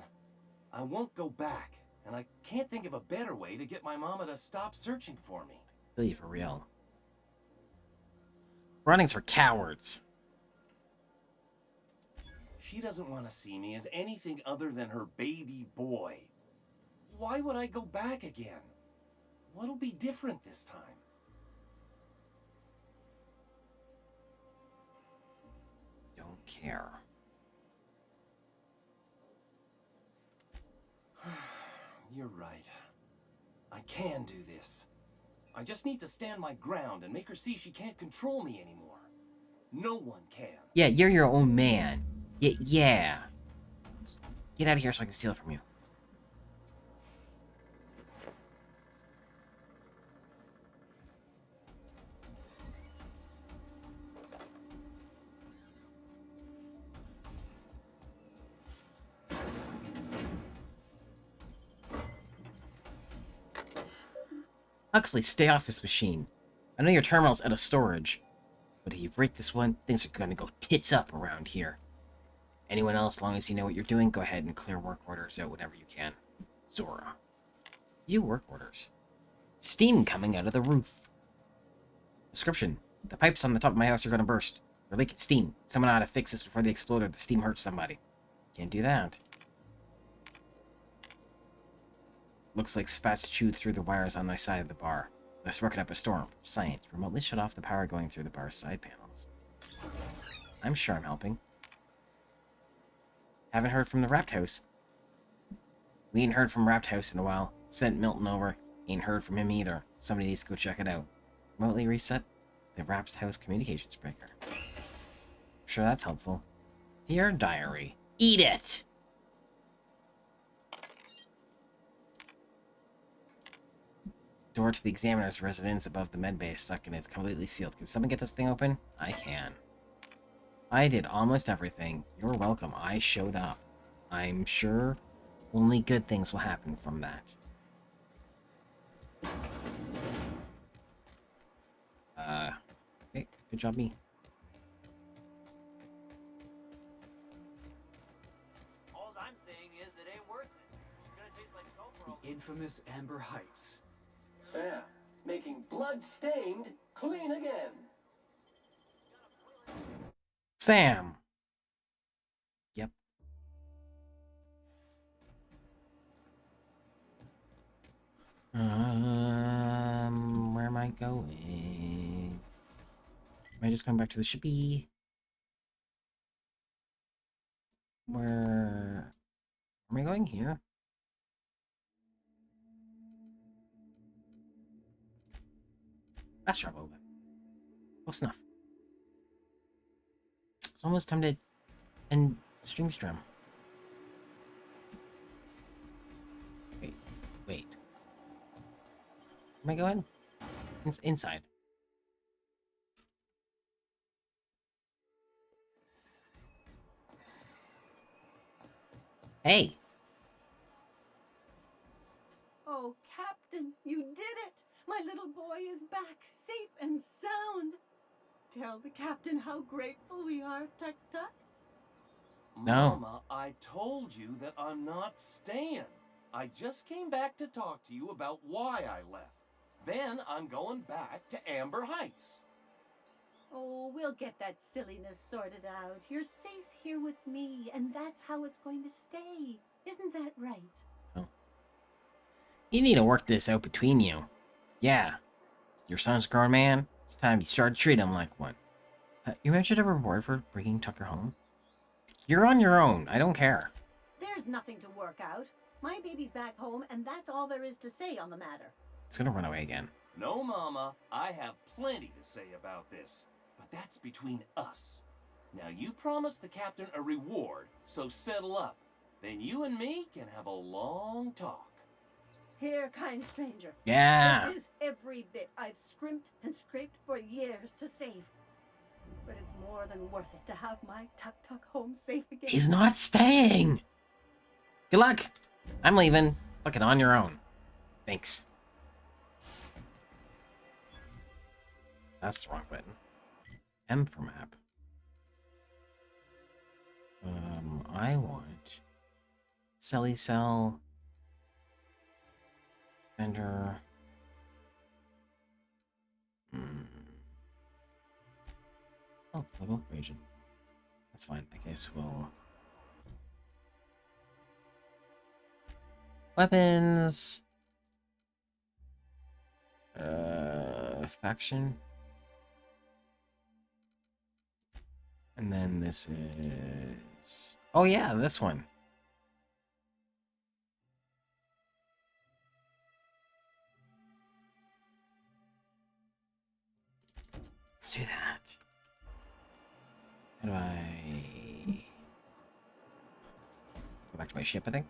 I won't go back, and I can't think of a better way to get my mama to stop searching for me. Really, for real. Running's for cowards. She doesn't want to see me as anything other than her baby boy. Why would I go back again? What'll be different this time? Don't care. You're right. I can do this. I just need to stand my ground and make her see she can't control me anymore. No one can. Yeah, you're your own man. Yeah. Get out of here so I can steal it from you. Huxley, stay off this machine. I know your terminal's out of storage, but if you break this one, things are gonna go tits up around here. Anyone else, as long as you know what you're doing, go ahead and clear work orders out whenever you can. Zora. You work orders. Steam coming out of the roof. Description. The pipes on the top of my house are gonna burst. They're leaking steam. Someone ought to fix this before they explode or the steam hurts somebody. Can't do that. Looks like spats chewed through the wires on my side of the bar. They're sparking up a storm. Science. Remotely shut off the power going through the bar's side panels. I'm sure I'm helping. Haven't heard from the Wrapped House. We ain't heard from Wrapped House in a while. Sent Milton over. Ain't heard from him either. Somebody needs to go check it out. Remotely reset the Wrapped House communications breaker. Sure, that's helpful. Dear Diary. Eat it! Door to the examiner's residence above the medbay is stuck and it's completely sealed. Can someone get this thing open? I can. I did almost everything. You're welcome. I showed up. I'm sure only good things will happen from that. Okay. Good job, me. All I'm saying is it ain't worth it. It's gonna taste like sulfur. The infamous Amber Heights. Sam, making blood-stained clean again. Sam! Yep. Where am I going? Am I just going back to the shippy? Where am I going here? Let's travel a bit. Close enough. It's almost time to end stream. Wait. Where am I going? Inside. Hey! Oh, Captain, you did it! My little boy is back, safe and sound. Tell the captain how grateful we are, Tuk Tuk. No. Mama, I told you that I'm not staying. I just came back to talk to you about why I left. Then I'm going back to Amber Heights. Oh, we'll get that silliness sorted out. You're safe here with me, and that's how it's going to stay. Isn't that right? Oh. You need to work this out between you. Yeah. Your son's a grown man. It's time you start to treat him like one. You mentioned a reward for bringing Tucker home. You're on your own. I don't care. There's nothing to work out. My baby's back home, and that's all there is to say on the matter. It's gonna run away again. No, Mama, I have plenty to say about this, but that's between us. Now, you promised the captain a reward, so settle up. Then you and me can have a long talk. Here, kind stranger. Yeah. This is every bit I've scrimped and scraped for years to save. But it's more than worth it to have my Tuk-Tuk home safe again. He's not staying. Good luck. I'm leaving. Fucking on your own. Thanks. That's the wrong button. M for map. I want Selly Cell. Vendor. Oh, level region. That's fine. I guess we'll. Weapons. Faction. And then this is. Oh yeah, this one. Let's do that. How do I go back to my ship, I think?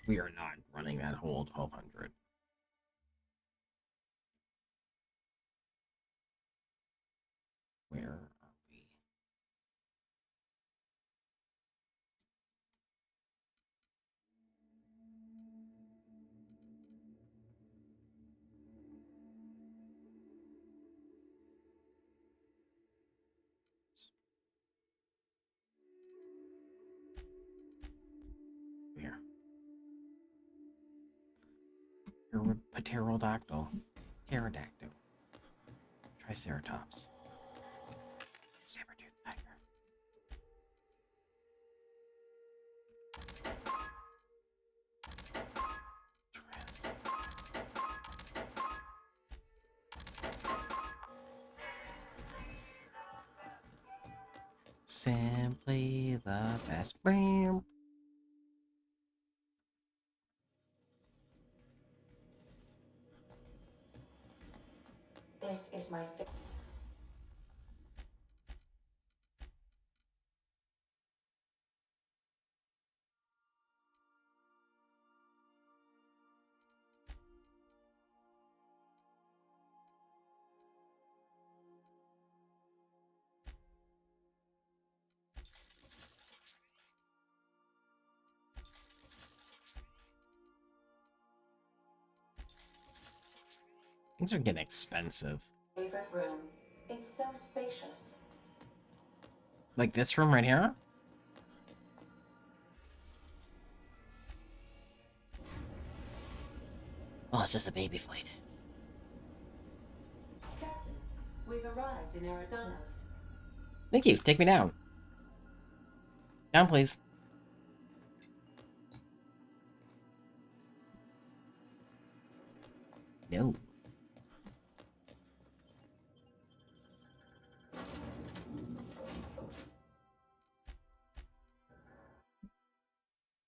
We are not running that whole 1200. Where are we? Here. Pterodactyl. Pterodactyl. Triceratops. Saber-tooth tiger. Simply the best. Bam. This is my Things are getting expensive. favorite room. It's so spacious. Like this room right here? Oh, it's just a baby flight. Captain, we've arrived in Eridanos. Thank you. Take me down. Down, please. No.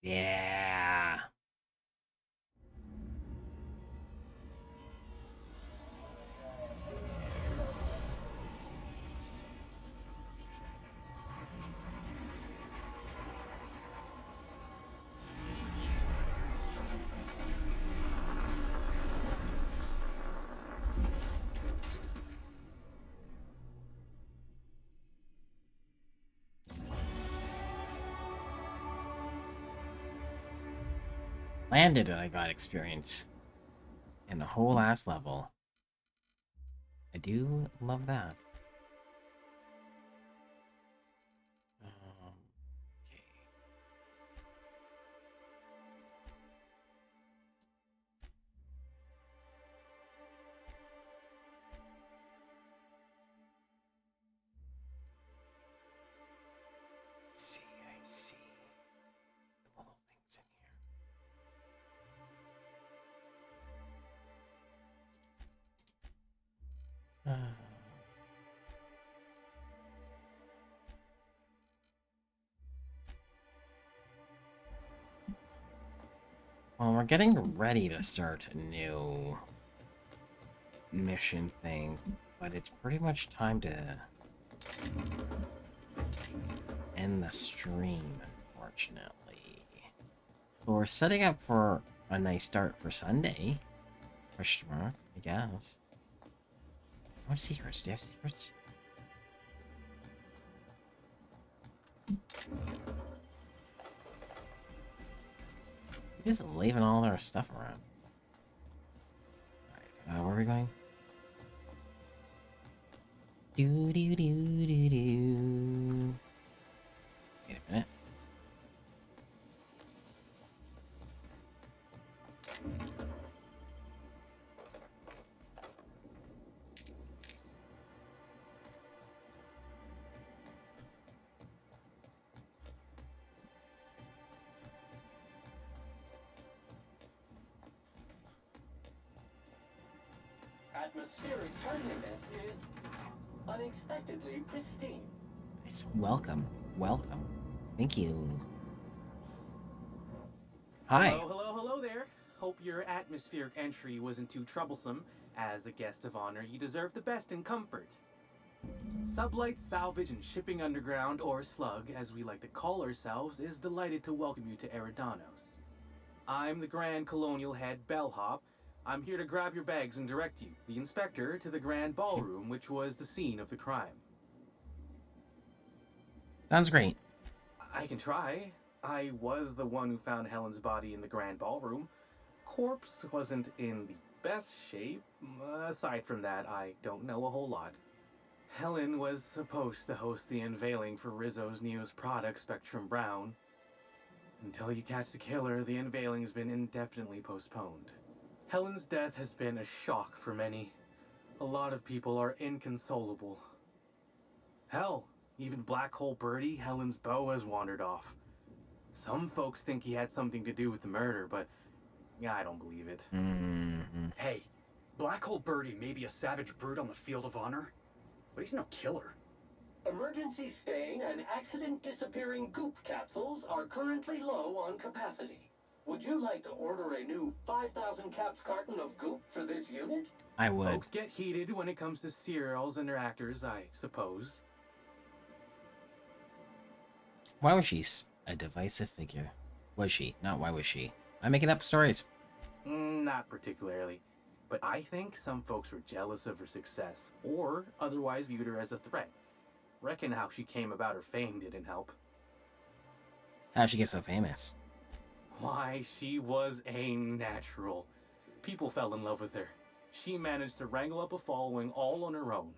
Yeah. Landed and I got experience. And a whole ass level. I do love that. Okay. I see. The little things in here. Well, we're getting ready to start a new mission thing, but it's pretty much time to end the stream, unfortunately. But we're setting up for a nice start for Sunday. Question mark, I guess. What secrets? Do you have secrets? Just leaving all their stuff around. Alright, where are we going? Do do do do do. Wait a minute. Atmospheric cleanliness is unexpectedly pristine. It's welcome. Welcome. Thank you. Hi. Hello there. Hope your atmospheric entry wasn't too troublesome. As a guest of honor, you deserve the best in comfort. Sublight Salvage and Shipping Underground, or Slug, as we like to call ourselves, is delighted to welcome you to Eridanos. I'm the Grand Colonial Head Bellhop. I'm here to grab your bags and direct you, the inspector, to the Grand Ballroom, which was the scene of the crime. Sounds great. I can try. I was the one who found Helen's body in the Grand Ballroom. Corpse wasn't in the best shape. Aside from that, I don't know a whole lot. Helen was supposed to host the unveiling for Rizzo's newest product, Spectrum Brown. Until you catch the killer, the unveiling's been indefinitely postponed. Helen's death has been a shock for many. A lot of people are inconsolable. Hell, even Black Hole Birdie, Helen's beau, has wandered off. Some folks think he had something to do with the murder, but yeah, I don't believe it. Hey, Black Hole Birdie may be a savage brute on the field of honor, but he's no killer. Emergency stain and accident disappearing goop capsules are currently low on capacity. Would you like to order a new 5,000 caps carton of goop for this unit? I would. Folks get heated when it comes to serials and their actors, I suppose. Why was she a divisive figure? Was she? Not why was she. I'm making up stories. Not particularly. But I think some folks were jealous of her success, or otherwise viewed her as a threat. Reckon how she came about her fame didn't help. How'd she get so famous? Why, she was a natural. People fell in love with her. She managed to wrangle up a following all on her own.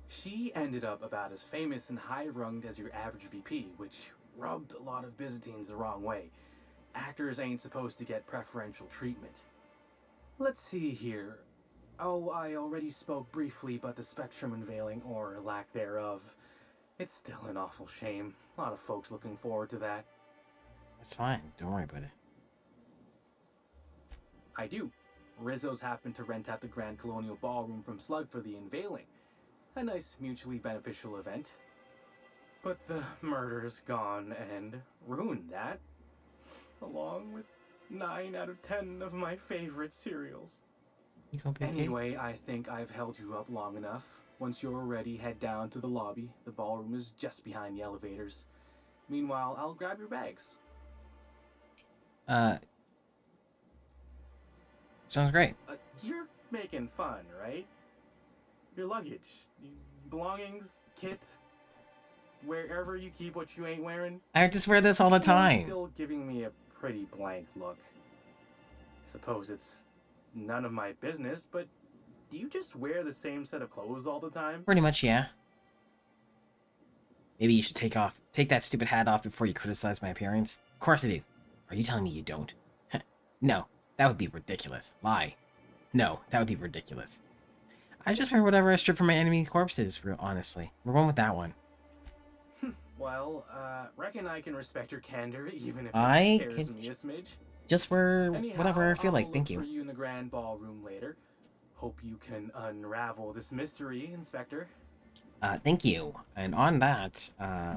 She ended up about as famous and high-runged as your average VP, which rubbed a lot of Byzantines the wrong way. Actors ain't supposed to get preferential treatment. Let's see here. Oh, I already spoke briefly about the Spectrum unveiling, or lack thereof. It's still an awful shame. A lot of folks looking forward to that. It's fine. Don't worry about it. I do. Rizzo's happened to rent out the Grand Colonial Ballroom from Slug for the unveiling. A nice mutually beneficial event. But the murder's gone and ruined that. Along with 9 out of 10 of my favorite cereals. Anyway, I think I've held you up long enough. Once you're ready, head down to the lobby. The ballroom is just behind the elevators. Meanwhile, I'll grab your bags. Sounds great. You're making fun, right? Your luggage, belongings, kit, wherever you keep what you ain't wearing. I just wear this all the You're time. still giving me a pretty blank look. Suppose it's none of my business, but do you just wear the same set of clothes all the time? Pretty much, yeah. Maybe you should take that stupid hat off before you criticize my appearance. Of course I do. Are you telling me you don't? No, that would be ridiculous. Lie. No, that would be ridiculous. I just wear whatever I strip from my enemy corpses, honestly. We're going with that one. Well, reckon I can respect your candor, even if I it scares could me a smidge. just wear Anyhow, whatever I feel like, I'll thank look you. for you in the grand ballroom later. Hope you can unravel this mystery, Inspector. Thank you. And on that, I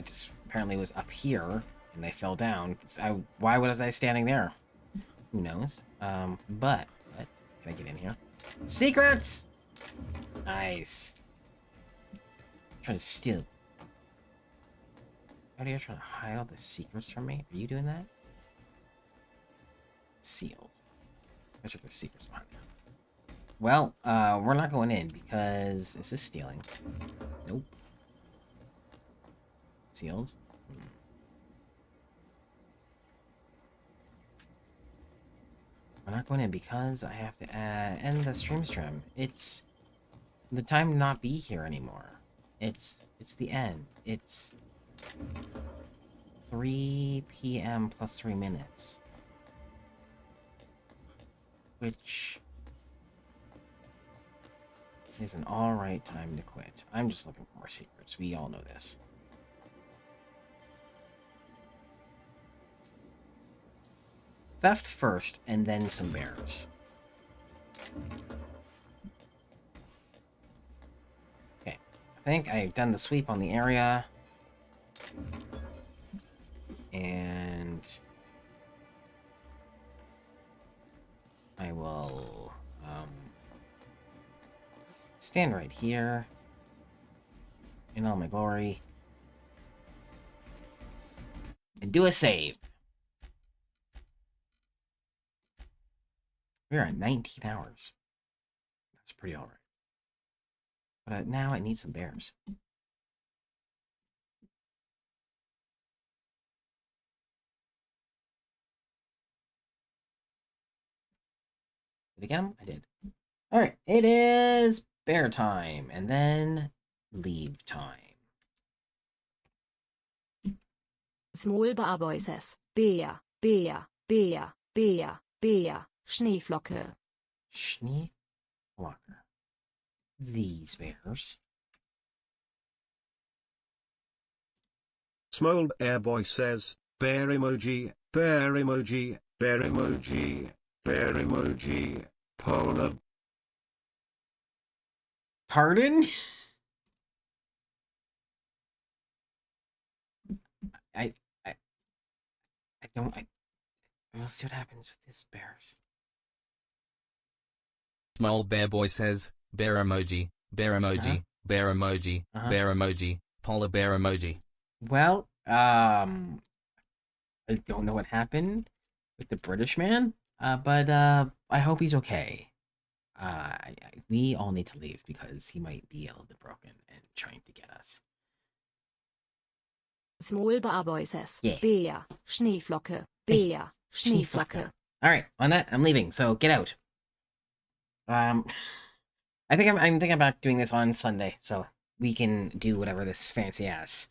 just apparently was up here, and I fell down. Why was I standing there? Who knows? But can I get in here? Secrets! Nice. Trying to steal. Are you trying to hide all the secrets from me? Are you doing that? Sealed. I bet there's secrets behind there. Well, we're not going in because... Is this stealing? Nope. Sealed? We're not going in because I have to end the stream. It's the time to not be here anymore. It's the end. It's 3 p.m. plus 3 minutes. Which is an alright time to quit. I'm just looking for more secrets. We all know this. Theft first, and then some bears. Okay. I think I've done the sweep on the area. And I will stand right here in all my glory and do a save. We're at 19 hours. That's pretty alright. But now I need some bears. Did I get them? I did. Alright, it is bear time, and then leave time. Small bar voices. Bär, Bär, Bär, Bär, Bär, Schneeflocke. Schneeflocke. These bears. Small Airboy says, bear emoji, bear emoji, bear emoji, bear emoji, polar. Pardon? We'll see what happens with this bears. Small Bear Boy says, bear emoji, bear emoji, bear emoji, bear emoji, polar bear emoji. Well, I don't know what happened with the British man, but I hope he's okay. We all need to leave because he might be a little bit broken and trying to get us. Small bar voices. Yeah. Bär, Schneeflocke, Bär, Schneeflocke. Alright, on that, I'm leaving, so get out. I'm thinking about doing this on Sunday, so we can do whatever this fancy ass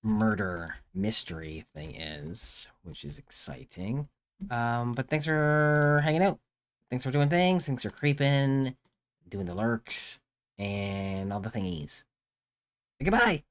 murder mystery thing is, which is exciting. But thanks for hanging out. Thanks for doing things. Thanks for creeping, doing the lurks, and all the thingies. Goodbye!